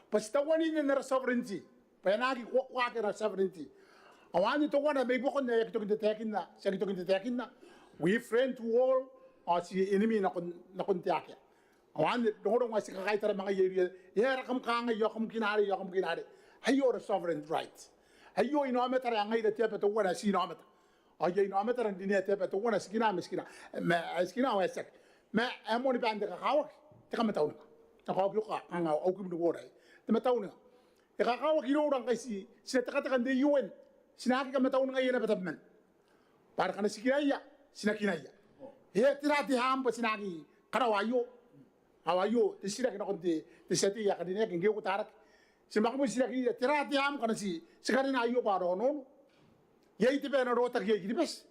Pas tawani na sovereignty, payanagi kwa ra sovereignty. Awani to wana may bukon na yakito kintetekin na, siya kito kintetekin na. We friend to all, o si enemy na kon tiakya. Awan dong masih kakai tera mga yeri ya rakam kanga yokum kinari hayo the sovereign right hayo inometer yang ngai tiap to wana si inometer ayo inometer din tiap to wana skina skina wasak ma amoni bande ka hawak te kam tauna ta ko ka anga o kum do wora te matauna e ka hawak ino orang kai si te kan de UN sinaki kam tauna ngai na batabman par kana sikina ya sinakina ya he tirati ham pa sinaki karawayo awayo tisira kena konti tisati ya kadine ke ngeu tarak simak mo sira ki tirati am kana si sekali na ayo paro no yei te bena rota ke gidi bes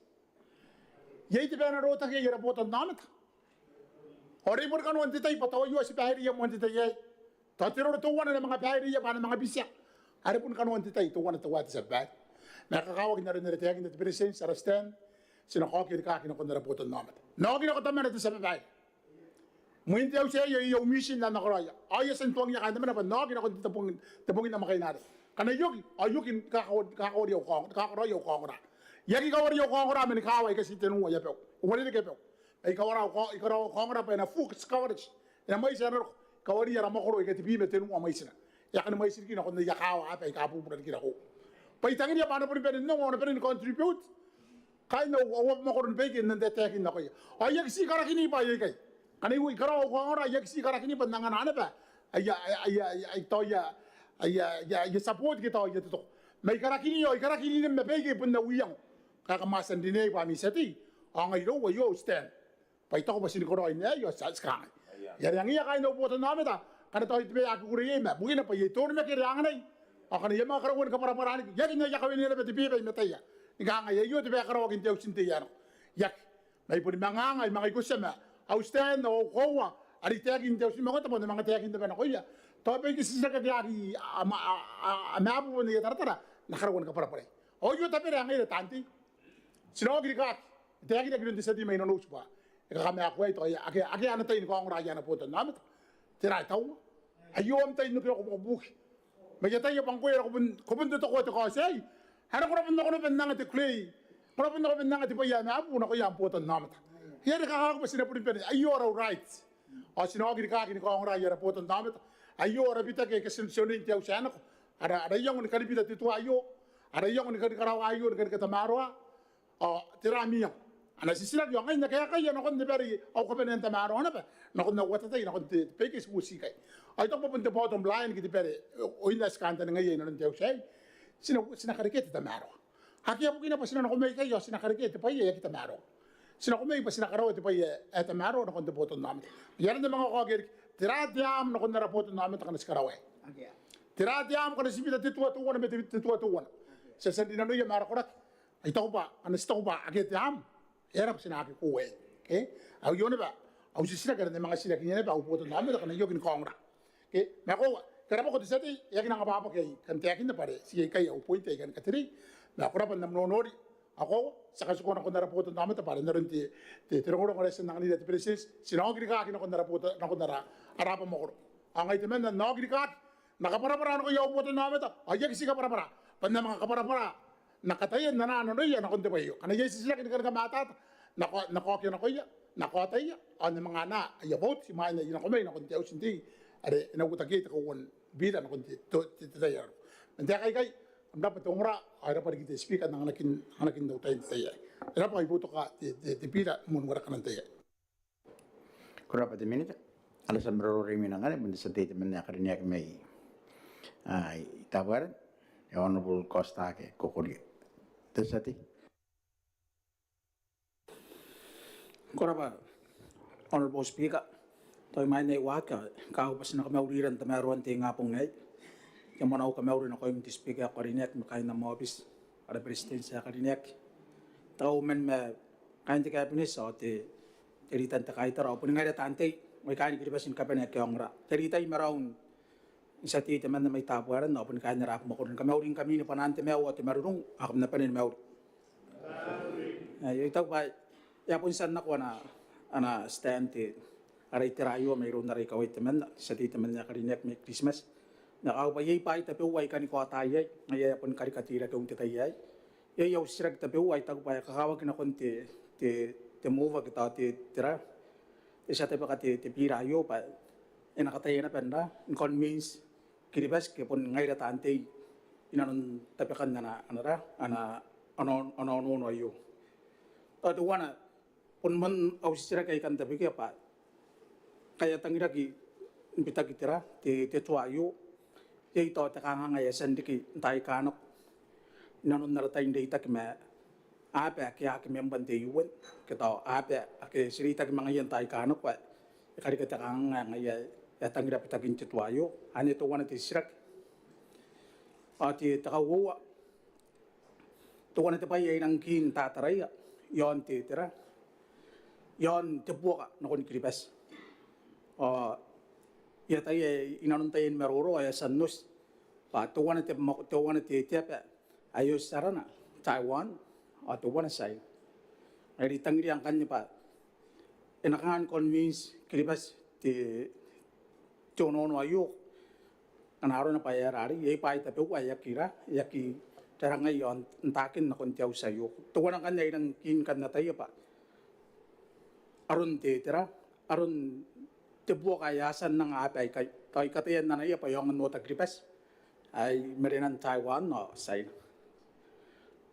yei te bena rota ke yera botan namat ore bur kan wanti tai patawa yo si pahiri ya wanti tai yei tatiro to wana na mga pahiri ya bana mga bisya are pun kan wanti tai to wana to wati sabat na kakawag na rin na retiyakin na presence sa rastan sinakaki ka kina kon na botan namat no kina ko tamana to sa babai Mungkin tahu saya yang mission na nakaraya. Ayah sentuang yang ada mana pun nak kita tepungin nama kain ada. Karena yogi kakau dia kakaraya kakora. Yaki kawar dia kakora meni kawai kasi tenu ya peo. Umari dia peo. Kawara kakora pa na full coverage. Na mai sana kawari ya ramakoro ikati bi metenu mai sana. Ya kan mai sirki na kon ya kawa apa ikapu pura kira ko. Pa itangin dia mana pun peden no ona peden contribute. Kai no awak makoro begi nende tekin na ko ya. Ayah si karakini pa yai kai. Karena ibu ikarau orang yang si karak ini pendangan apa? Ayah support kita ayah tu. Mereka karak ini membagi benda uyang. Kakak masan di ni kami seti. Angai lo wayo stand. Pai tahu pasal korang ini yo sekarang. Yang ini kain do buat nama ta. Karena tahu itu aku kuriye mah. Mungkin apa itu orang mereka yang ni. Akan ia mah kerauan keparah-parah ni. Jadi ni kawin ni lebih tiba mata ya. Ika angai yo tu kerauan kita usin tiya. Yak. Mai pun mangangai mangai kusema. Austan o kowa ari tagin te usi magota pon mga tagin te bana koya to pe ki sisa ka diari amabu ni tartara nakarawan ka para pare o yo ta pere angai tanti sino gri ka tagin te grin sedi mai no uspa ka kami ako ito ake ana tay ko ang raja na puto namit tira taw ayo am tay no ko buk mageta yo pang ko to ko say hara ko na nang te clay ko na nang te pa ya na abu na ko ya puto namit Here kakak pasti nak pun ayo orang right. Asino agri kakak ni kau orang ayo rapotan damet. Ayo orang bita ke kesensionin tiaw sana ko. Ada yang ni kali bita tu ayo. Ada yang ni kali karaw ayo ni kali kata marwa. Tirami yang. Ana sisilat yang ay nakaya nakon debari au kapenen ta marwa na ba. Nakon na wata tay nakon te pekis usi kay. Ay to pupunta bottom line kiti pere. O ina skanta ngayon na tiaw say. Sinakarikete ta marwa. Hakia po kina pa nakon may kayo sinakarikete pa iya kita marwa. Sinakumay pa sinakaraw ito pa etamaro na konti boton namin. Yan ang mga kagir tiratiam na kon na rapoto na amin takan skarawe tiratiam kon sibita titua tu wana beti titua tu wana sa sandina no ya mara korak ai tau ba anas tau ba age tiam era sina ake kuwe okay au yone ba au sisira kada ne mga sira kinyane ba upoto na amin takan yokin kongra okay me ko karapa ko disati yakin nga apa kay kan tiakin na pare si kay au point kan katri na ko rapan nam nonori ako saka ko na ko na rapoto na amin ta pare na rin ti tiro ko res na kanila ti presis sinogri ka akin ko na rapoto na ko na arapa mo ko ang ay temen na nogri ka nakapara-para ko yaw upoto na amin ta ayag si ka para-para pan na mga kapara-para nakatayan na ano ya na kunti ba yo kana yes sila kin ka mata nako kyo na ko ya nako tay ano mga na ayabot si mga na ko may na kunti usinti are na utagi ta ko won bida na kunti to tayar nanti kay ang dapat umra ay dapat kita speak at hanakin daw tayo tayo dapat ay buto ka ti bida mun wala ka nantay Kurang pada minit. Alasan berorang minang kan, benda sedih teman yang kerana kami tawaran, Honorable Costa ke kokori. Tersati. Koraba, Honorable Speaker, toy may naiwaka, kaupas na kamauliran tamaruan ti nga pong ngay. Yung manaw kamaurin ako yung Speaker karinek, makain na mobis, para presidensya karinek. Tao men me, kain ti kabinis, o ti teritan ta kahit araw. Punin nga tante, may kain kiribasin kabinet kayong ra. Teritay maraon, isa ti teman na may tapuaran, no, punin kain narap mo ko rin. Kamaurin kami ni panante mew, o ti marunong, ako na panin mew. Ito ba, yapon san na ko na stand ti aray tirayo mayroon na rin kaway teman sa ti teman na karinek may Christmas nakawayay pa itapi uway ka ni ko atayay ngaya yapon karikatira kung titayay yaw sirag tapi uway tagpay kakawag na kon ti move kita ti tira isa tayo pa ti pirayo pa nakataya na penda inconvenience kiribas kipon ngay ratante inanon tapikan na ano ayo wana pun man ausira kay kan tabi kaya pa kaya tangira ki impita kitira ti tuayo yai to ta kanga ngaya sandiki tai kanok nanon naratay data kime apa kaya kime bante yuwen kita apa ke sirita ki mga yan tai kanok pa kari kata kanga ngaya ya tangira pitakin ti tuayo ani to wana ti sirak ati takawa to wana ti pa yai nang kin tataraya yon ti tira yon tebuka na kon kribas ya tayo inanon tayo meruro ay sanus pa tuwan ti tiapa ayos sarana Taiwan at tuwan say ay ditangri ang kanya pa inakangan convince kribas ti tono ayo kanaro na payarari yay pa itapi ayakira yaki tarangay yon takin na kon tiyaw sayo tuwan ang kanya inang kin kan na tayo pa aron tira aron tebuo kayasan ng apay kay katayan na naya pa yung nota gripas ay marinan Taiwan no say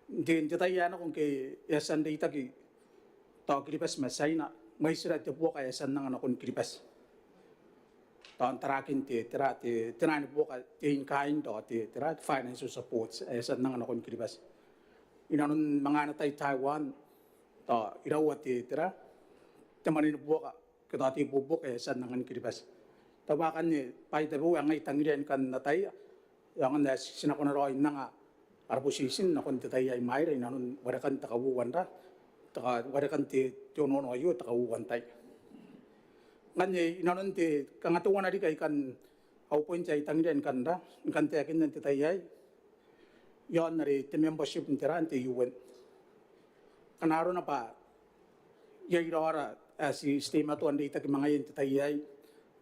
din tatayan kung kay yasan data ki to gripas masay na may sira tebuo kayasan ng anakon gripas to antarakin tira tinani buo ka tin kain do tira financial support yasan ng anakon gripas inanon mga natay Taiwan to irawat tira tamanin buka kita ti bubuk san nangan kiribas tawakan ni pai tabu ang ay tangrian kan natay yang na sinako na roy nga arbusisin na kon tatay ay mayra nanon warakan takawuan ra warakan ti tono no ayo takawuan tay ngani nanon ti kangatuan na di kay kan au point ay tangrian kan da kan ti akin nanti tay ay yon na ri ti membership ni tiran ti UN kanaro na pa yay rawara si sistema to andi ta mga yin tatayay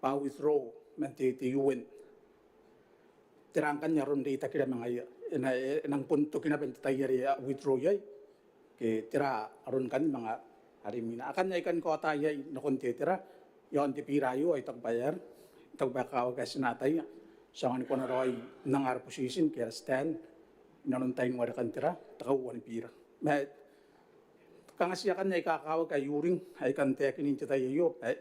pa withdraw man ti UN tirangkan nya ron data kira mga nang punto kinaben tatayay withdraw yay ke tira aron kan mga arimina akan yay kan ko atayay no konti tira yon ti pirayo ay tagbayar tagbakaw ka sinatay sangan ko na roy nangar position kaya stand nanon tayo wala kan tira takawan pira kangasiya kan ay kakawag kay yuring ay kan tekin in tayo yo ay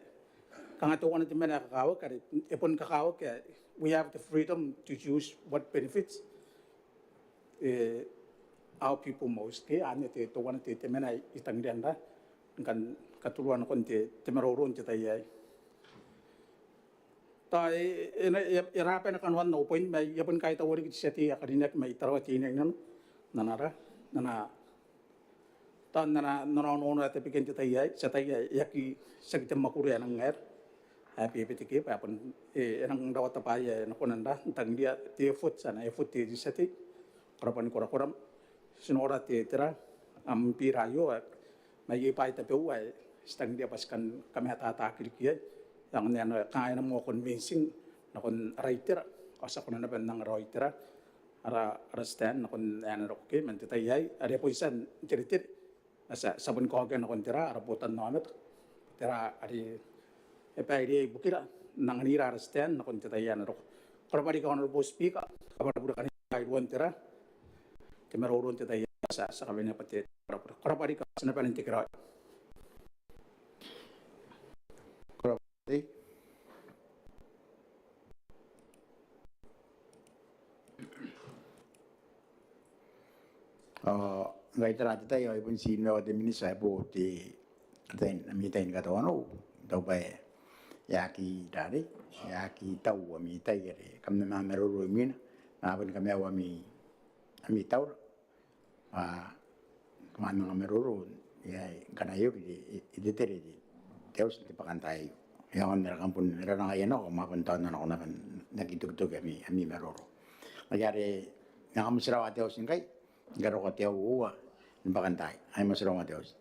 kangatuan natin man kakawag kay ipon kakawag kay we have the freedom to choose what benefits our people most kay ano te tuwan natin man ay itangdian da kan katuluan kon te temeroron tayo ay Tai irapen kan wan no point mai yapun kai ta wori seti akadinek mai tarawati nan nanara nana tan nana nana no no te piken ta yai setai yaki sakit makuri anang ngair happy pitike pa pun enang dawat pa ya no konanda tang dia te foot sana e foot te seti korapan koram sinora te tera am pirayo mai pai ta pe uai stang dia paskan kami hata kirkia yang nian kaya mo convincing na kon writer asa kon na ben nang writer ara stand na kon an rokke men tayai are poisan ceritir asa sabun ko ga na kon tira ara putan no amet tira ari epai bukira nang nira stand na kon tayai na rok korabari ka on speaker kabar budak kan ai won tira temero ron tayai sa kabina pati korabari ka na pan tikra ngai tara te tai pun si no de minisa po te ten mi ten ka to no to ba ya ki dare ya ki tau mi tai re kam na me ro min na pun kam ya mi tau man na me ro ya kana yo ki de tere di teos te pakantai ya on mer kampun era na ya no ma pun ta na na na ki tuk tuk mi me ro magare na kam sira wa teos ngai garo ka teo ua bakantai ai masro ma teos